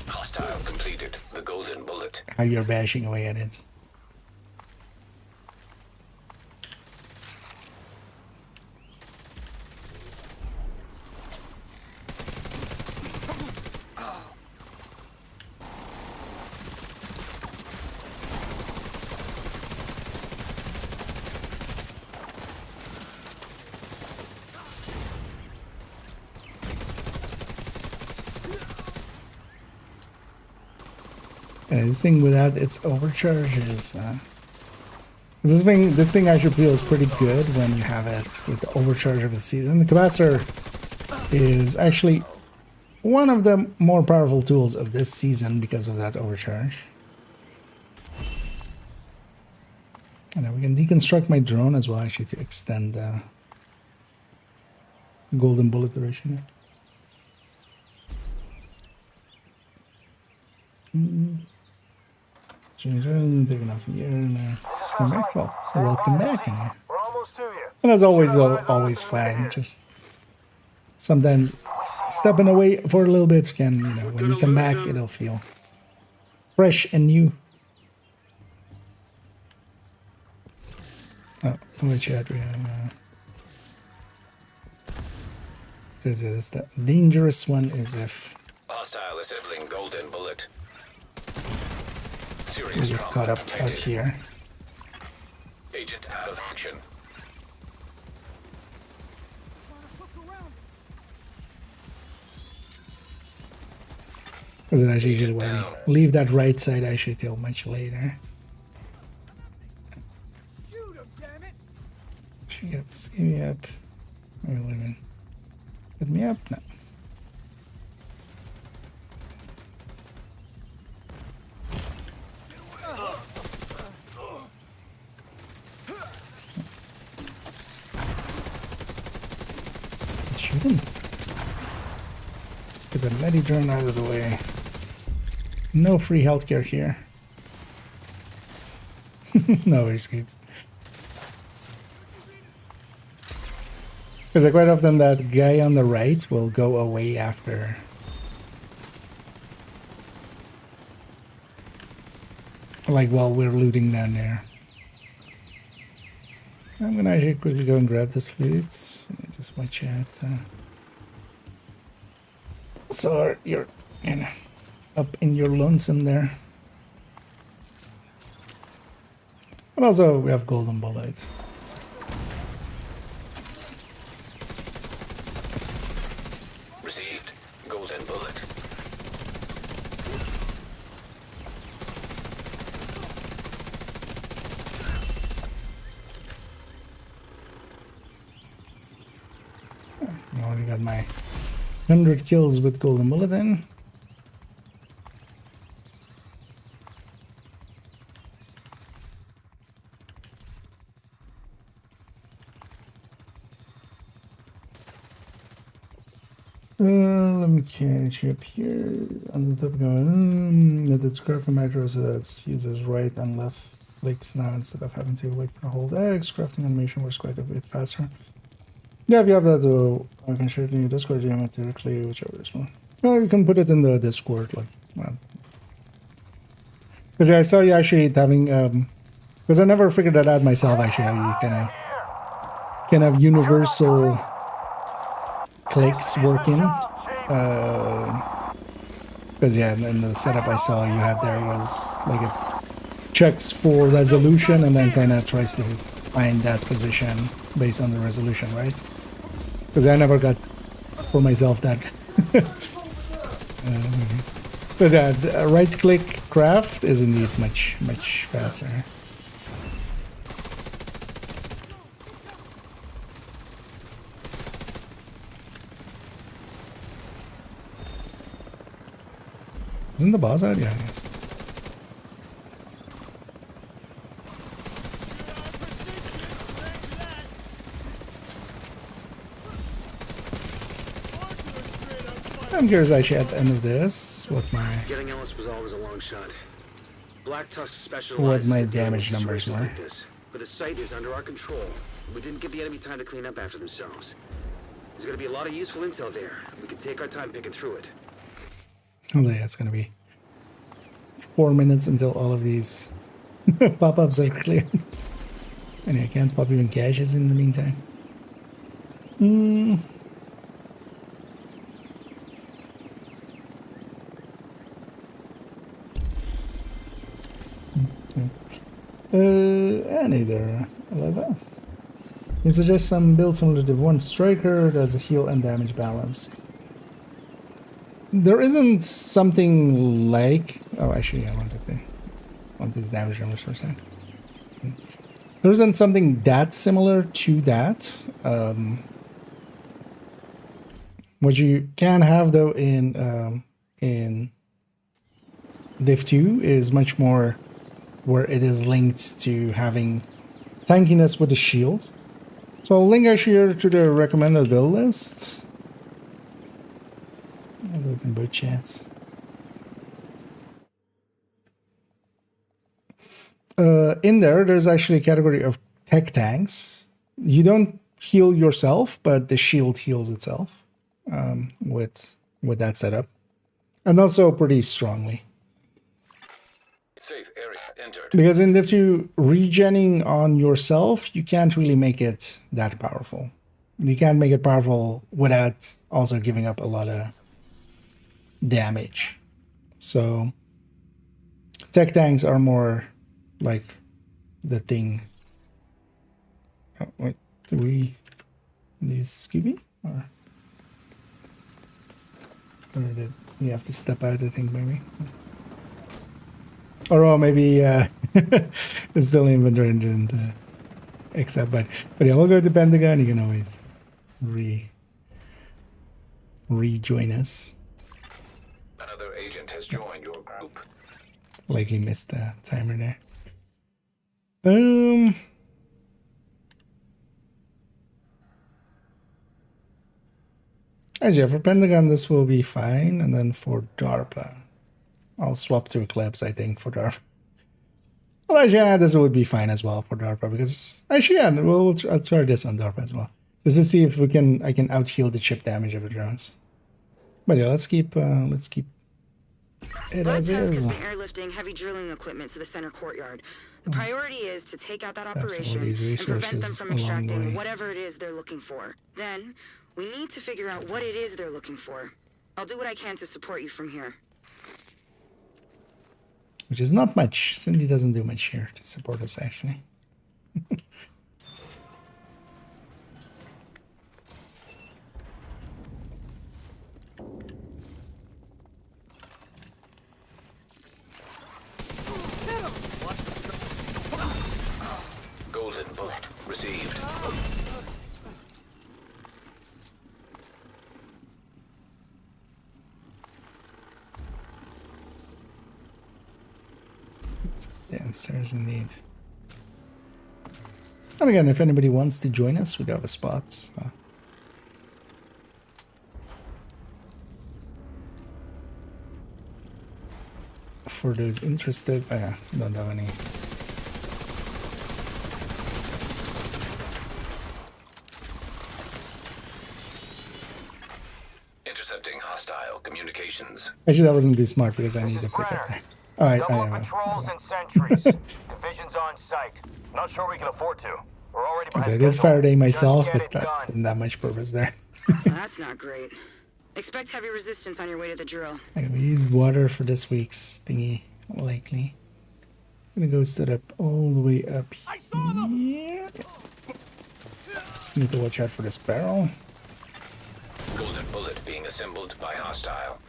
Hostile completed. The golden bullet. how you're bashing away at it. This thing without its overcharge is this thing actually feels pretty good when you have it with the overcharge of the season. The capacitor is actually one of the more powerful tools of this season because of that overcharge. And then we can deconstruct my drone as well actually to extend the golden bullet duration. Taking off here and let's come back. Well, welcome back in here. And as always, always fine. Just sometimes stepping away for a little bit can, you know, when you come back, it'll feel fresh and new. Oh, which chat we have? Because it's the dangerous one is if Hostile assembling golden bullet. we get caught up out here. Agent out of action. Because that's usually when we leave that right side actually till much later. She gets give me up. Where are we living? Get me up? No. Shooting. Let's get the medi drone out of the way. No free healthcare here. No escapes. Because quite often that guy on the right will go away after. Like while we're looting down there. I'm gonna actually quickly go and grab this loot. Just my chat. So you're, you know, up in your lonesome there. But also we have golden bullets. Received. Golden I got my 100 kills with Golden Bulletin. Let me catch you up here on the top going. Let the square macro so that's users right and left clicks now instead of having to wait for hold X. Crafting animation works quite a bit faster. Yeah, if you have that though, I can share it in your Discord geometrically, whichever is more. Well, you can put it in the Discord, like, well. Because I saw you actually having, because I never figured that out myself, actually, how you can have universal clicks working. Because yeah, in the setup I saw you had there was like it checks for resolution and then kind of tries to find that position based on the resolution, right? Because I never got for myself that. Because yeah, right click craft is indeed much faster. Isn't the boss out? Yeah, I guess. I'm curious actually at the end of this what my Getting Ellis was always a long shot. Black Tusk specializes what my in dealing damage with numbers situations were. like this. But the site is under our control. We didn't give the enemy time to clean up after themselves. There's gonna be a lot of useful intel there. We can take our time picking through it. Oh yeah, it's gonna be 4 minutes until all of these pop-ups are cleared. And I can't pop even caches in the meantime. And either 11. You suggest some build similar to one striker that's a heal and damage balance. There isn't something like... Oh, actually, I want this damage numbers for a second. There isn't something that similar to that. What you can have, though, in Div 2 is much more where it is linked to having tankiness with the shield. So I'll link actually here to the recommended build list. I'll do it in both chats. In there's actually a category of tech tanks. You don't heal yourself, but the shield heals itself with that setup. And also pretty strongly. Safe area entered. Because in Div 2, regenning on yourself, you can't really make it that powerful. You can't make it powerful without also giving up a lot of damage. So tech tanks are more like the thing. Oh, wait, do we do Scooby? Or did you have to step out, I think, maybe? Or oh, maybe it's still inventory and accept, but yeah, we'll go to Pentagon. You can always rejoin us. Another agent has joined your group. Likely missed the timer there. Actually, for Pentagon, this will be fine, and then for DARPA, I'll swap to Eclipse, I think, for DARPA. Well, actually, yeah, this would be fine as well for DARPA, because actually, yeah, I'll try this on DARPA as well, just to see if I can out heal the chip damage of the drones. But yeah, let's keep it as is. Has been airlifting heavy drilling equipment to the center courtyard. The priority is to take out that operation and prevent them from extracting whatever it is they're looking for. Then we need to figure out what it is they're looking for. I'll do what I can to support you from here. Which is not much. Cindy doesn't do much here to support us, actually. Golden bullet received. Downstairs indeed. And again, if anybody wants to join us, we do have a spot. So. For those interested, oh yeah, don't have any. Intercepting hostile communications. Actually, that wasn't too smart because I need to pick up there. Alright, patrols and sentries. Division's on site. Not sure we can afford to. We're already behind I did Faraday myself, Just get but it that done. didn't have much purpose there. That's not great. Expect heavy resistance on your way to the drill. Okay, we used water for this week's thingy, likely. I'm gonna go set up all the way up here. Just need to watch out for this barrel. Golden bullet being assembled by hostile.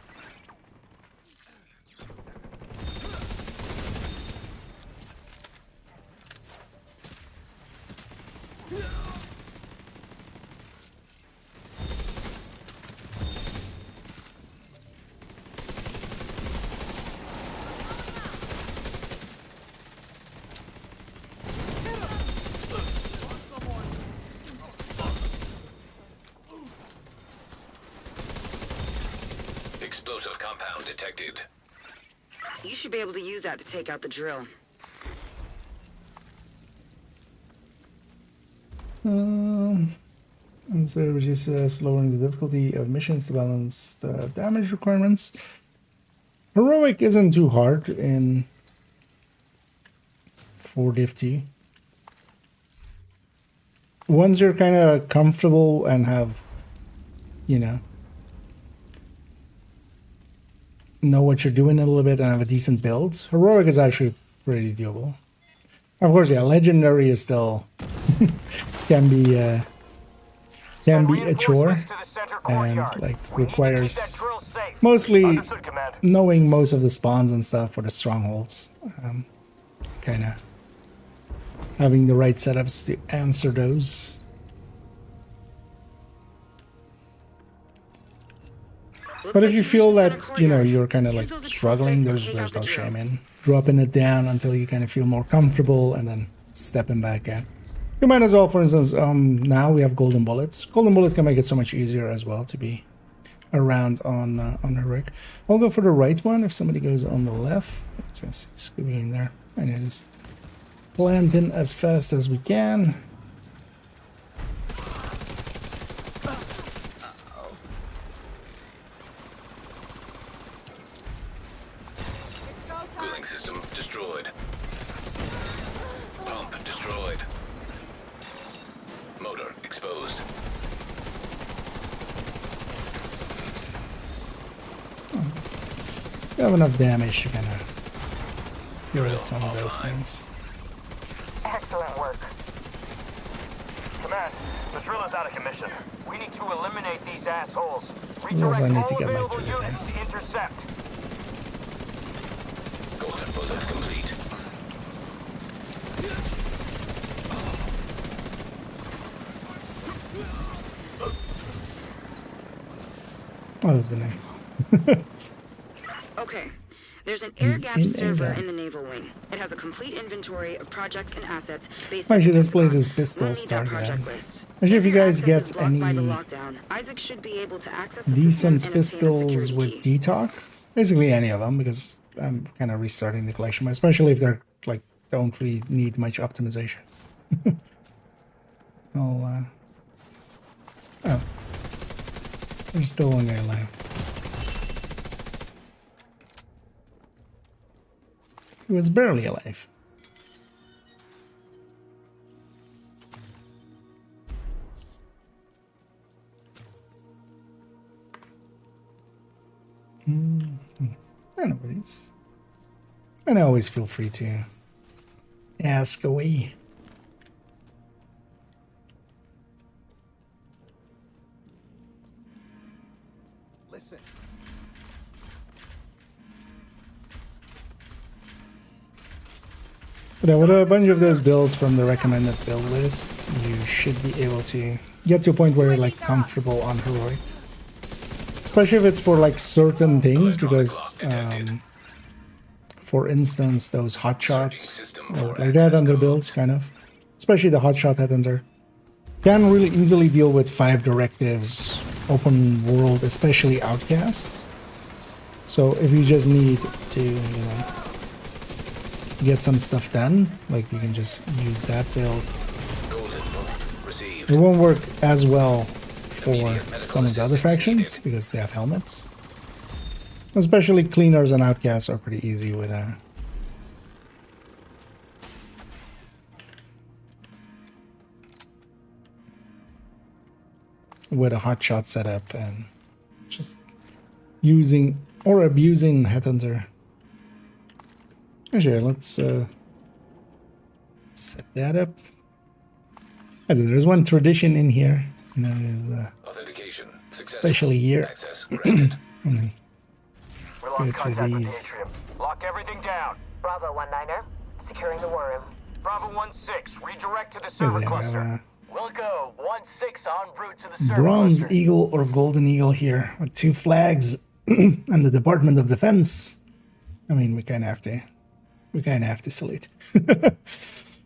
Explosive compound detected. You should be able to use that to take out the drill. And so we're just lowering the difficulty of missions to balance the damage requirements. Heroic isn't too hard in 450. Once you're kind of comfortable and have, you know what you're doing a little bit and have a decent build, heroic is actually pretty doable. Of course, yeah, legendary is still can be a chore and like requires mostly knowing most of the spawns and stuff for the strongholds. Kind of having the right setups to answer those. But if you feel that, you know, you're kind of like struggling, there's no shame in dropping it down until you kind of feel more comfortable and then stepping back in. You might as well, for instance, now we have golden bullets. Golden bullets can make it so much easier as well to be around on heroic. I'll go for the right one if somebody goes on the left. Just scooping in there. I know, just plant in as fast as we can. Cooling system destroyed. Pump destroyed. Motor exposed. We have enough damage to kind of deal with some of those things. Excellent work. Command, the drill is out of commission. We need to eliminate these assholes. Yes, I need Redirect to all get my available turret units to intercept. Golden bullet complete. What was the name? Okay. There's an air-gapped server in the naval wing. It has a complete inventory of projects and assets based on Actually, this place is pistols targeted. Actually, if you guys get any decent pistols with detox, basically any of them, because I'm kind of restarting the collection, especially if they're like don't really need much optimization. I'll oh, there's still one guy alive. He was barely alive. I don't know what it is. And always feel free to ask away. Listen. But with a bunch of those builds from the recommended build list, you should be able to get to a point where you're like comfortable on heroic. Especially if it's for like certain things, because for instance, those hotshots, like the headhunter builds, kind of, especially the hotshot headhunter, can really easily deal with 5 directives, open world, especially Outcast. So if you just need to, you know, get some stuff done, like you can just use that build. It won't work as well for some of the other factions because they have helmets. Especially cleaners and outcasts are pretty easy with a hotshot setup and just using or abusing headhunter. Actually, let's set that up. There's one tradition in here, you know, Authentication especially here. Access granted. We lost Good for contact with the these. atrium. Lock everything down. Bravo 19er, securing the war room. Bravo 1-6, redirect to the Yes, server yeah, we cluster. have We'll go 1-6 en route to the a server bronze cluster. eagle or golden eagle here with 2 flags and the Department of Defense. I mean, we kind of have to salute.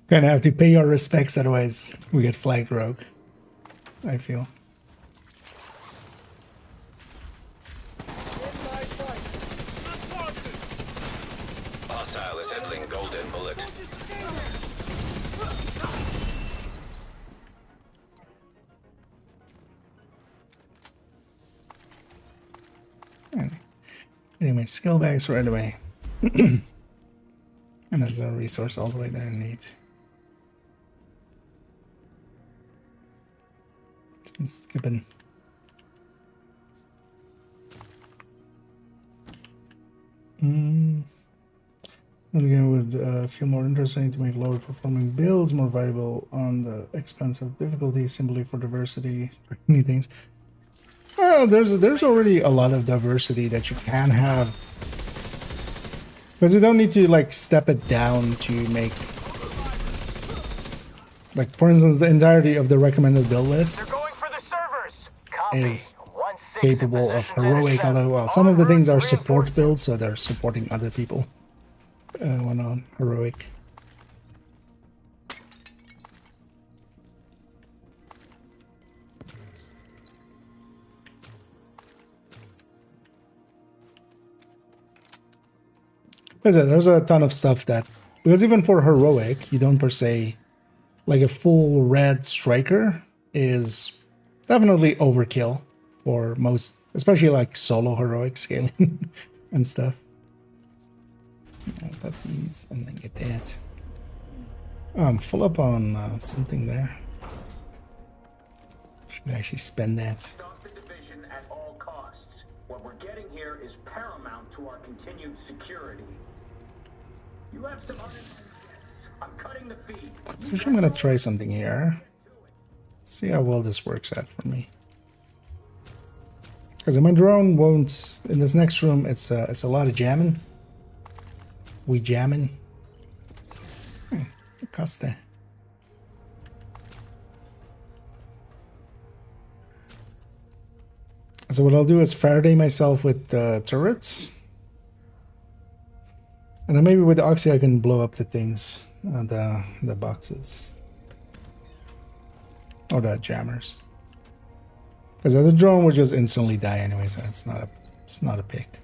Kind of have to pay our respects, otherwise we get flagged rogue, I feel. Hostile assembling golden bullet. Getting my skill bags right away. And there's a resource all the way there in need. Skipping. Again, would feel more interesting to make lower performing builds more viable on the expense of difficulty simply for diversity or any things. Well, there's already a lot of diversity that you can have. Because you don't need to like step it down to make, like for instance, the entirety of the recommended build list is capable of heroic, although well, some of the things are support builds, so they're supporting other people when on heroic. There's a ton of stuff that, because even for heroic, you don't per se, like a full red striker is definitely overkill for most, especially like solo heroic scaling and stuff. I'll put these and then get that. Oh, I'm full up on something there. Should actually spend that. Stop the division at all costs. What we're getting here is paramount to our continued security. You have some I'm cutting the feed. So I'm gonna try something here. See how well this works out for me. Because my drone won't. In this next room, it's a lot of jamming. We jamming. Costa. So what I'll do is Faraday myself with the turrets. And then maybe with the Oxy I can blow up the things, the boxes. Or the jammers. Because the drone will just instantly die anyway, so it's not a pick.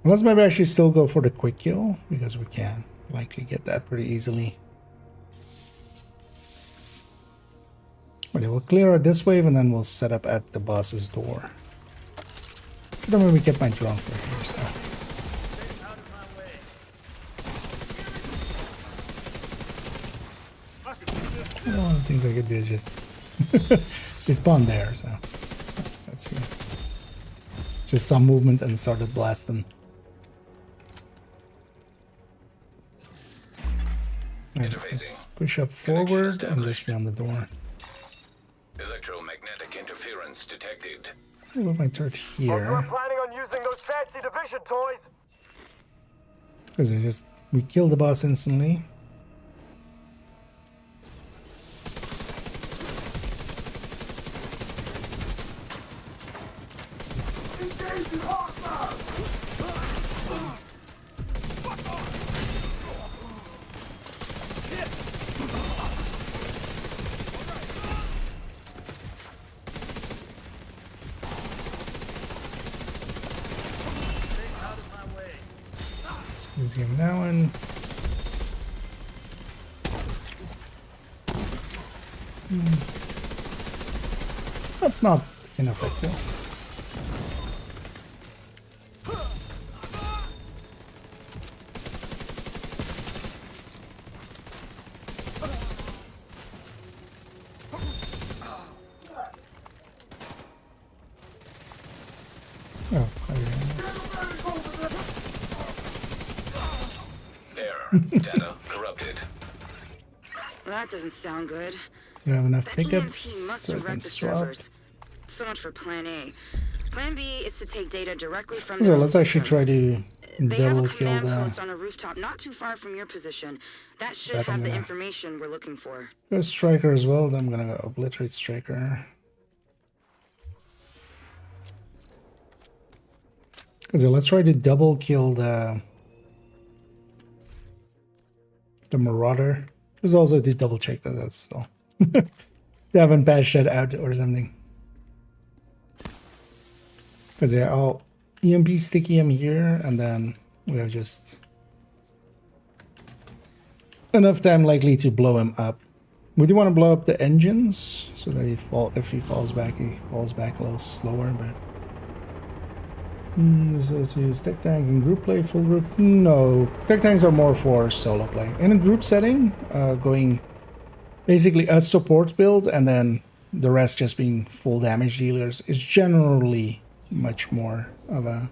Unless maybe I should still go for the quick kill, because we can likely get that pretty easily. But we'll clear out this wave and then we'll set up at the boss's door. I don't maybe get my drone for here, so. One of the things I could do is just they spawn there, so that's good. Just some movement and started blasting. And let's push up forward and just be on the door. Electromagnetic interference detected. I'll put my turret here. We're planning on using those fancy division toys. Because we killed the boss instantly. So let's give him that one. That's not ineffective. Oh, Error. Data corrupted. That doesn't sound good. We have enough That pickups EMP must so I have can wrecked the swap. servers. So much for Plan A. Plan B is to take data directly from. So let's actually try to They have a double kill command the. post on a rooftop not too far from your position. That should That I'm have the gonna- information we're looking for. Go Striker as well. Then I'm gonna go obliterate Striker. So let's try to double kill the Marauder. There's also to double check that that's still they haven't patched that out or something. Because yeah, I'll EMP sticky him here, and then we have just enough time likely to blow him up. We do want to blow up the engines so that if he falls back a little slower, but so to use tech tank in group play, full group. No, tech tanks are more for solo play. In a group setting, going basically a support build and then the rest just being full damage dealers is generally much more of a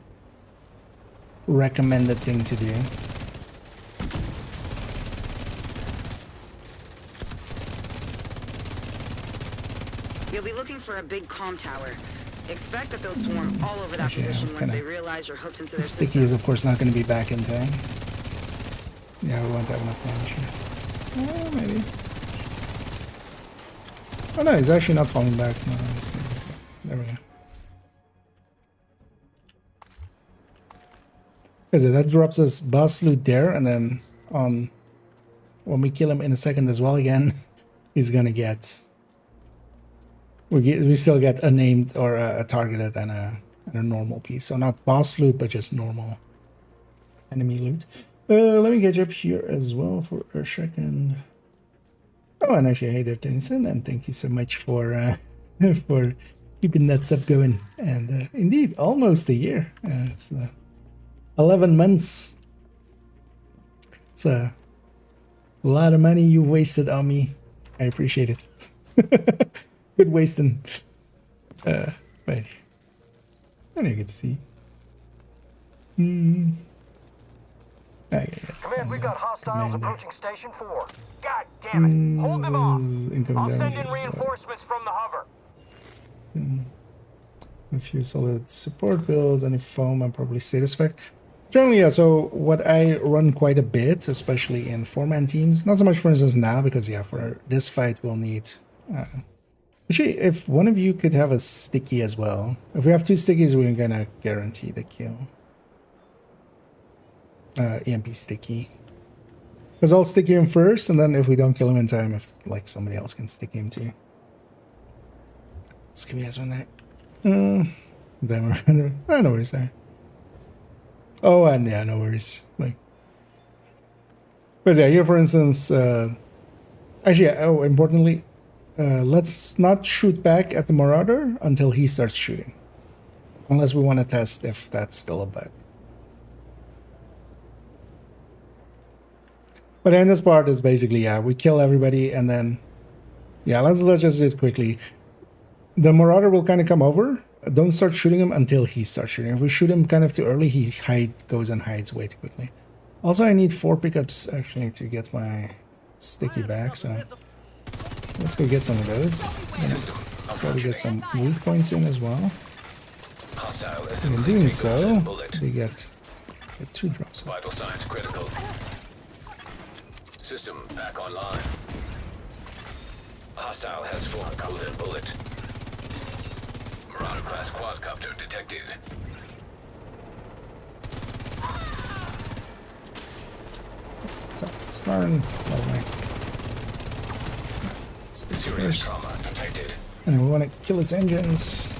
recommended thing to do. You'll be looking for a big comm tower. Expect that they'll swarm all over that position once they realize you're hooked into their Sticky system. is of course not going to be back in time. Yeah, we won't have enough damage here. Maybe. Oh no, he's actually not falling back. No, there we go. Because that drops us boss loot there, and then on when we kill him in a second as well again, he's gonna get. We still get a named or a targeted and a normal piece. So not boss loot, but just normal enemy loot. Let me get you up here as well for a second. Oh, and actually, hey there, Tennyson, and thank you so much for for keeping that sub going. And indeed, almost a year. It's 11 months. It's a lot of money you wasted on me. I appreciate it. Good wasting. But I didn't get to see. Yeah. Command, we've got hostiles approaching Station 4. God damn it! Hold them off! I'll send in reinforcements from the hover. A few solid support builds, any foam, I'm probably satisfied. Generally, yeah, so what I run quite a bit, especially in 4-man teams, not so much for instance now, because yeah, for this fight we'll need... actually, if one of you could have a sticky as well. If we have 2 stickies, we're gonna guarantee the kill. EMP sticky. Because I'll sticky him first, and then if we don't kill him in time, if like somebody else can sticky him too. Let's give you guys one there. Then we're oh, no worries there. Oh, and yeah, no worries. Like, but yeah, here for instance, actually, oh, importantly, let's not shoot back at the Marauder until he starts shooting, unless we want to test if that's still a bug. But in this part is basically, yeah, we kill everybody and then, yeah, let's just do it quickly. The Marauder will kind of come over. Don't start shooting him until he starts shooting. If we shoot him kind of too early, he goes and hides way too quickly. Also, I need 4 pickups actually to get my sticky back, so let's go get some of those. Try to get some weak points in as well. And in doing so, they get 2 drops. Vital signs critical. System back online. Hostile has formed golden bullet. Marauder class quadcopter detected. So it's fine. Stick first. And we want to kill his engines.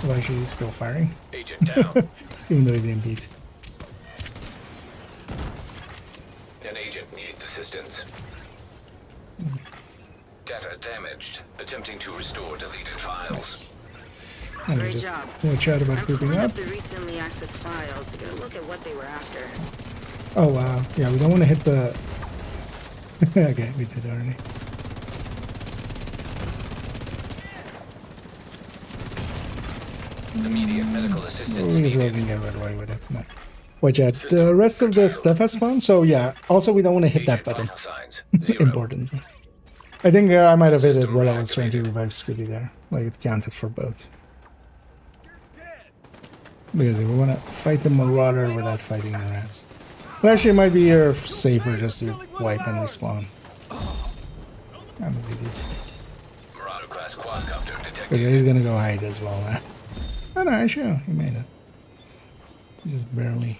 Well, actually, he's still firing. Agent down. Even though he's beat. assistance. Data damaged. Attempting to restore deleted files. And I just watch out about grouping up. The recently accessed files to get a look at what they were after. Oh wow, yeah, we don't want to hit the. Okay, we did already. Immediate medical assistance. We can get right away with it. No. Watch out. The rest of the stuff has spawned, so yeah. Also, we don't want to hit that button. Important. I think I might have hit it while I was trying to revive Scooby there. Like it counted for both. Because if we want to fight the Marauder without fighting the rest. But actually, it might be safer just to wipe and respawn. I'm an idiot. Marauder class quadcopter detected. Because he's gonna go hide as well now. Oh no, actually, he made it. He just barely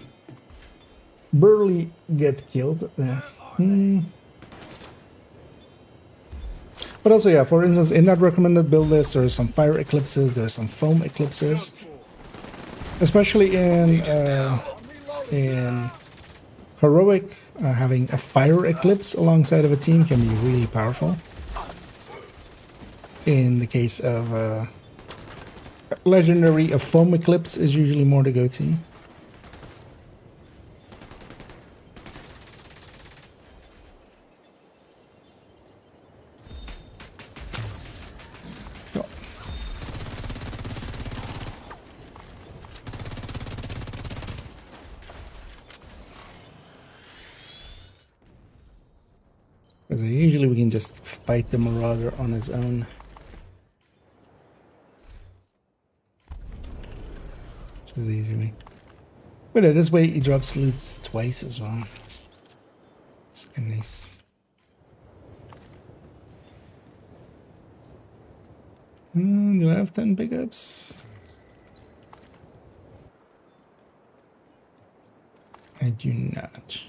get killed there. But also, yeah, for instance, in that recommended build list, there are some fire eclipses, there are some foam eclipses. Especially in heroic, having a fire eclipse alongside of a team can be really powerful. In the case of legendary, a foam eclipse is usually more the go-to. Because usually we can just fight the Marauder on his own. Which is the easy way. But this way he drops loot twice as well. It's kind of nice. Do I have 10 pickups? I do not.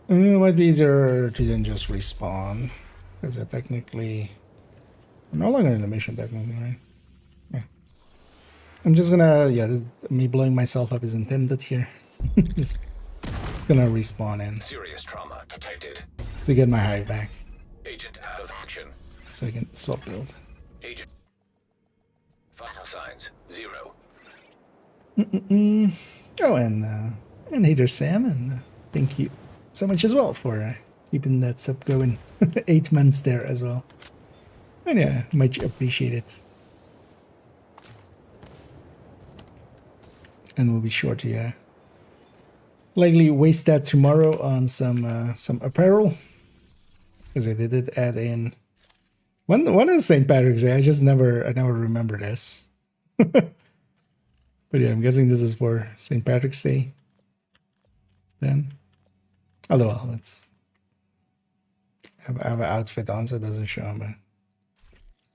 It might be easier to then just respawn, because I technically... I'm no longer in the mission technically, right? Yeah. I'm just gonna... Yeah, this, me blowing myself up is intended here. It's gonna respawn in. Serious trauma detected. Just to get my hive back. Agent out of action. So I can swap build. Agent. Vital signs 0. Oh, and Hater Sam, and thank you so much as well for keeping that sub going. 8 months there as well. And yeah, much appreciated. And we'll be sure to likely waste that tomorrow on some apparel, because I did add in one is St. Patrick's Day. I never remember this. But yeah, I'm guessing this is for St. Patrick's Day. Then. Although, well, let's have an outfit on so it doesn't show, but...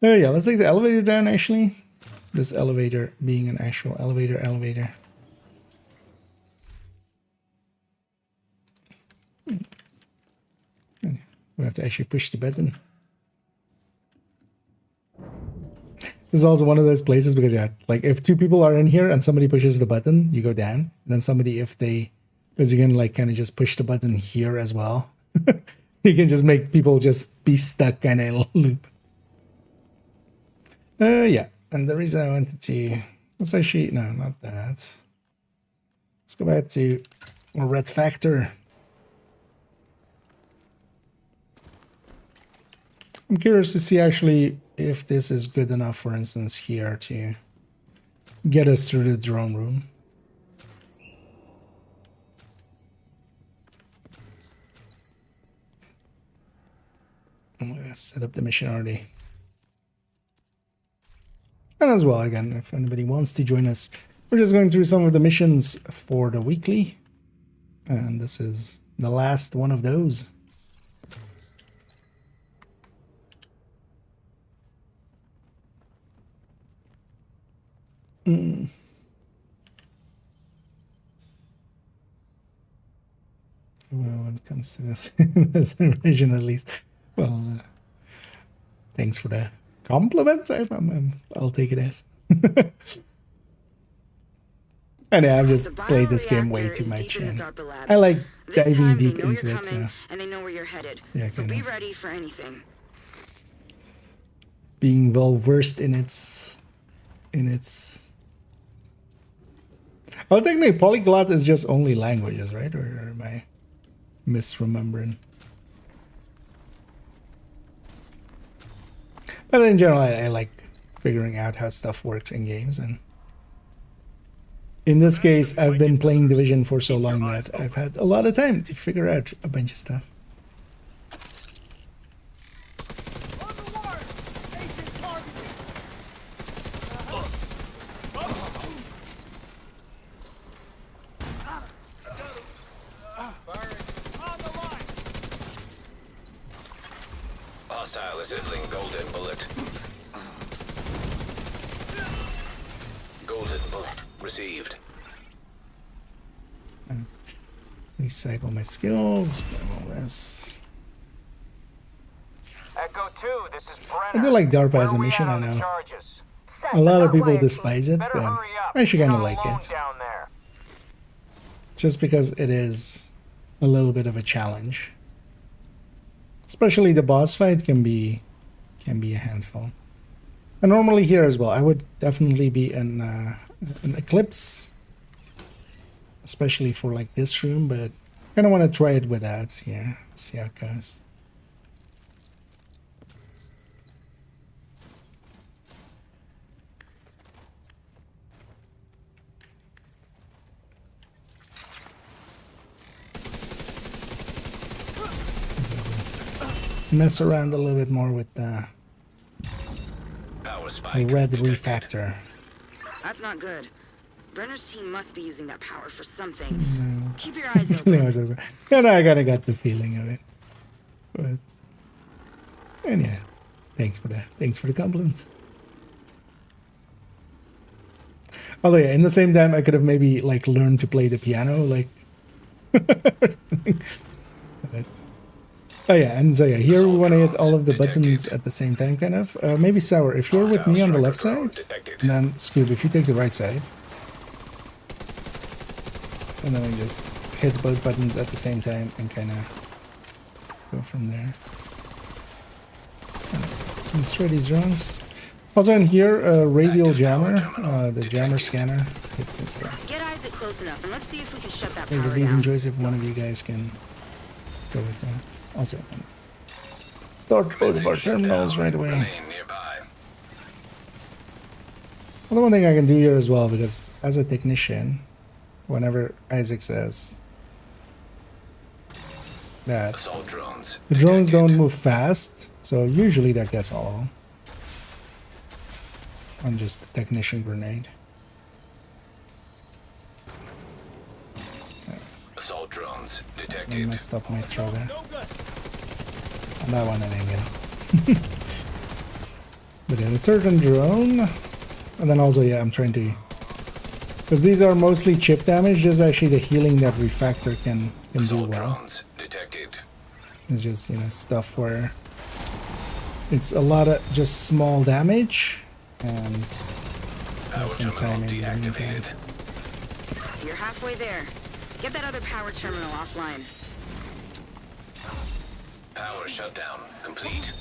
yeah, let's take the elevator down, actually. This elevator being an actual elevator. We have to actually push the button. This is also one of those places because, yeah, like if 2 people are in here and somebody pushes the button, you go down. And then somebody, if they... Because you can like kind of just push the button here as well. You can just make people just be stuck kind of in a loop. Yeah, and the reason I wanted to... Let's actually... No, not that. Let's go back to Red Factor. I'm curious to see actually if this is good enough, for instance, here to get us through the drone room. I'm gonna set up the mission already. And as well, again, if anybody wants to join us, we're just going through some of the missions for the weekly. And this is the last one of those. Well, when it comes to this, this version at least. Well, thanks for the compliment. I'll take it as. I know I've just played this game way too much, and I like diving deep into it. So and they know where you're headed. yeah, So be ready for anything. Being well versed in its. Well, technically, polyglot is just only languages, right? Or am I misremembering? But in general, I like figuring out how stuff works in games, and in this case, I've been playing Division for so long that I've had a lot of time to figure out a bunch of stuff. Hostile assembling golden bullet. Golden bullet received. Recycle my skills. This. Echo 2, this is Brenner. I do like DARPA as a mission, I know. A lot of people despise it, but I actually kind of like it. Just because it is a little bit of a challenge. Especially the boss fight can be a handful. And normally here as well, I would definitely be an Eclipse, especially for like this room, but I kind of want to try it without here. Let's see how it goes. Mess around a little bit more with the red refactor. That's not good. Brenner's team must be using that power for something. Keep your eyes open. Yeah, no, I kind of got the feeling of it. But and yeah, thanks for the compliment. Although yeah, in the same time, I could have maybe like learned to play the piano, like. But, oh yeah, and so yeah, here we want to hit all of the buttons at the same time, kind of. Maybe Sour, if you're with me on the left side, and then Scoob, if you take the right side. And then we just hit both buttons at the same time and kind of go from there. Destroy these drones. Also in here, radial jammer, the jammer scanner. Get Isaac close enough, and let's see if we can shut that There's a power decent down. choice if one of you guys can go with that. Also, start both of our terminals right away. Well, the one thing I can do here as well, because as a technician, whenever Isaac says that the drones don't move fast, so usually that gets all on just the technician grenade. Assault drones detected. I messed up my throw there. On that one I didn't get. But then the third drone, and then also yeah, I'm trying to, because these are mostly chip damage. There's actually the healing that refactor can do well. It's just, you know, stuff where it's a lot of just small damage and have some time in the meantime. You're halfway there. Get that other power terminal offline. Power shutdown complete.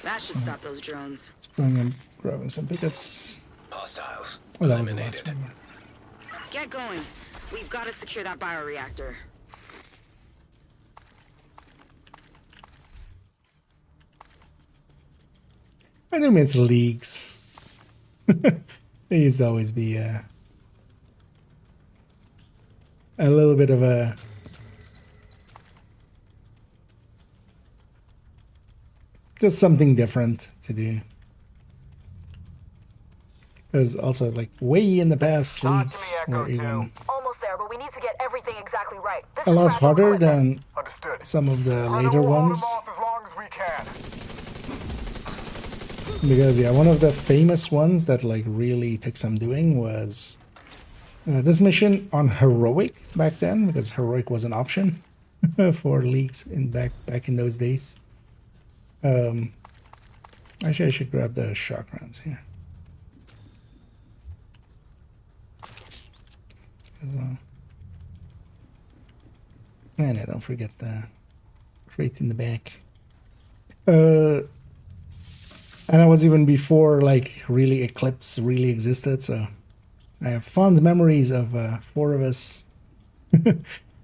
That should stop those drones. Let's bring in, grabbing some pickups. Hostiles. Oh, that was the last one. Get going. We've got to secure that bioreactor. I do miss leagues. They used to always be a little bit of a just something different to do. Because also, like, way in the past, leagues were even Almost there, but we need to get everything exactly right. This a is lot Razzle's harder equipment. than some of the later ones. As long as we can. Because yeah, one of the famous ones that like really took some doing was this mission on Heroic back then, because Heroic was an option for leagues in back in those days. Actually, I should grab the shock rounds here. as well. And I don't forget the crate in the back. And I was even before like really Eclipse really existed, so I have fond memories of 4 of us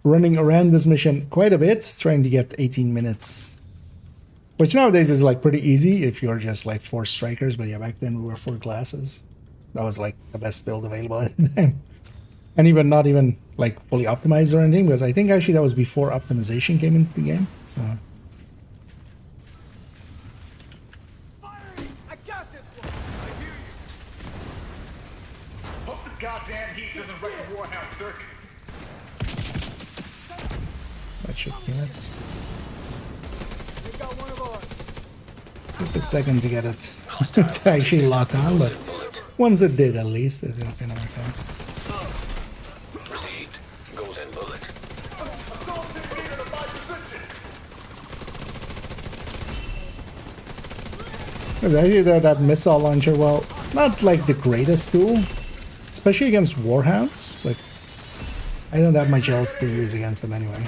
running around this mission quite a bit, trying to get 18 minutes. Which nowadays is like pretty easy if you're just like 4 strikers, but yeah, back then we were 4 glasses. That was like the best build available at the time. And even not even like fully optimized or anything, because I think actually that was before optimization came into the game. So I got this one. I hear you. Hope this goddamn heat doesn't wreck the Warhouse circuits. that should kill it. We got one of ours. Took a second to get it to actually lock on, but once it did, at least it's gonna work out. Received. Golden bullet. Actually, that missile launcher, well, not like the greatest tool, especially against warhounds. But I don't have much else to use against them anyway.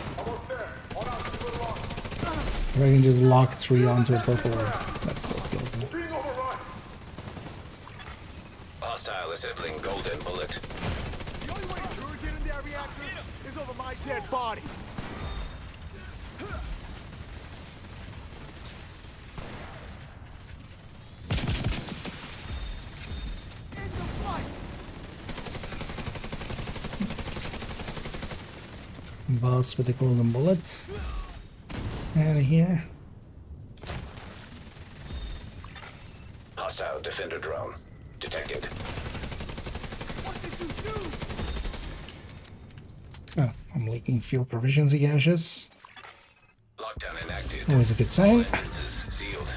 If I can just lock 3 onto a purple, that still kills me. Hostile assembling golden bullet. The only way to get in that reactor is over my dead body. Boss with the golden bullet. Out of here. Hostile defender drone detected. Oh, I'm leaking fuel provisions caches. Lockdown enacted. Always a good sign. Sealed.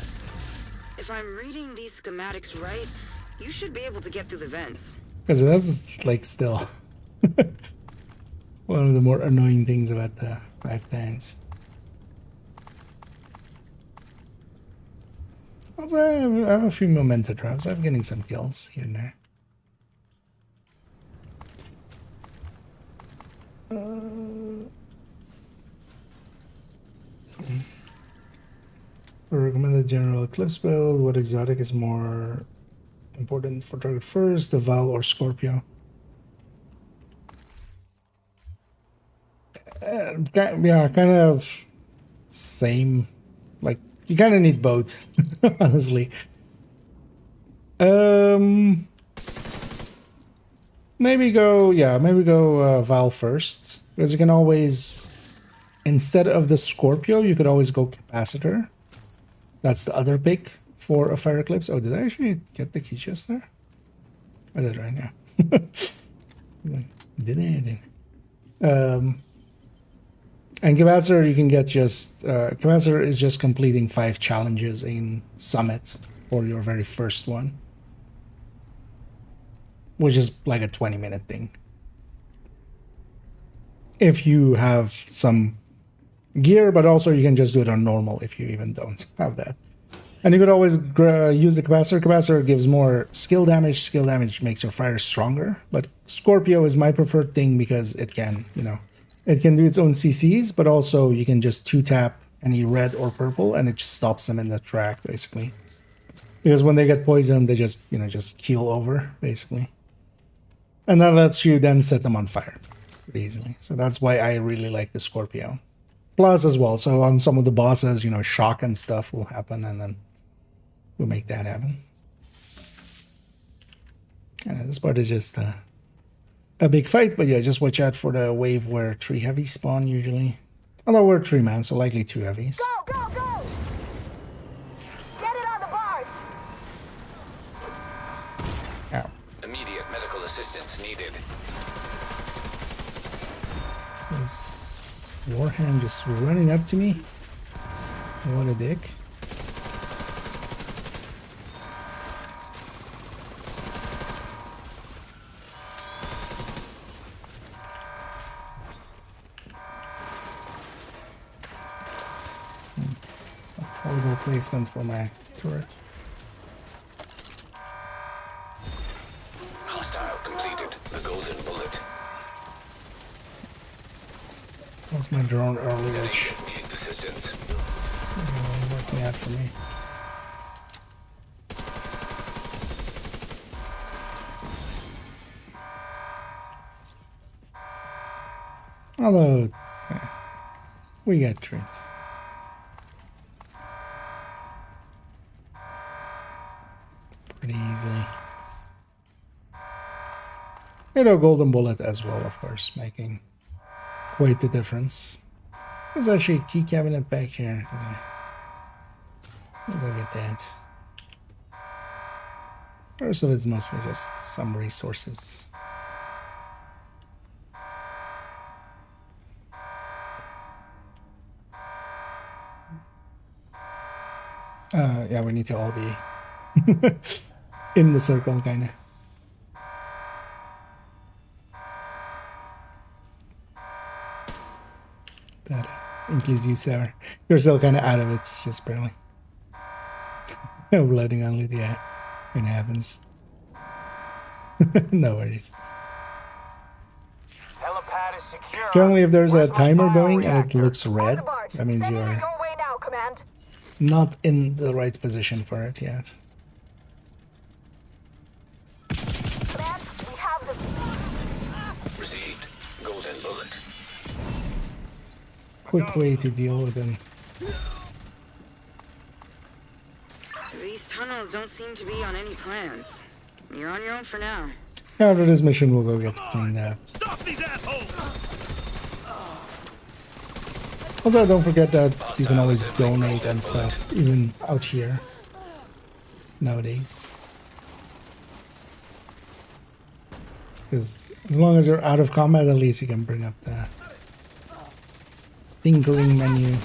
If I'm reading these schematics right, you should be able to get through the vents. Because that's like still one of the more annoying things about the 5 times. Also, I have a few memento drops. I'm getting some kills here and there. For recommended general Eclipse build, what exotic is more important for target first, the Val or Scorpio? Yeah, kind of same. Like, you kind of need both, honestly. Maybe go Val first, because you can always, instead of the Scorpio, you could always go Capacitor. That's the other pick for a Fire Eclipse. Oh, did I actually get the key chest there? I did right now. Did I? And Capacitor, you can get just... Capacitor is just completing 5 challenges in Summit for your very first one. Which is like a 20-minute thing. If you have some gear, but also you can just do it on normal if you even don't have that. And you could always use the Capacitor. Capacitor gives more skill damage. Skill damage makes your fire stronger. But Scorpio is my preferred thing because it can, it can do its own CCs, but also you can just 2-tap any red or purple and it just stops them in the track, basically. Because when they get poisoned, they just, just keel over, basically. And that lets you then set them on fire pretty easily. So that's why I really like the Scorpio. Plus as well, so on some of the bosses, shock and stuff will happen and then we'll make that happen. And this part is just a big fight, but yeah, just watch out for the wave where 3 heavies spawn usually. Although we're 3 man, so likely 2 heavies. Go, go, go! Get it on the barge! Ow. Immediate medical assistance needed. This warhand just running up to me. What a dick. It's a horrible placement for my turret. Hostile completed the golden bullet. That's my drone early, which assistance. Working out for me. Although we get treat. Pretty easily. You know, golden bullet as well, of course, making quite the difference. There's actually a key cabinet back here. We'll go get that. The rest of it's mostly just some resources. Yeah, we need to all be in the circle, kind of. That includes you, Sarah. You're still kind of out of it, just barely. Blooding on Lydia. It happens. No worries. Helipad is secure. Generally, if there's a timer going and it looks red, that means you're Your way now, Command. not in the right position for it yet. Command, we have the... Received. Golden bullet. Quick way to deal with them. These tunnels don't seem to be on any plans. You're on your own for now. After this mission, we'll go get cleaned up. Stop these assholes! Also, don't forget that you can always donate and stuff, even out here nowadays. Because as long as you're out of combat, at least you can bring up the tinkering menu.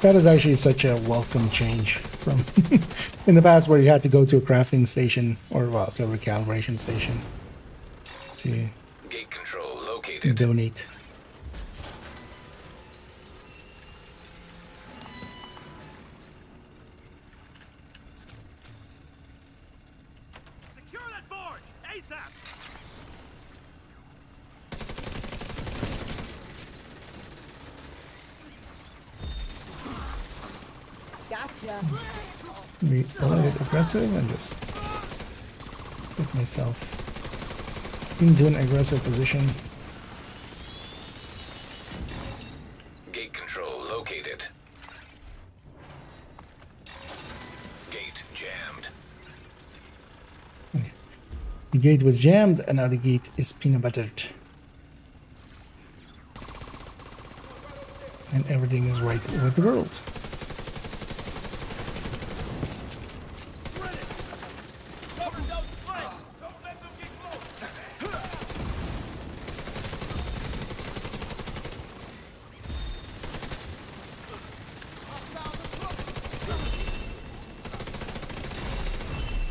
That is actually such a welcome change from in the past, where you had to go to a crafting station or, well, to a recalibration station to Gate control located. donate. Secure that forge! ASAP! Gotcha. Be a little bit aggressive and just get myself into an aggressive position. Gate control located. Gate jammed. The gate was jammed and now the gate is peanut buttered. And everything is right with the world.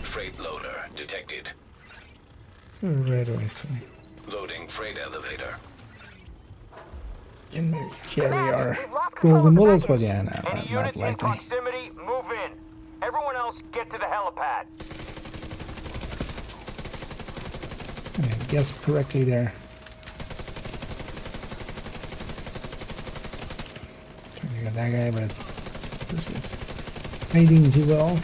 Freight loader detected. So right away, sorry. Loading freight elevator. Can we carry our golden bullets? But yeah, no, Any not units in likely. proximity, move in. Everyone else, get to the helipad. I guessed correctly there. Trying to get that guy, but this is hiding too well.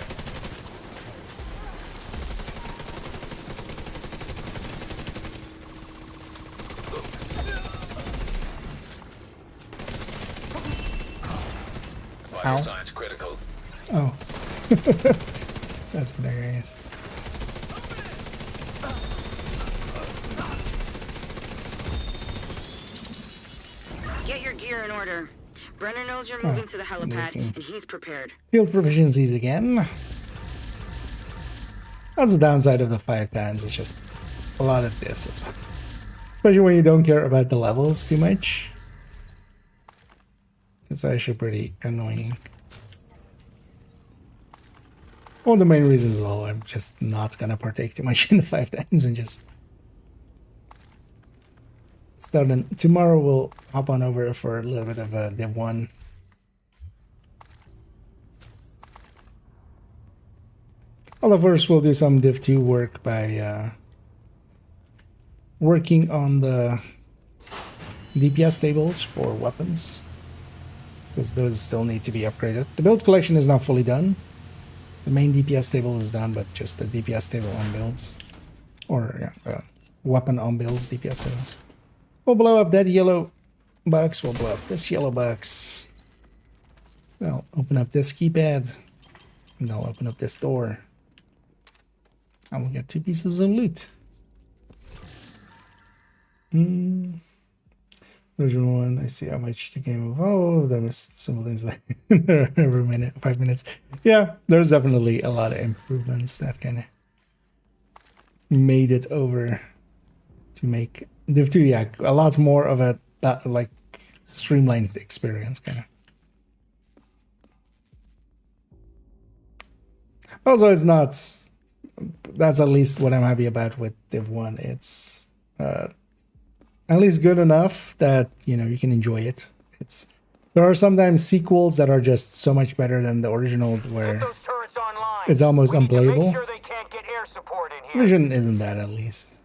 Vital signs critical. Oh. That's what that guy is. Get your gear in order. Brenner knows you're moving to the helipad, and he's prepared. Field proficiencies again. That's the downside of the 5 times. It's just a lot of this as well. Especially when you don't care about the levels too much. It's actually pretty annoying. One of the main reasons as well, I'm just not gonna partake too much in the 5 times and just start. Tomorrow we'll hop on over for a little bit of a Div 1. Although first we'll do some Div 2 work by working on the DPS tables for weapons, because those still need to be upgraded. The build collection is not fully done. The main DPS table is done, but just the DPS table on builds. Or, yeah, weapon on builds, DPS tables. We'll blow up that yellow box. We'll blow up this yellow box. I'll open up this keypad. And I'll open up this door. And we'll get 2 pieces of loot. Version 1, I see how much the game evolved. I missed some things like every minute, 5 minutes. Yeah, there's definitely a lot of improvements that kind of made it over to make Div 2, yeah, a lot more of a like streamlined experience, kind of. Also, it's not. That's at least what I'm happy about with Div 1. It's at least good enough that you can enjoy it. There are sometimes sequels that are just so much better than the original, where it's almost unplayable. Vision isn't that, at least.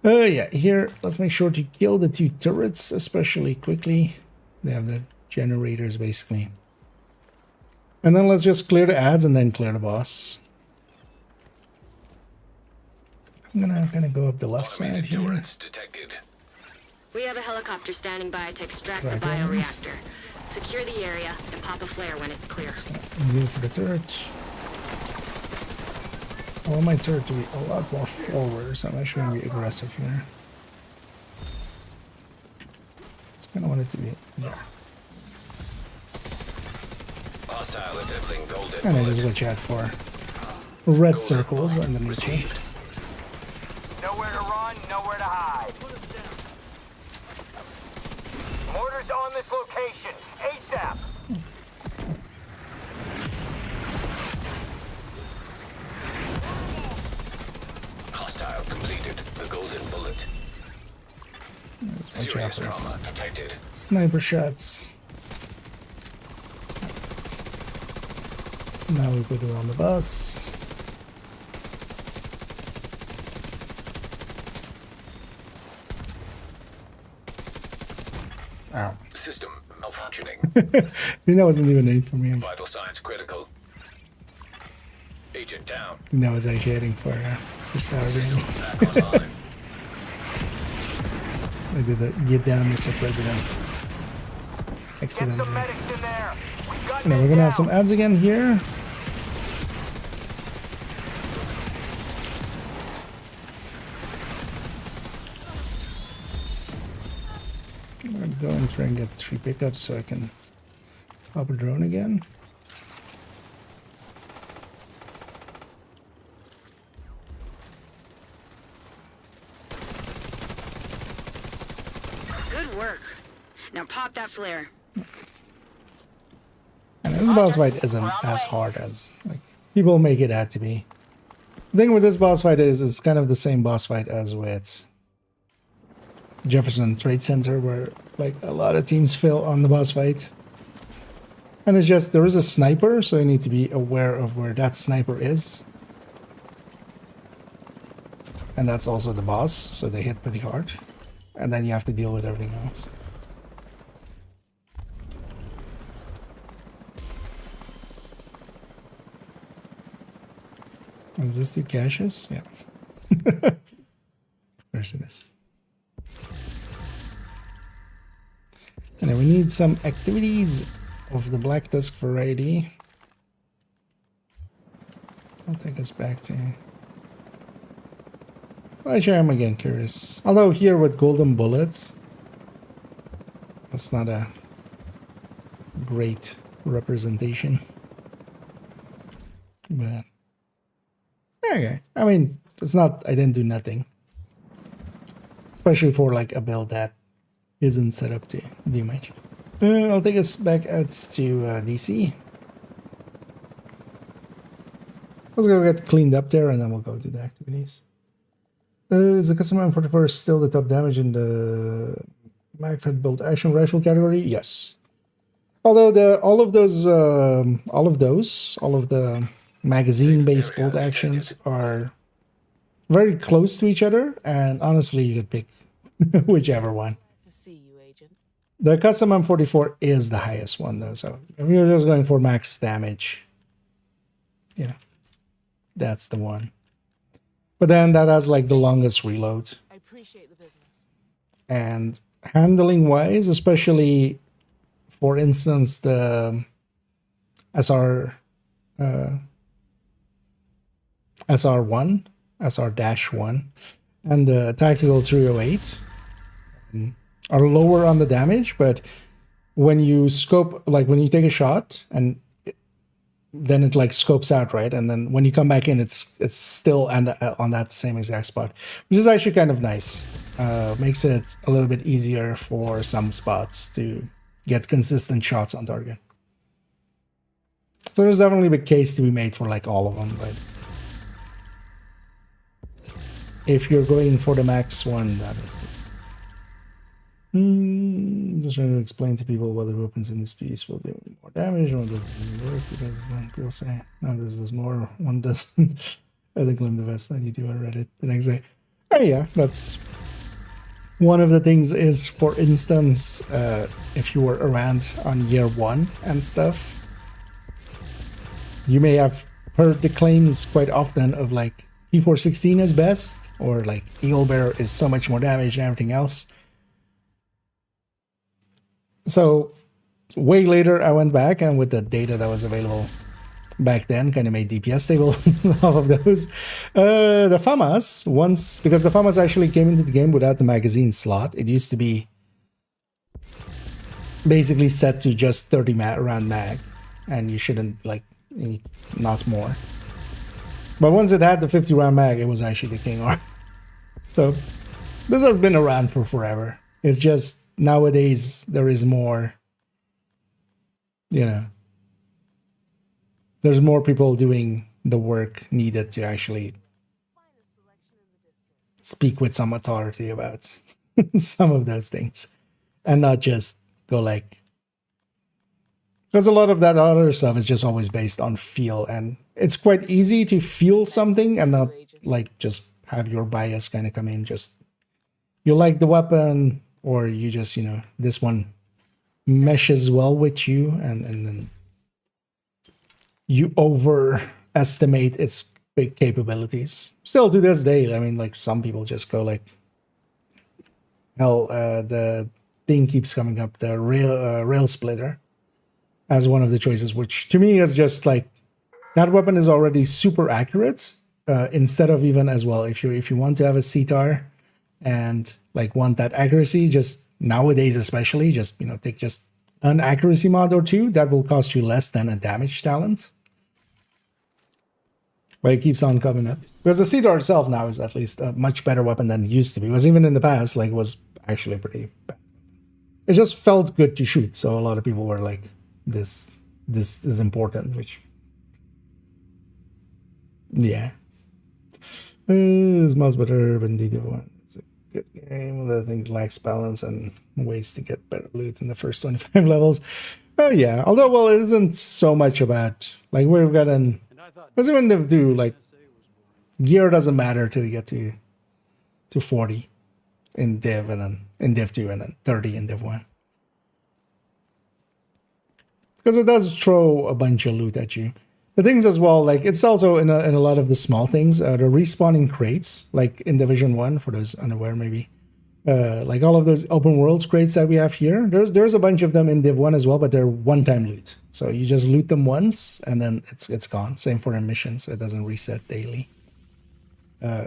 Yeah, here, let's make sure to kill the 2 turrets, especially quickly. They have the generators, basically. And then let's just clear the ads and then clear the boss. I'm gonna go up the left side here. Detected. We have a helicopter standing by to extract the bioreactor. Secure the area and pop a flare when it's clear. Move for the turret. I want my turret to be a lot more forward, so I'm actually going to be aggressive here. Just kind of want it to be there. Hostile assembling golden. And I just watch out for red circles underneath you. Nowhere to run, nowhere to hide. Mortars on this location, ASAP. Hostile completed. The golden bullet. Let's watch out for this. Detected. Sniper shots. Now we put it on the bus. Ow. System malfunctioning. That wasn't even aimed for me. Vital signs critical. Agent down. That was actually heading for Saturday. I did the get down, Mr. President. Excellent. Now we're gonna have some ads again here. I'm gonna go and try and get 3 pickups so I can pop a drone again. Good work. Now pop that flare. And this boss fight isn't as hard as people make it out to be. The thing with this boss fight is it's kind of the same boss fight as with Jefferson Trade Center, where a lot of teams fail on the boss fight. And it's just there is a sniper, so you need to be aware of where that sniper is. And that's also the boss, so they hit pretty hard. And then you have to deal with everything else. Is this 2 caches? Yeah. Of course it is. And then we need some activities of the Black Tusk variety. I'll take us back to... Well, actually, I'm again curious. Although here with golden bullets, that's not a great representation. But... okay, I mean, it's not, I didn't do nothing. Especially for a build that isn't set up to do much. I'll take us back out to DC. Let's go get cleaned up there and then we'll go do the activities. Is the custom M44 still the top damage in the MagFed bolt action rifle category? Yes. Although all of the magazine-based bolt actions are very close to each other, and honestly, you could pick whichever one. The custom M44 is the highest one, though, so if you're just going for max damage, you know, that's the one. But then that has like the longest reload. I appreciate the business. And handling wise, especially for instance the SR SR1, SR-1, and the Tactical 308 are lower on the damage, but when you scope, like when you take a shot and then it like scopes out, right? And then when you come back in, it's still on that same exact spot, which is actually kind of nice. Makes it a little bit easier for some spots to get consistent shots on target. So there's definitely a big case to be made for like all of them, but if you're going for the max one, that is just trying to explain to people whether weapons in this piece will do more damage or doesn't work, because people say, no, this does more, one doesn't. I think Lim the Vest 92 on Reddit the next day. Oh yeah, that's one of the things is, for instance, if you were around on year 1 and stuff, you may have heard the claims quite often of like P416 is best, or like Eagle Bearer is so much more damage and everything else. So way later I went back, and with the data that was available back then, kind of made DPS tables off of those. The FAMAS, once, because the FAMAS actually came into the game without the magazine slot. It used to be basically set to just 30 round mag, and you shouldn't, like, not more. But once it had the 50 round mag, it was actually the king arm. So this has been around for forever. It's just nowadays there is more, you know, there's more people doing the work needed to actually speak with some authority about some of those things, and not just go like, because a lot of that other stuff is just always based on feel, and it's quite easy to feel something and not like just have your bias kind of come in. Just you like the weapon, or you just, you know, this one meshes well with you, and then you overestimate its big capabilities. Still to this day, I mean, like, some people just go like, hell, the thing keeps coming up, the rail splitter, as one of the choices, which to me is just like, that weapon is already super accurate. Instead of even as well, if you want to have a CTAR and like want that accuracy, just nowadays especially, just, you know, take just an accuracy mod or two that will cost you less than a damage talent. But it keeps on coming up, because the CTAR itself now is at least a much better weapon than it used to be. Because even in the past, like, it was actually pretty bad. It just felt good to shoot, so a lot of people were like, this is important, which, yeah. It's much better than the one. It's a good game that I think lacks balance and ways to get better loot in the first 25 levels. Oh yeah, although, well, it isn't so much about, like, we've got an, because even Div 2, like, gear doesn't matter till you get to 40 in Div, and then in Div 2, and then 30 in Div 1. Because it does throw a bunch of loot at you. The things as well, like, it's also in a lot of the small things, the respawning crates, like in Division 1, for those unaware maybe, like all of those open worlds crates that we have here, there's a bunch of them in Div 1 as well, but they're one-time loot. So you just loot them once, and then it's gone. Same for emissions, it doesn't reset daily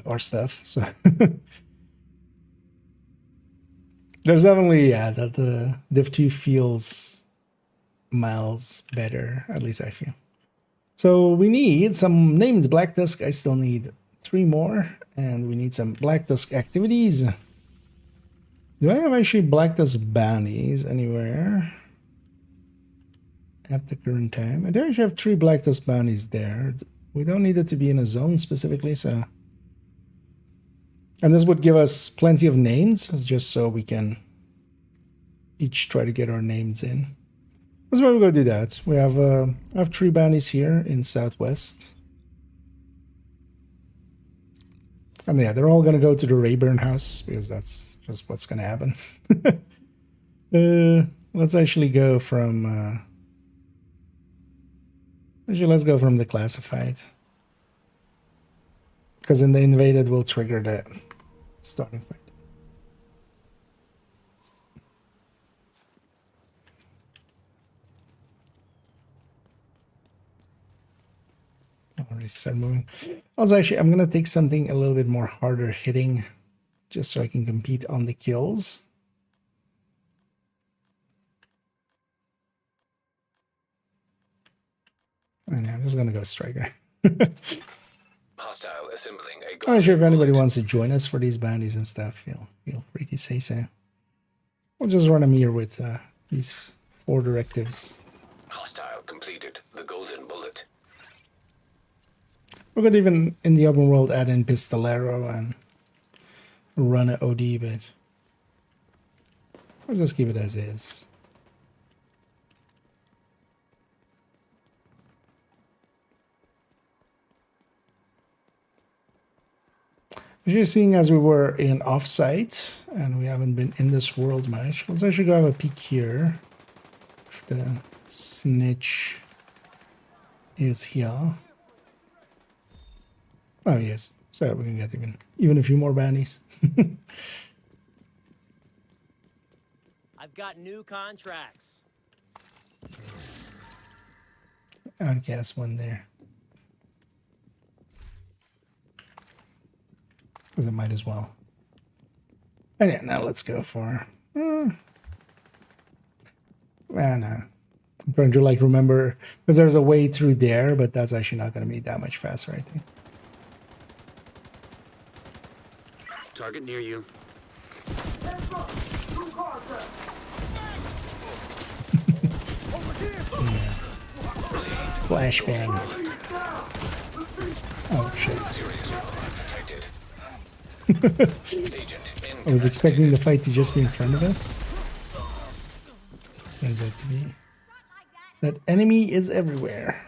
or stuff. So there's definitely, yeah, that the Div 2 feels miles better, at least I feel. So we need some named Black Tusk. I still need 3 more, and we need some Black Tusk activities. Do I have actually Black Tusk bounties anywhere at the current time? I do actually have 3 Black Tusk bounties there. We don't need it to be in a zone specifically, so. And this would give us plenty of names, just so we can each try to get our names in. That's why we're going to do that. We have I have 3 bounties here in Southwest. And yeah, they're all gonna go to the Rayburn house because that's just what's gonna happen. Let's actually go from let's go from the classified. Because in the invaded will trigger the starting fight. Already start moving. Also, actually, I'm gonna take something a little bit more harder hitting, just so I can compete on the kills. And I'm just gonna go striker. Hostile assembling a I'm not sure if anybody wants to join us for these bounties and stuff. Feel free to say so. We'll just run them here with these 4 directives. Hostile completed the golden bullet. We could even, in the open world, add in Pistolero and run an OD, but I'll just keep it as is. As you're seeing, as we were in offsite and we haven't been in this world much, let's actually go have a peek here. If the snitch is here. Oh, yes. So we can get even a few more bounties. I've got new contracts. Outcast one there. Because it might as well. And yeah, now let's go for... no. I'm trying to like remember, because there's a way through there, but that's actually not going to be that much faster, I think. Target near you. Flashbang. Oh shit. I was expecting the fight to just be in front of us. Turns out to be that enemy is everywhere.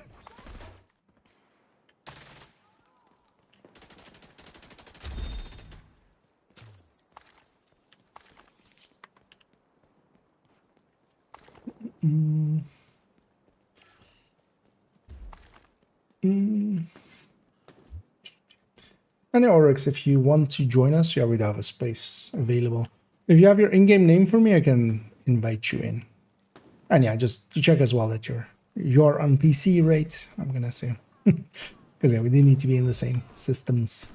And Oryx, if you want to join us, yeah, we have a space available. If you have your in-game name for me, I can invite you in. And yeah, just to check as well that you're on PC, right? I'm gonna assume. Because yeah, we do need to be in the same systems.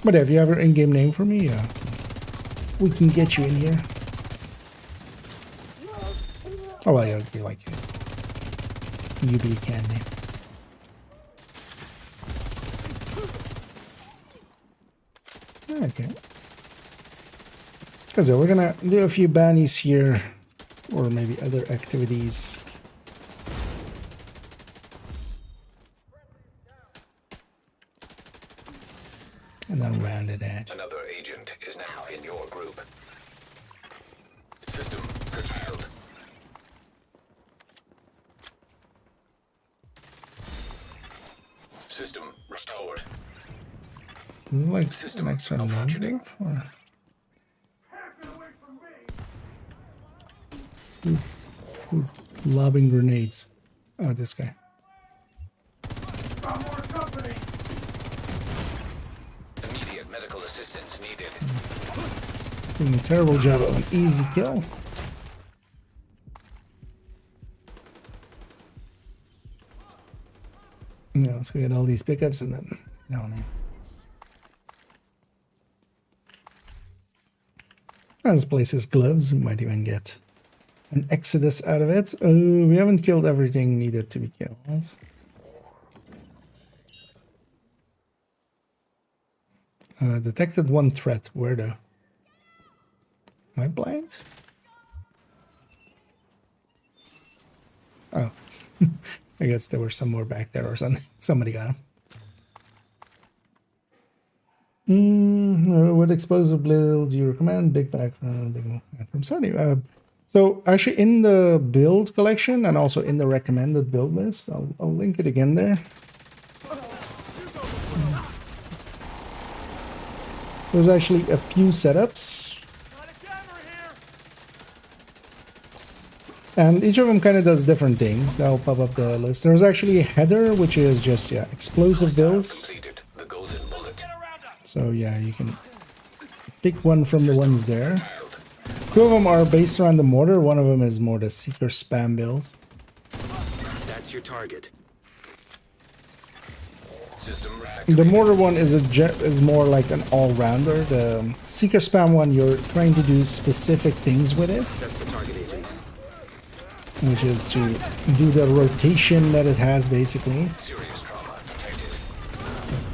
But yeah, if you have your in-game name for me, yeah, we can get you in here. Oh well, yeah, it'd be like UB can name. Okay. Because we're gonna do a few bounties here, or maybe other activities. And then round it out. Another agent is now in your group. System curtailed. System restored. Is it like an extra name? Or who's lobbing grenades? Oh, this guy. Immediate medical assistance needed. Doing a terrible job of an easy kill. Yeah, let's go get all these pickups and then no. And this place is gloves. We might even get an exodus out of it. We haven't killed everything needed to be killed. Detected one threat. Where though? Am I blind? Oh. I guess there were some more back there or something. Somebody got him. What explosive build do you recommend? Big background, big from Sunny. So actually in the build collection and also in the recommended build list, I'll link it again there. There's actually a few setups. And each of them kind of does different things. I'll pop up the list. There's actually a header, which is just, yeah, explosive builds. So yeah, you can pick one from the ones there. Two of them are based around the mortar. One of them is more the seeker spam build. That's your target. The mortar one is more like an all-rounder. The seeker spam one, you're trying to do specific things with it, which is to do the rotation that it has, basically. Serious trauma detected.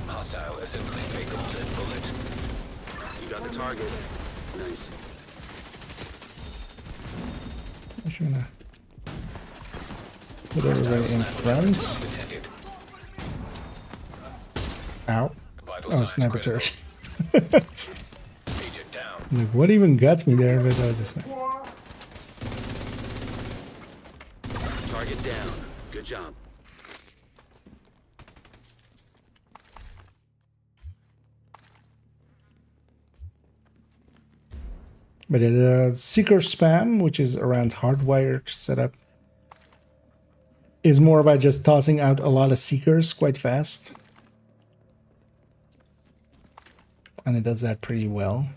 Hostile assembling a golden bullet. You got the target. Nice. I'm just gonna put everybody in front. Ow. Oh, sniper turret. Like, what even got me there? But that was a sniper. Target down. Good job. But the seeker spam, which is around hardwired setup, is more about just tossing out a lot of seekers quite fast. And it does that pretty well.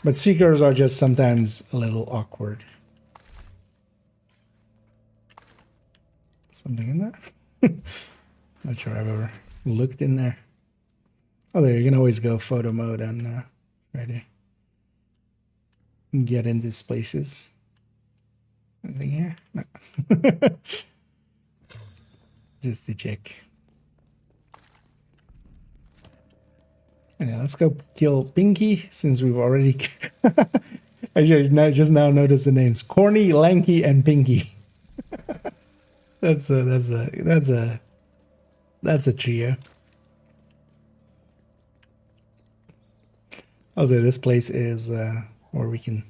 But seekers are just sometimes a little awkward. Something in there? Not sure I've ever looked in there. Oh, there, you can always go photo mode and try to get in these places. Anything here? No. Just to check. Yeah, let's go kill Pinky, since we've already... I just now noticed the names. Corny, Lanky, and Pinky. That's a trio. Also, this place is where we can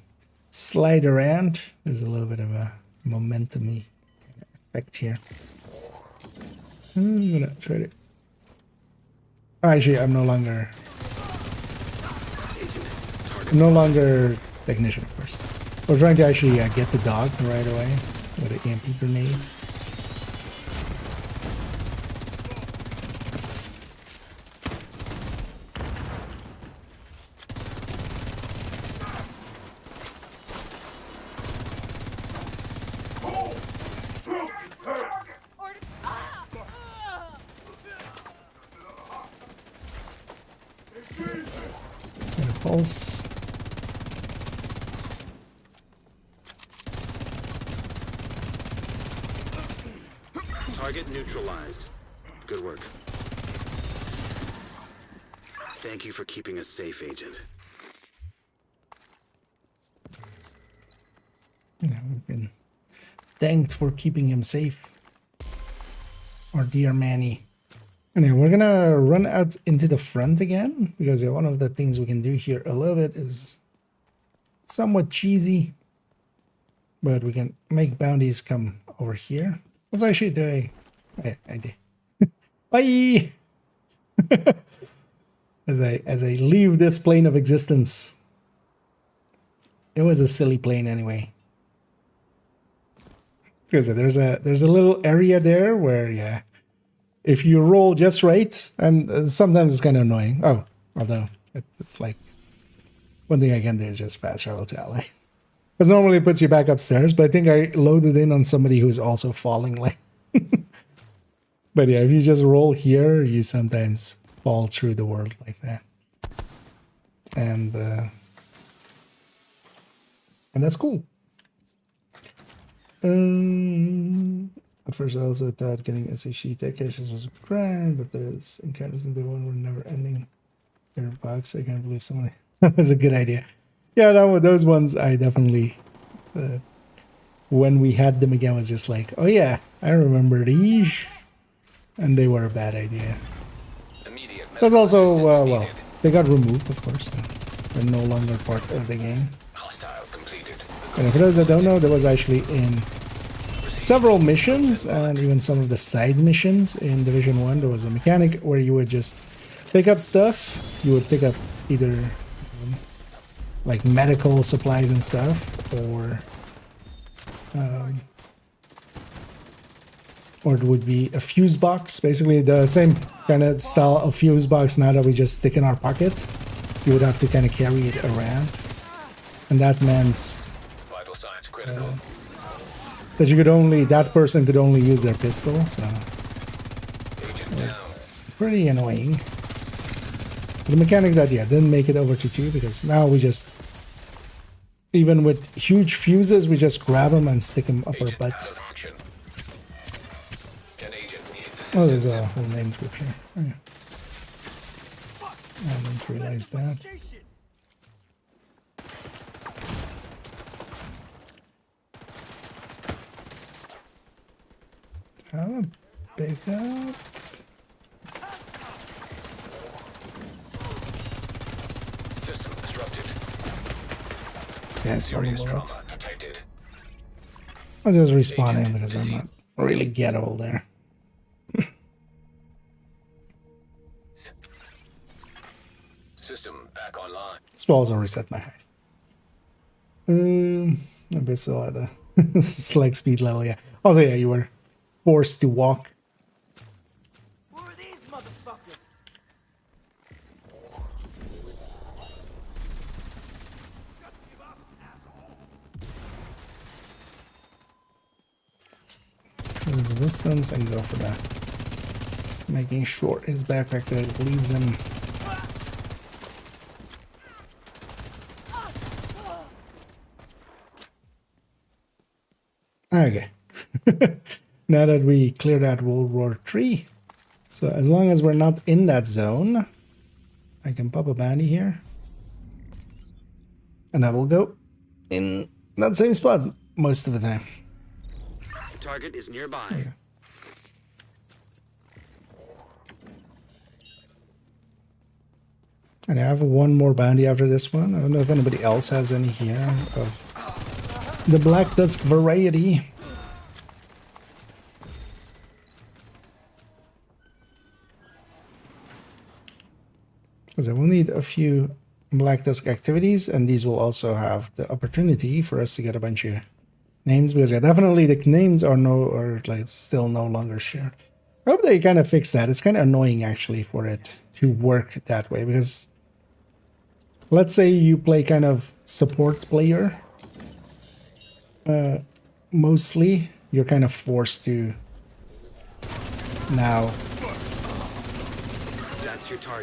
slide around. There's a little bit of a momentum-y effect here. I'm gonna try to... Oh, actually, I'm no longer technician, of course. We're trying to actually get the dog right away with an EMP grenade. Get a pulse. Target neutralized. Good work. Thank you for keeping us safe, Agent. Yeah, we've been thanked for keeping him safe. Our dear Manny. Anyway, we're gonna run out into the front again, because one of the things we can do here a little bit is somewhat cheesy, but we can make bounties come over here. Let's actually do I did. Bye. as I leave this plane of existence. It was a silly plane anyway. Because there's a little area there where, yeah, if you roll just right, and sometimes it's kind of annoying. Oh, although it's like, one thing I can do is just fast travel to allies. Because normally it puts you back upstairs, but I think I loaded in on somebody who's also falling. Like, but yeah, if you just roll here, you sometimes fall through the world like that, and that's cool. At first, I also thought getting SHD tech caches was a crime, but those encounters in the one were never ending. Box, I can't believe someone. That was a good idea. Yeah, those ones I definitely. When we had them again, was just like, oh yeah, I remember these, and they were a bad idea. That's also well, they got removed, of course. So they're no longer part of the game. And for those that don't know, there was actually in several missions and even some of the side missions in Division 1, there was a mechanic where you would just pick up stuff, you would pick up either like medical supplies and stuff, or it would be a fuse box, basically the same kind of style of fuse box now that we just stick in our pocket. You would have to kind of carry it around, and that meant Vital signs critical. that you could only, that person could only use their pistol, so it's pretty annoying. The mechanic that, yeah, didn't make it over to 2, because now we just, even with huge fuses, we just grab them and stick them up our butt. Oh, there's a whole name group here. Oh, yeah. I didn't realize that. How big up? System disrupted. This guy's probably bullets. Detected. I'll just respawn him because I'm not really gettable there. System back online. This will also reset my height. A bit still at the slag speed level, yeah. Also, yeah, you were forced to walk. Who are these motherfuckers? Close the distance and go for that. Making sure his backpack that leaves him. Okay. Now that we cleared out World War III, so as long as we're not in that zone, I can pop a bandy here. And I will go in that same spot most of the time. Target is nearby. Okay. And I have one more bandy after this one. I don't know if anybody else has any here of the Black Dusk variety. Because I will need a few Black Dusk activities, and these will also have the opportunity for us to get a bunch of names, because yeah, definitely the names are like still no longer shared. I hope they kind of fix that. It's kind of annoying actually for it to work that way, because let's say you play kind of support player. Mostly you're kind of forced to now.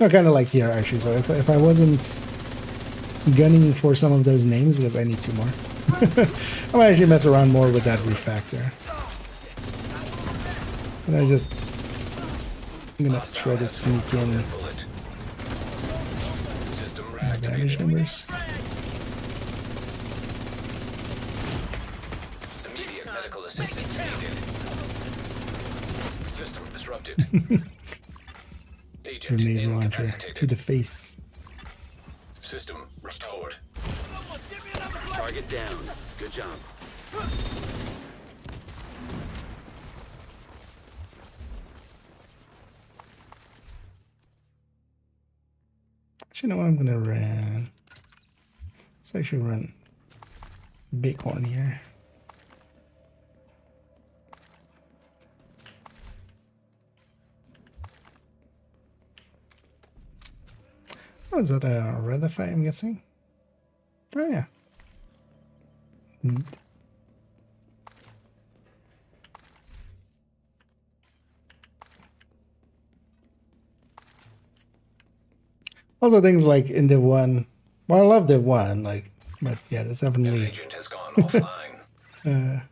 No, kind of like here actually. So if I wasn't gunning for some of those names, because I need 2 more, I might actually mess around more with that refactor. And I'm gonna try to sneak in my damage numbers. Immediate medical assistance needed. System disrupted. Agent Grenade launcher incapacitated. to the face. System restored. Target down. Good job. Actually, you know what I'm gonna run? Let's actually run Bighorn here. Oh, is that a Redify, I'm guessing? Oh, yeah. Neat. Also, things like in Div 1, well, I love Div 1, like, but yeah, there's definitely Agent has gone offline.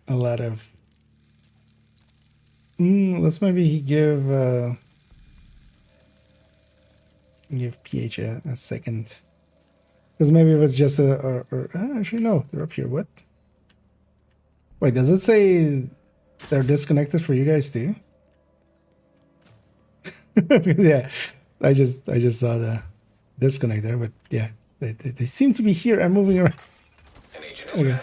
a lot of. Let's maybe give PH a second, because maybe if it's just actually no, they're up here. What? Wait, does it say they're disconnected for you guys too? Because yeah, I just saw the disconnect there, but yeah, they seem to be here and moving around. Okay.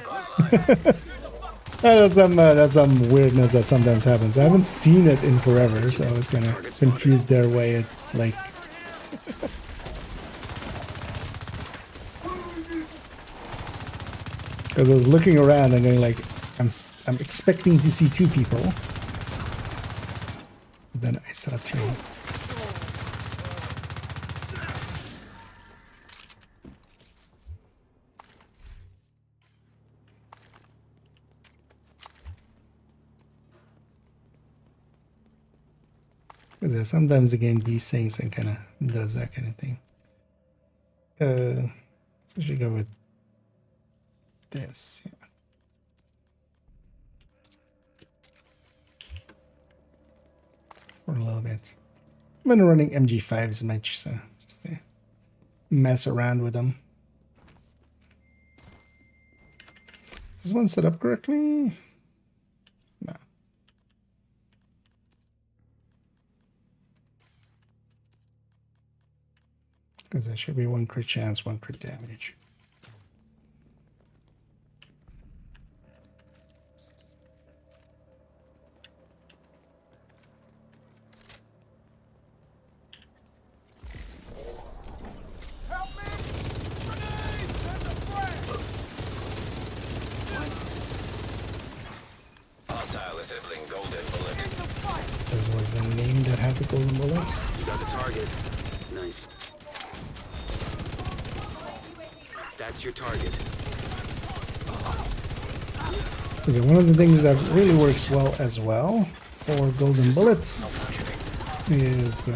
That's some weirdness that sometimes happens. I haven't seen it in forever, so I was kind of confused there why it like Because I was looking around and going like, I'm expecting to see 2 people. But then I saw 3. Because sometimes the game desyncs and kind of does that kind of thing. Let's actually go with this. Yeah. For a little bit. I've been running MG5s much, so just to mess around with them. Is this one set up correctly? No. Because there should be 1 crit chance, 1 crit damage. Hostile assembling golden bullet. This was the name that had the golden bullets. You got the target. Nice. That's your target. Because one of the things that really works well as well for golden bullets is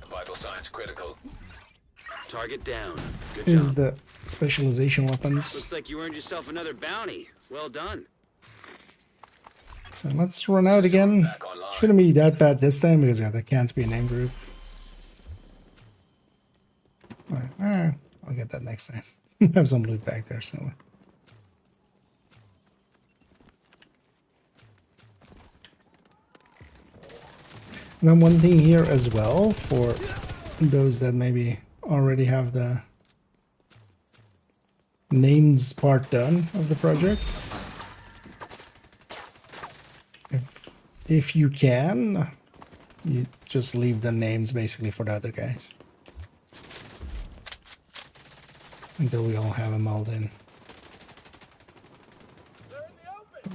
Vital signs critical. Target down. Good is job. the specialization weapons. Looks like you earned yourself another bounty. Well done. So let's run out again. Shouldn't be that bad this time because yeah, there can't be a name group. I'll get that next time. Have some loot back there somewhere. And then one thing here as well for those that maybe already have the names part done of the project. If you can, you just leave the names basically for the other guys. Until we all have them all in.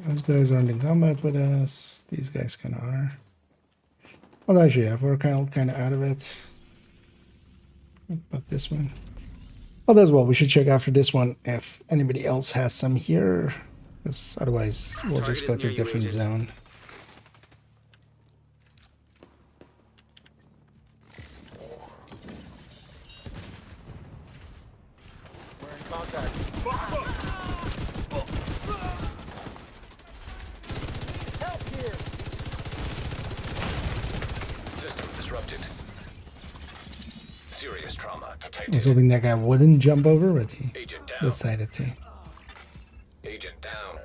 Those guys aren't in combat with us. These guys kind of are. Well, actually, yeah, we're kind of out of it. But this one. Well, as well, we should check after this one if anybody else has some here. Because otherwise, we'll just go to a different zone. System disrupted. Serious trauma I detected. was hoping that guy wouldn't jump over, but he decided to. Agent down.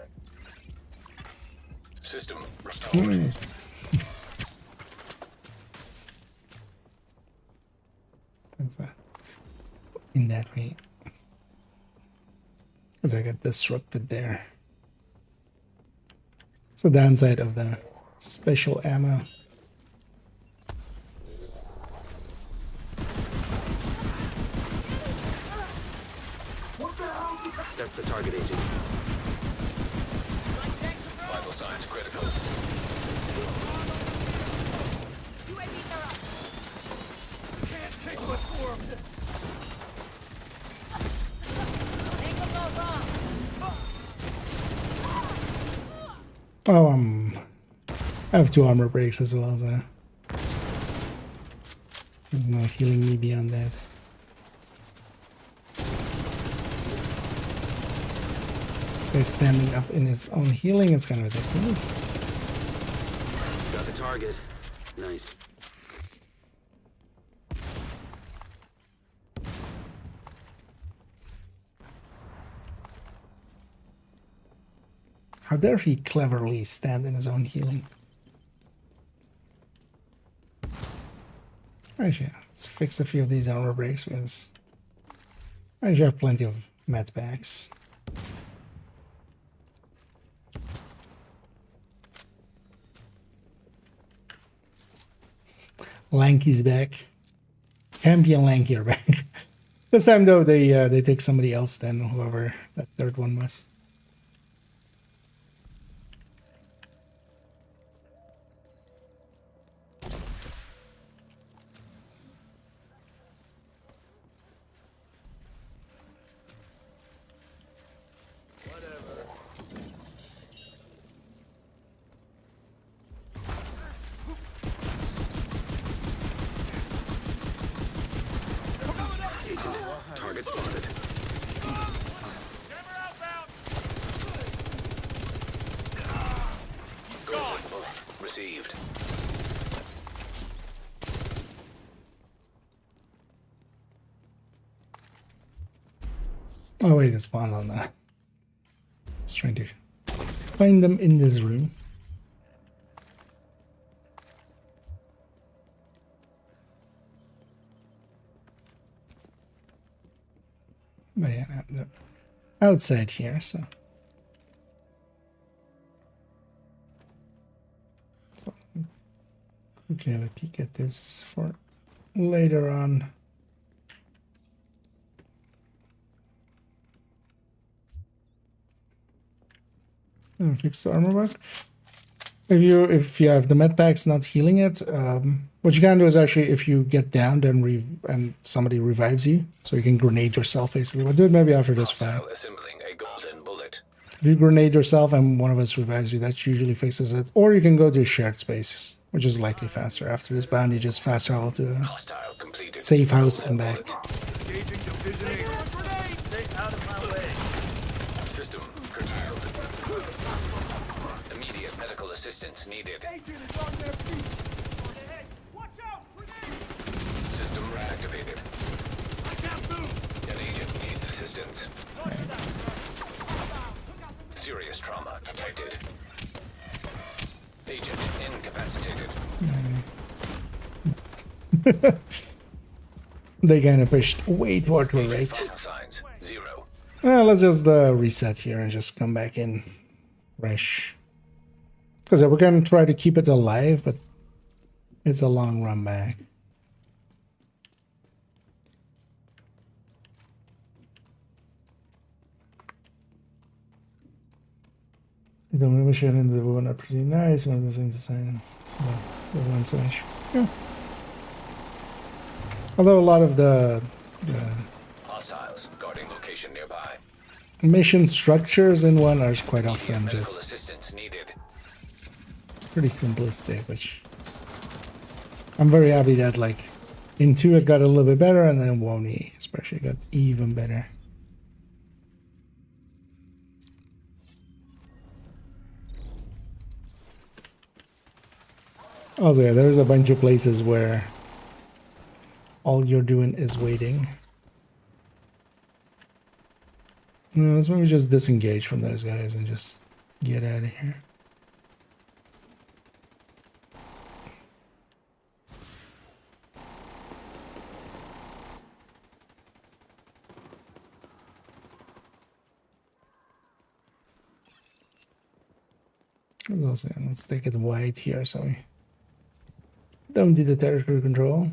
System restored. In that way. Because I got disrupted there. It's the downside of the special ammo. That's the target, agent. Vital signs critical. Can't take much more of this. Oh, I have 2 armor breaks as well, so there's no healing me beyond that. This guy standing up in his own healing is kind of ridiculous. Got the target. Nice. How dare he cleverly stand in his own healing? Actually, let's fix a few of these armor breaks because I actually have plenty of med packs. Lanky's back. Champion Lankier back. This time though, they took somebody else then, whoever that third one was. Target spotted. Golden bullet received. Oh wait, it's spawned on that. I was trying to find them in this room. But yeah, they're outside here, so quickly have a peek at this for later on. Fix the armor bug. If you have the med packs not healing it, what you can do is actually, if you get down and somebody revives you, so you can grenade yourself basically. We'll do it maybe after this fight. Assembling a golden bullet. If you grenade yourself and one of us revives you, that usually fixes it. Or you can go to a shared space, which is likely faster. After this bound, you just fast travel to a safe house and back. System curtailed. Immediate medical assistance needed. System reactivated. An agent needs assistance. Serious trauma detected. Agent incapacitated. They kind of pushed way too hard to a rate. Signs 0. Let's just reset here and just come back in fresh. Because we're going to try to keep it alive, but it's a long run back. The mission and the one are pretty nice. One of the design. So the one side. Yeah. Although a lot of the Hostiles guarding location nearby. mission structures in one are quite often just Assistance needed. pretty simplistic, which I'm very happy that like in 2 it got a little bit better, and then 1E especially got even better. Also, yeah, there's a bunch of places where all you're doing is waiting. No, let's maybe just disengage from those guys and just get out of here. Let's take it wide here so we don't do the territory control.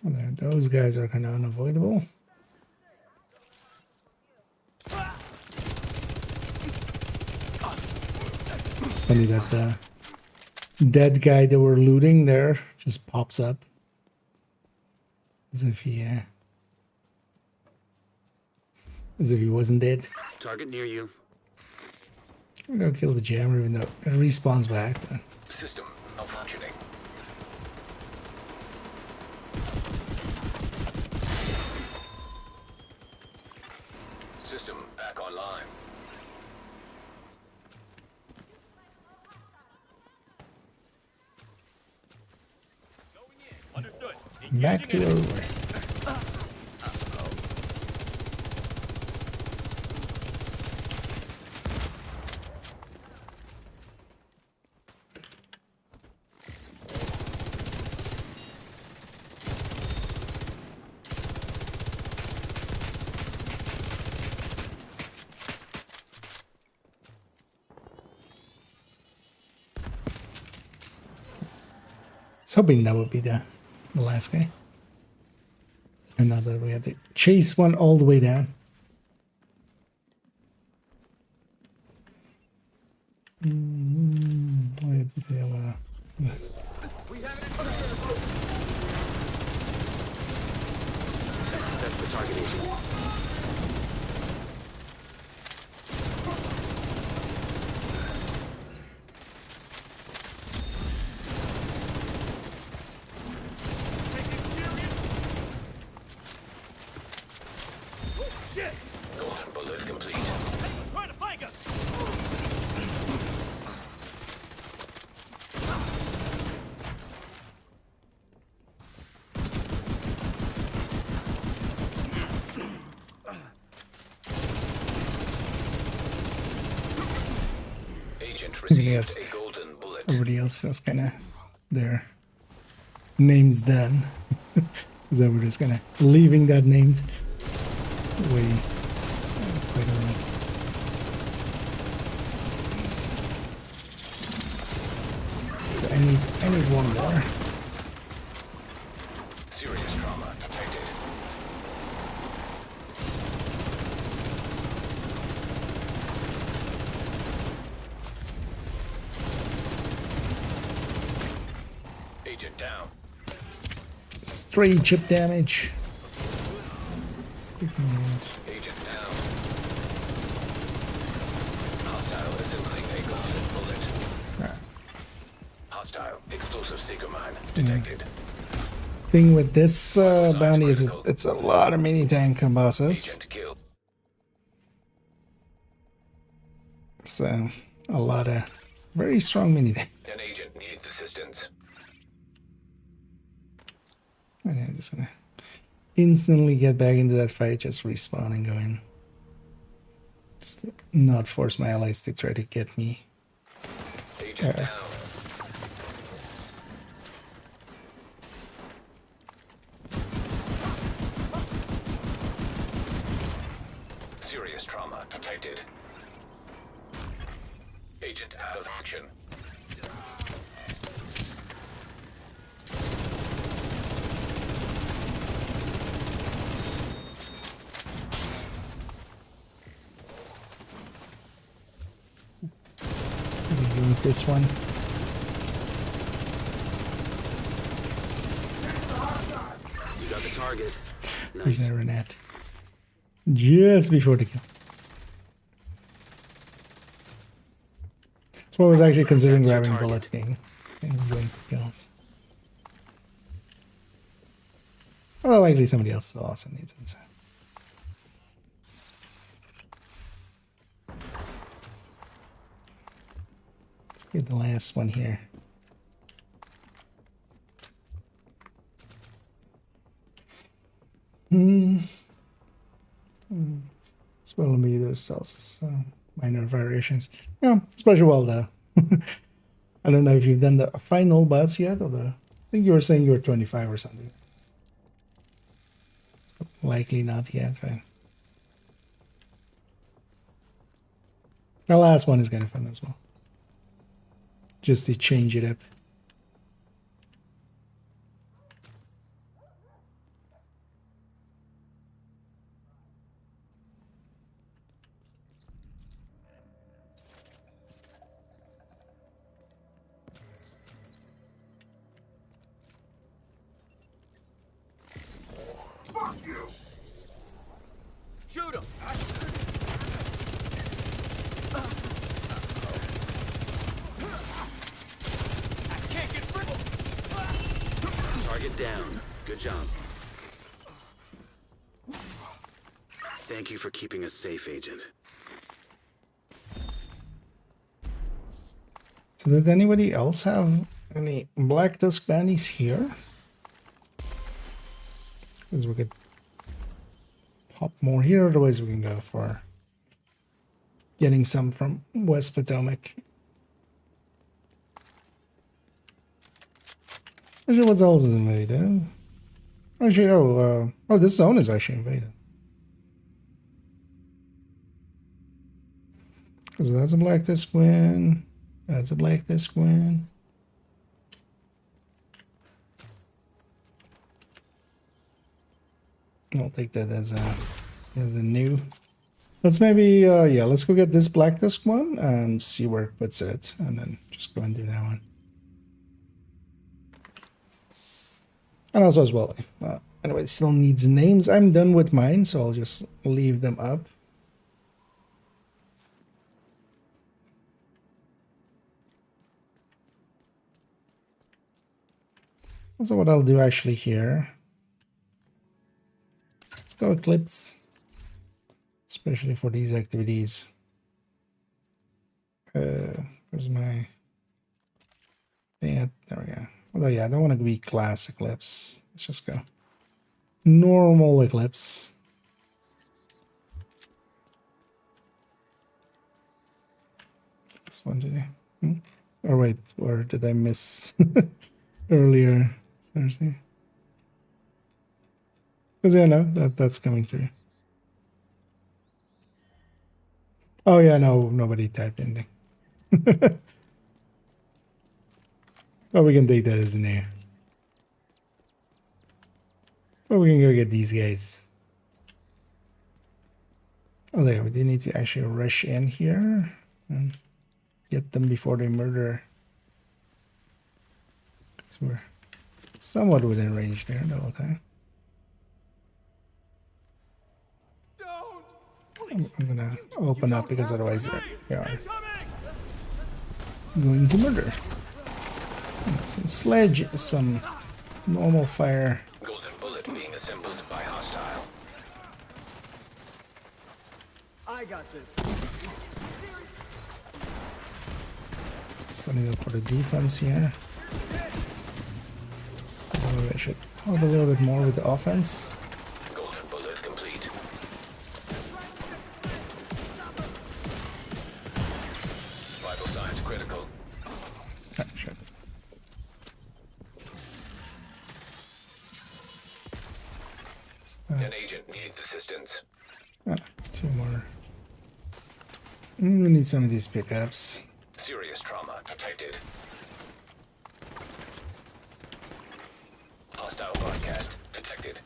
And then those guys are kind of unavoidable. It's funny that the dead guy that we're looting there just pops up as if he wasn't dead. Target near you. We're gonna kill the jammer even though it respawns back. But System malfunctioning. System back online. Understood. back to over. hoping that would be the last guy. And now that we have to chase one all the way down. That's the target, Agent. Golden bullet complete. Trying to flank us! Agent Yes. received a golden bullet. Everybody else just kind of their names done. So we're just kind of leaving that named. Quite early. So I need one more. Serious trauma detected. Agent down. Straight chip damage. Agent down. Hostile assembling a golden bullet. Hostile explosive seeker mine detected. Thing with this bounty is it's a lot of mini tank bosses. Agent killed. So a lot of very strong mini tanks. An agent needs assistance. And I'm just gonna instantly get back into that fight, just respawn and go in. Just to not force my allies to try to get me. Agent down. Serious trauma detected. Agent out of action. With this one. You got the target. Where's that Renette? Just before the kill. So I was actually considering grabbing Bullet King and going for kills. Well, likely somebody else still also needs him. So. Let's get the last one here. Spellometers cells, minor variations. Yeah, especially well though. I don't know if you've done the final boss yet, or I think you were saying you were 25 or something. So likely not yet, right? The last one is kind of fun as well. Just to change it up. Fuck you! Shoot him! Target down. Good job. Thank you for keeping us safe, Agent. So did anybody else have any Black Dusk bounties here? Because we could pop more here, otherwise we can go for getting some from West Potomac. Actually, what else is invaded? Actually, oh, this zone is actually invaded. Because that's a Black Dusk win. That's a Black Dusk win. I'll take that as a new. Let's maybe yeah, let's go get this black disk one and see where it puts it, and then just go and do that one. And also as well, anyway, it still needs names. I'm done with mine, so I'll just leave them up. So what I'll do actually here, let's go Eclipse, especially for these activities. Where's my thing? There we go. Although yeah, I don't want to be class Eclipse. Let's just go normal Eclipse. This one today. Or wait, or did I miss earlier Thursday? Because yeah, no, that's coming through. Oh yeah, no, nobody typed anything. Oh, we can take that as an A. Oh, we can go get these guys. Oh, there, we do need to actually rush in here and get them before they murder. Because we're somewhat within range there the whole time. I'm gonna open up because otherwise they are going to murder. Some sledge, some normal fire. Golden bullet being assembled by hostile. I got this. Setting up for the defense here. Maybe I should help a little bit more with the offense. Golden bullet complete. Vital signs critical. Ah, shit. An agent needs assistance. Ah, 2 more. We need some of these pickups. Serious trauma detected. Hostile broadcast detected.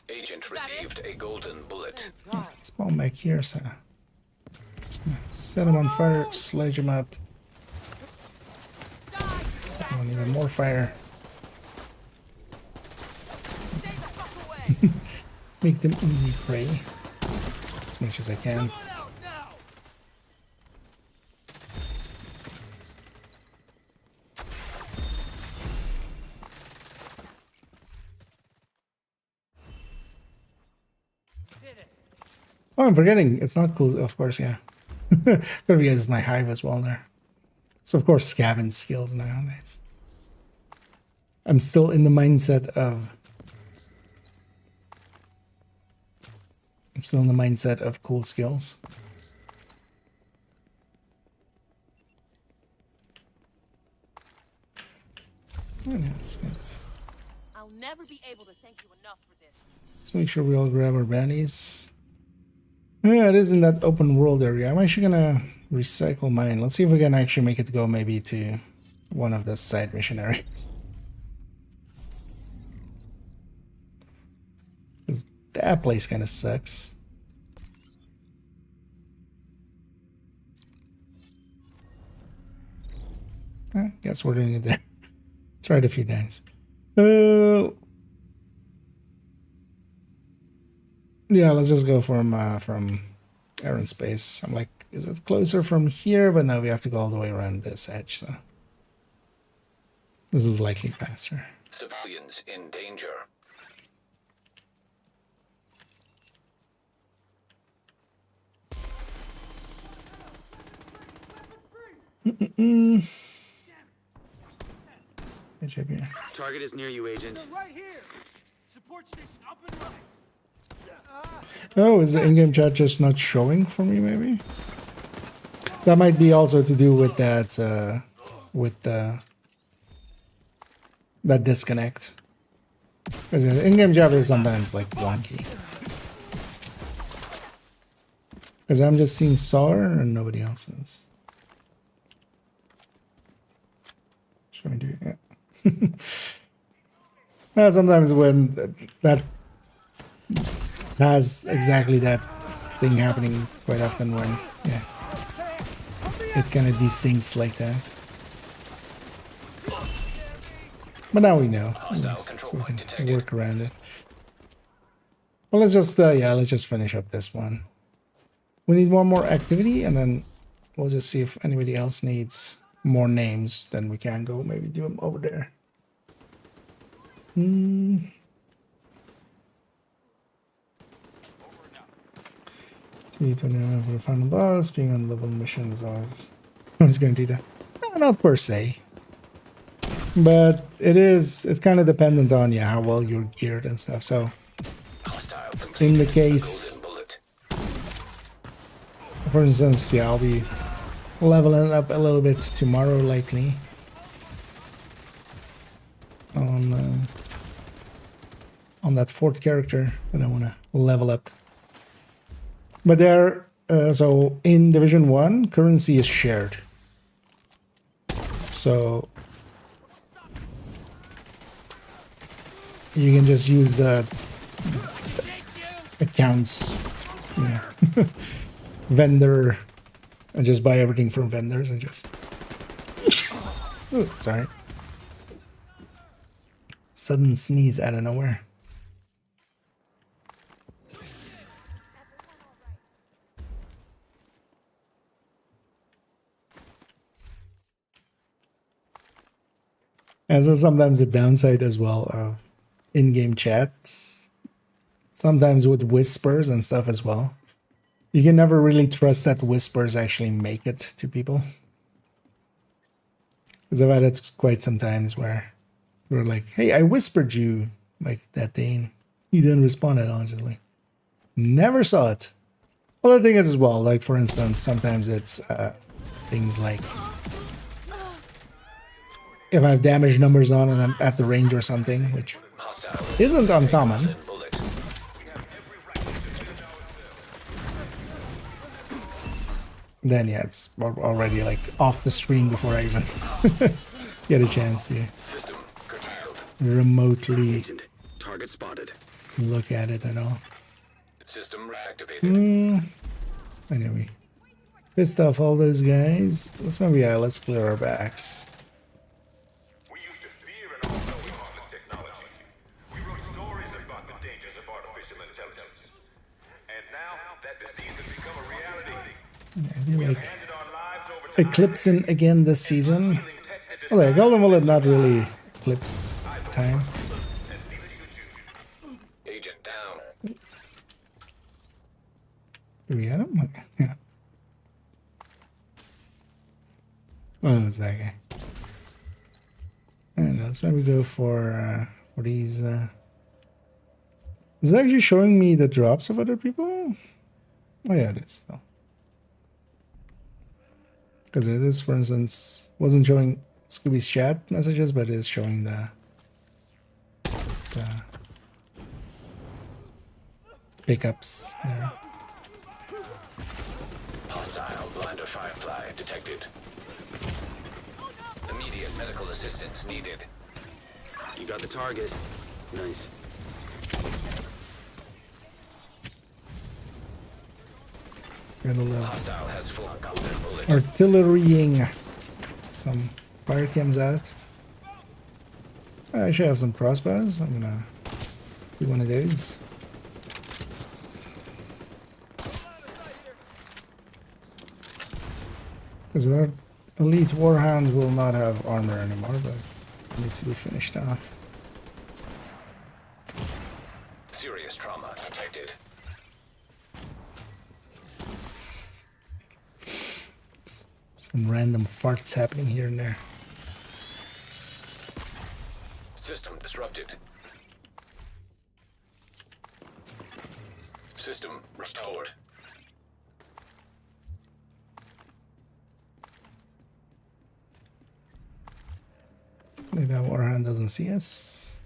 Agent received a golden bullet. Spawn back here, so set him on fire, sledge him up. Set him on even more fire. Make them easy prey as much as I can. Oh, I'm forgetting. It's not cool, of course, yeah. Gotta use my hive as well there. So, of course, scavenge skills nowadays. I'm still in the mindset of... cool skills. Oh, yeah, I'll never be able to thank you enough for this. let's make sure we all grab our bannies. Yeah, it is in that open world area. I'm actually gonna recycle mine. Let's see if we can actually make it go maybe to one of the side mission areas. Because that place kind of sucks. Guess we're doing it there. Tried a few times. Yeah, let's just go from Aaron Space. I'm like, is it closer from here? But no, we have to go all the way around this edge, so this is likely faster. Civilians in danger. Good job here. Target is near you, Agent. Right here. Support station up and running. Oh, is the in-game chat just not showing for me, maybe? That might be also to do with that, that disconnect. Because in-game chat is sometimes, like, wonky. Because I'm just seeing SAR and nobody else is. Sometimes when that has exactly that thing happening quite often when, yeah, it kind of desyncs like that. But now we know, so we can work around it. Well, let's just, yeah, let's just finish up this one. We need one more activity, and then we'll just see if anybody else needs more names. Then we can go maybe do them over there. $29 for the final boss. Being on level mission is always going to do that. No, not per se. But it's kind of dependent on, yeah, how well you're geared and stuff. So in the case, for instance, yeah, I'll be leveling up a little bit tomorrow, likely, on that fourth character that I want to level up. But there, so in Division 1, currency is shared. So you can just use the accounts, you know, vendor, and just buy everything from vendors and just... Ooh, sorry. Sudden sneeze out of nowhere. And so sometimes the downside as well of in-game chats, sometimes with whispers and stuff as well. You can never really trust that whispers actually make it to people. Because I've had it quite some times where we're like, hey, I whispered you like that day and you didn't respond at all. Just like, never saw it. Well, the thing is as well, like for instance, sometimes it's things like if I have damage numbers on and I'm at the range or something, which isn't uncommon. Then yeah, it's already like off the screen before I even get a chance to remotely target spotted. Look at it and all. System reactivated. Anyway, pissed off all those guys. Let's maybe let's clear our backs. I feel like eclipsing again this season. Oh, yeah, Golden Bullet not really eclipse time. Agent down. Do we get him? Okay. Yeah. Oh, it was that guy. And let's maybe go for these. Is it actually showing me the drops of other people? Oh yeah, it is though. Because it is, for instance, wasn't showing Scooby's chat messages, but it is showing the pickups there. Hostile blinder firefly detected. Immediate medical assistance needed. You got the target. Nice. Hostile has full golden bullet. Artillerying some fire cams out. I should have some crossbows. I'm gonna do one of those. Because our elite warhounds will not have armor anymore, but it needs to be finished off. Serious trauma detected. Some random farts happening here and there. System disrupted. System restored. Maybe that warhound doesn't see us.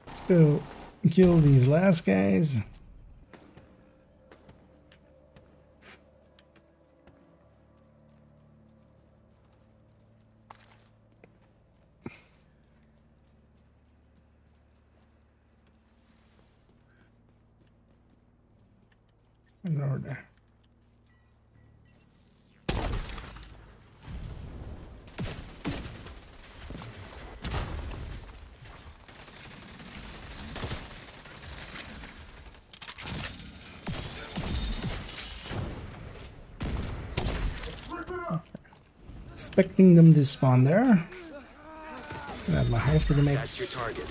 Let's go kill these last guys. in order. Expecting them to spawn there. Add my hive to the mix. That's your target.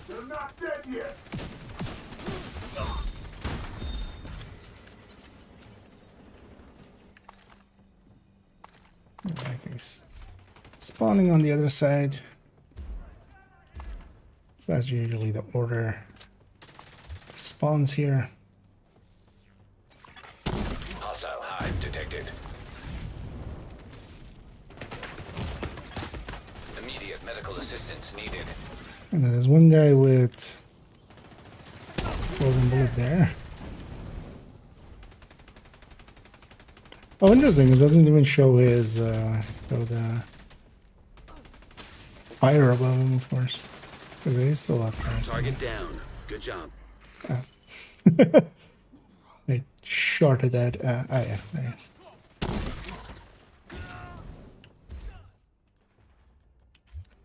They're not dead yet. He's spawning on the other side. So that's usually the order of spawns here. Hostile hive detected. Immediate medical assistance needed. And there's one guy with golden bullet there. Oh, interesting. It doesn't even show his show the fire above him, of course, because he's still up there. Target down. Good job. I shorted that. Oh yeah, nice.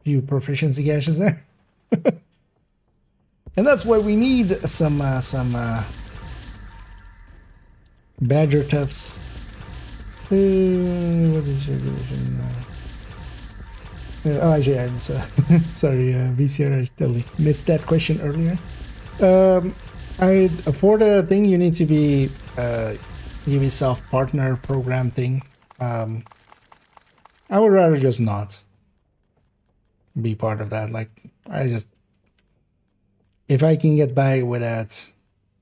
Few proficiency caches there, and that's why we need some Badger Toughs. What is your division? Oh, actually, I'm sorry, VCR, I totally missed that question earlier. For the thing, you need to be Ubisoft partner program thing. I would rather just not be part of that. Like, if I can get by without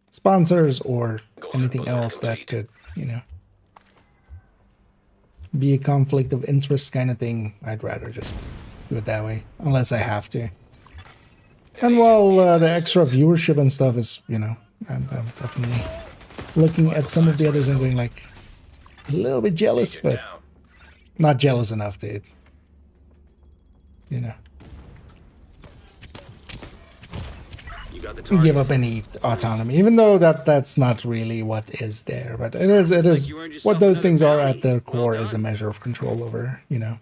sponsors or anything else that could, you know, be a conflict of interest kind of thing, I'd rather just do it that way, unless I have to. And while the extra viewership and stuff is, you know, I'm definitely looking at some of the others and going like a little bit jealous, but not jealous enough to, you know, give up any autonomy, even though that's not really what is there. But it is what those things are at their core, is a measure of control over, you know,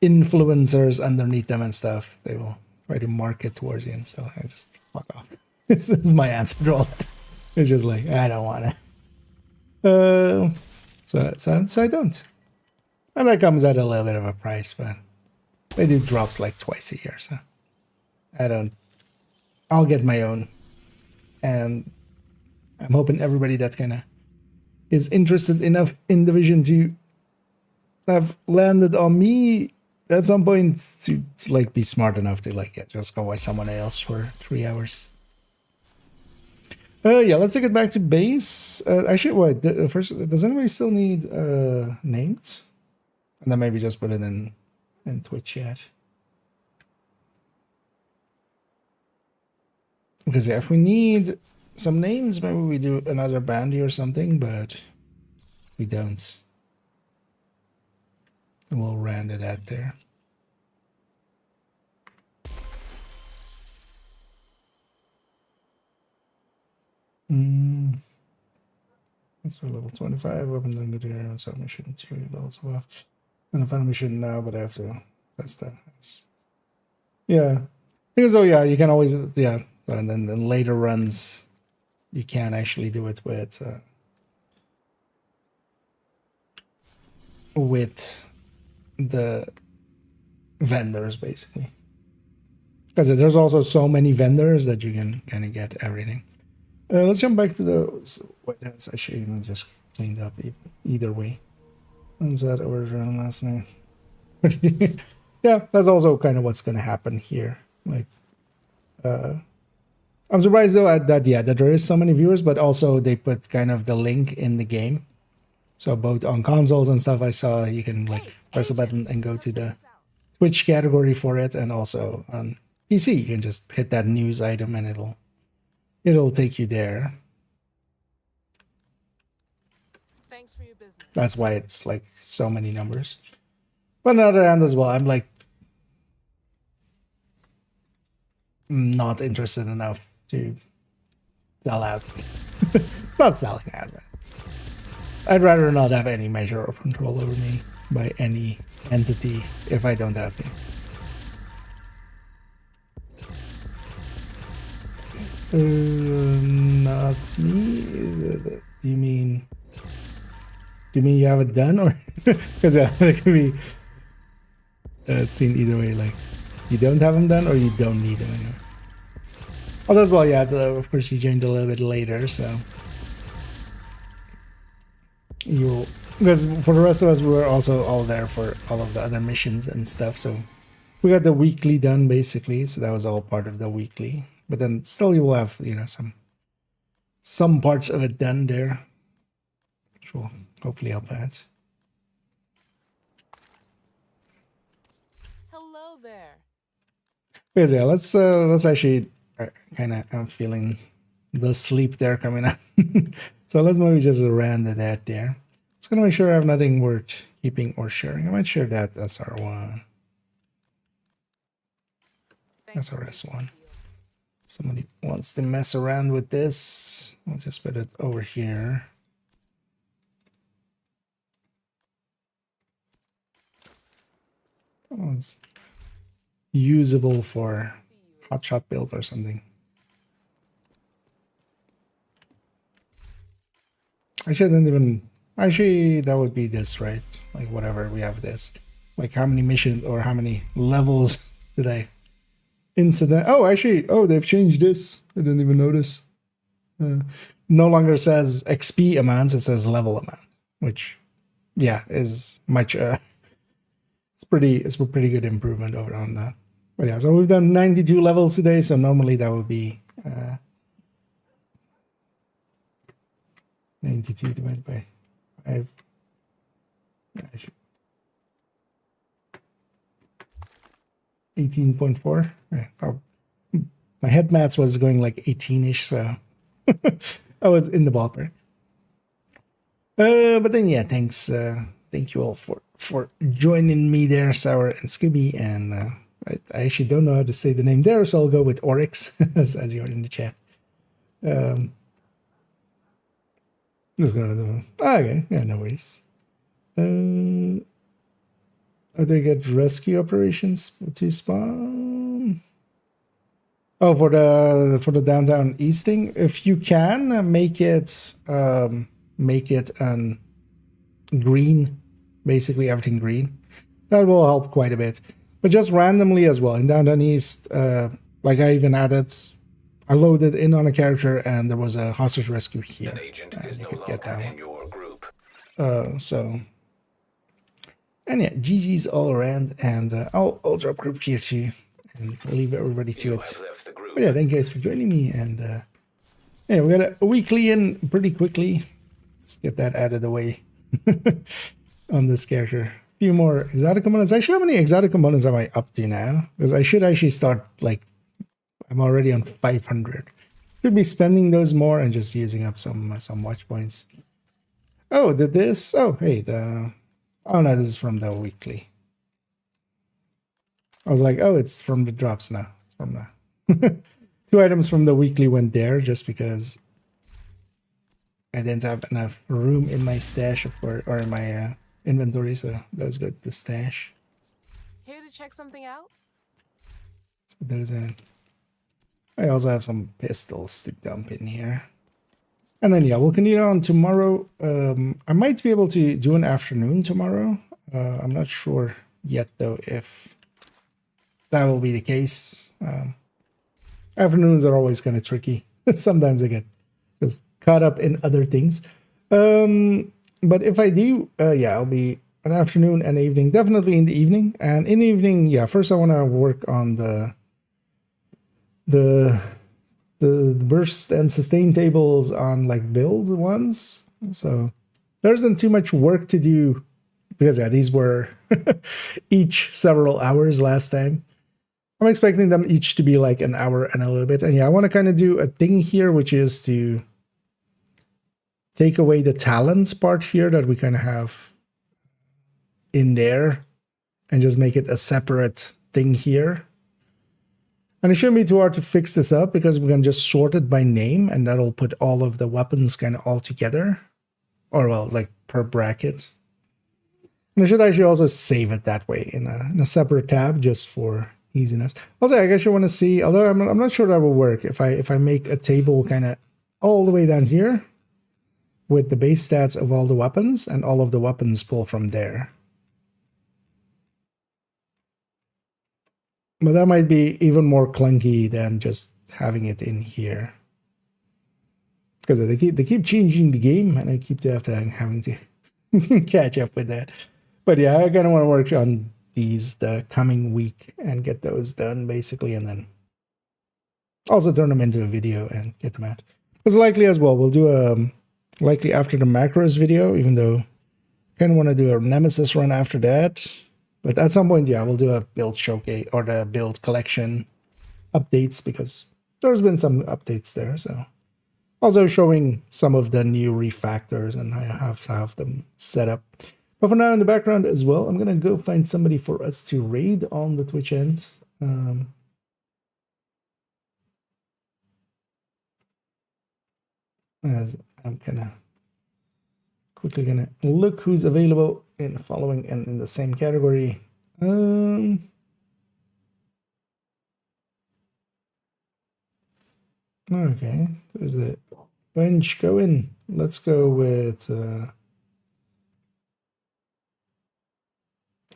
influencers underneath them and stuff. They will try to market towards you and stuff. I just fuck off. This is my answer to all. It's just like, I don't want to. So I don't. And that comes at a little bit of a price, but they do drops like twice a year, so I don't. I'll get my own, and I'm hoping everybody that kind of is interested enough in Division 2 have landed on me at some point to like be smart enough to like just go watch someone else for 3 hours. Yeah, let's take it back to base. Actually, what first? Does anybody still need named? And then maybe just put it in Twitch chat. Because yeah, if we need some names, maybe we do another bandy or something, but we don't. And we'll round it out there. That's for level 25. Weapons on good air on submission 2 levels above. And a fun mission now, but I have to test that. Yeah. Because oh yeah, you can always yeah. So, and then in later runs, you can actually do it with the vendors, basically. Because there's also so many vendors that you can kind of get everything. Let's jump back to the... Wait, that's actually just cleaned up either way. When's that order on last night? Yeah, that's also kind of what's going to happen here. Like, I'm surprised though that there is so many viewers, but also they put kind of the link in the game. So both on consoles and stuff, I saw you can like press a button and go to the Twitch category for it, and also on PC you can just hit that news item and it'll take you there. Thanks for your business. That's why it's like so many numbers. But on the other hand as well, I'm like, not interested enough to sell out. Not selling out. I'd rather not have any measure of control over me by any entity if I don't have to. Not me. Do you mean you have it done, or because it could be seen either way? Like you don't have them done, or you don't need them anymore. Oh, as well. Yeah, of course you joined a little bit later, so you because for the rest of us, we were also all there for all of the other missions and stuff. So we got the weekly done basically. So that was all part of the weekly. But then still you will have, you know, some parts of it done there, which will hopefully help out. Hello there. Because yeah, let's actually kind of, I'm feeling the sleep there coming up. So let's maybe just run that there. Just gonna make sure I have nothing worth keeping or sharing. I might share that SR1. SRS1. Somebody wants to mess around with this. I'll just put it over here. Oh, it's usable for hotshot build or something. I shouldn't even. Actually, that would be this, right? Like whatever we have this. Like how many missions or how many levels did I? Incident. Oh, actually, they've changed this. I didn't even notice. No longer says XP amounts; it says level amount, which, yeah, is much. It's a pretty good improvement over on that. But yeah, so we've done 92 levels today. So normally that would be 92 divided by 5. Actually, 18.4. Yeah, oh, my head maths was going like 18-ish, so I was in the ballpark. But then yeah, thanks. Thank you all for joining me there, Sour and Scooby. And I actually don't know how to say the name there, so I'll go with Oryx as you're in the chat. Okay, yeah, no worries. How do I get rescue operations to spawn? Oh, for the downtown east thing, if you can make it green, basically everything green, that will help quite a bit. But just randomly as well in downtown east, like I even I loaded in on a character and there was a hostage rescue here. An agent is you no could get that longer one. in your group. So. And yeah, GG's all around, and I'll drop group here too, and leave everybody to it. But yeah, thank you guys for joining me, and yeah, we got a weekly in pretty quickly. Let's get that out of the way on this character. A few more exotic components. Actually, how many exotic components am I up to now? Because I should actually start, like, I'm already on 500. Should be spending those more and just using up some watch points. Oh, did this? Oh, hey, oh no, this is from the weekly. I was like, oh, it's from the drops now. It's from the 2 items from the weekly went there just because I didn't have enough room in my stash or in my inventory, so those go to the stash. Here to check something out? So those I also have some pistols to dump in here. And then, yeah, we'll continue on tomorrow. I might be able to do an afternoon tomorrow. I'm not sure yet, though, if that will be the case. Afternoons are always kind of tricky. Sometimes I get just caught up in other things. But if I do, yeah, I'll be an afternoon and evening. Definitely in the evening. And in the evening, yeah, first I want to work on the burst and sustain tables on like build ones. So there isn't too much work to do because yeah, these were each several hours last time. I'm expecting them each to be like an hour and a little bit. And yeah, I want to kind of do a thing here, which is to take away the talents part here that we kind of have in there and just make it a separate thing here. And it shouldn't be too hard to fix this up because we can just sort it by name and that'll put all of the weapons kind of all together. Or well, like per bracket. And I should actually also save it that way in a separate tab just for easiness. Also, I guess you want to see, although I'm not sure that will work, if I make a table kind of all the way down here with the base stats of all the weapons and all of the weapons pull from there. But that might be even more clunky than just having it in here. Because they keep changing the game and I keep having to catch up with that. But yeah, I kind of want to work on these the coming week and get those done basically, and then also turn them into a video and get them out. Because likely as well, we'll do a likely after the macros video, even though I kind of want to do a Nemesis run after that. But at some point, yeah, we'll do a build showcase or the build collection updates because there's been some updates there. So also showing some of the new refactors and I have to have them set up. But for now, in the background as well, I'm gonna go find somebody for us to raid on the Twitch end. As I'm quickly gonna look who's available in following and in the same category. Okay, there's a bunch going. Let's go with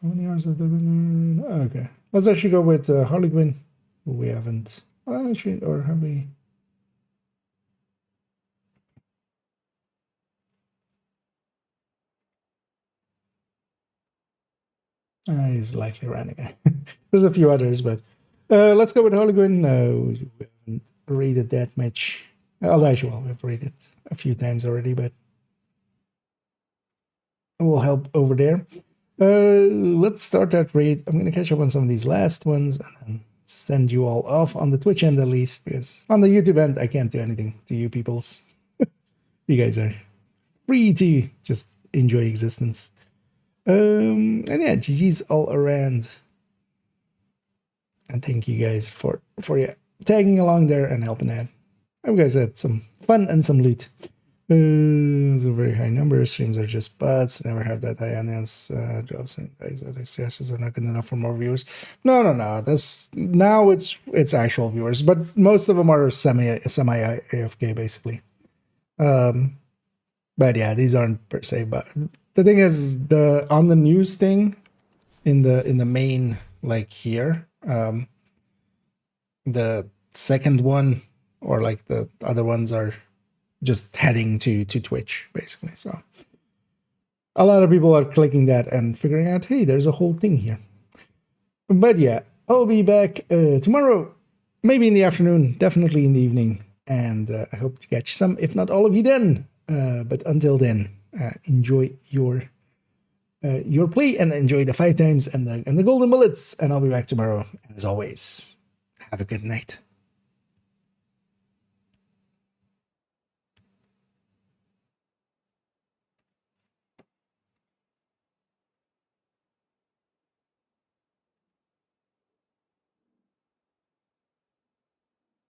how many hours have there been? Okay, let's actually go with Harley Quinn, who we haven't actually, or have we? He's likely running. There's a few others, but let's go with Harley Quinn. We haven't raided that much. Although actually, well, we've raided a few times already, but it will help over there. Let's start that raid. I'm going to catch up on some of these last ones and then send you all off on the Twitch end at least, because on the YouTube end, I can't do anything to you peoples. You guys are free to just enjoy existence. And yeah, GG's all around. And thank you guys for tagging along there and helping out. I hope you guys had some fun and some loot. Those are very high numbers. Streams are just bots. Never have that high audience. Jobs and exotic suggestions are not good enough for more viewers. No. That's now it's actual viewers, but most of them are semi AFK basically. But yeah, these aren't per se. But the thing is, on the news thing, in the main like here, the second one or like the other ones are just heading to Twitch basically. So a lot of people are clicking that and figuring out, hey, there's a whole thing here. But yeah, I'll be back tomorrow, maybe in the afternoon, definitely in the evening, and I hope to catch some, if not all of you then. But until then, enjoy your play and enjoy the 5 times and the golden bullets, and I'll be back tomorrow. And as always, have a good night.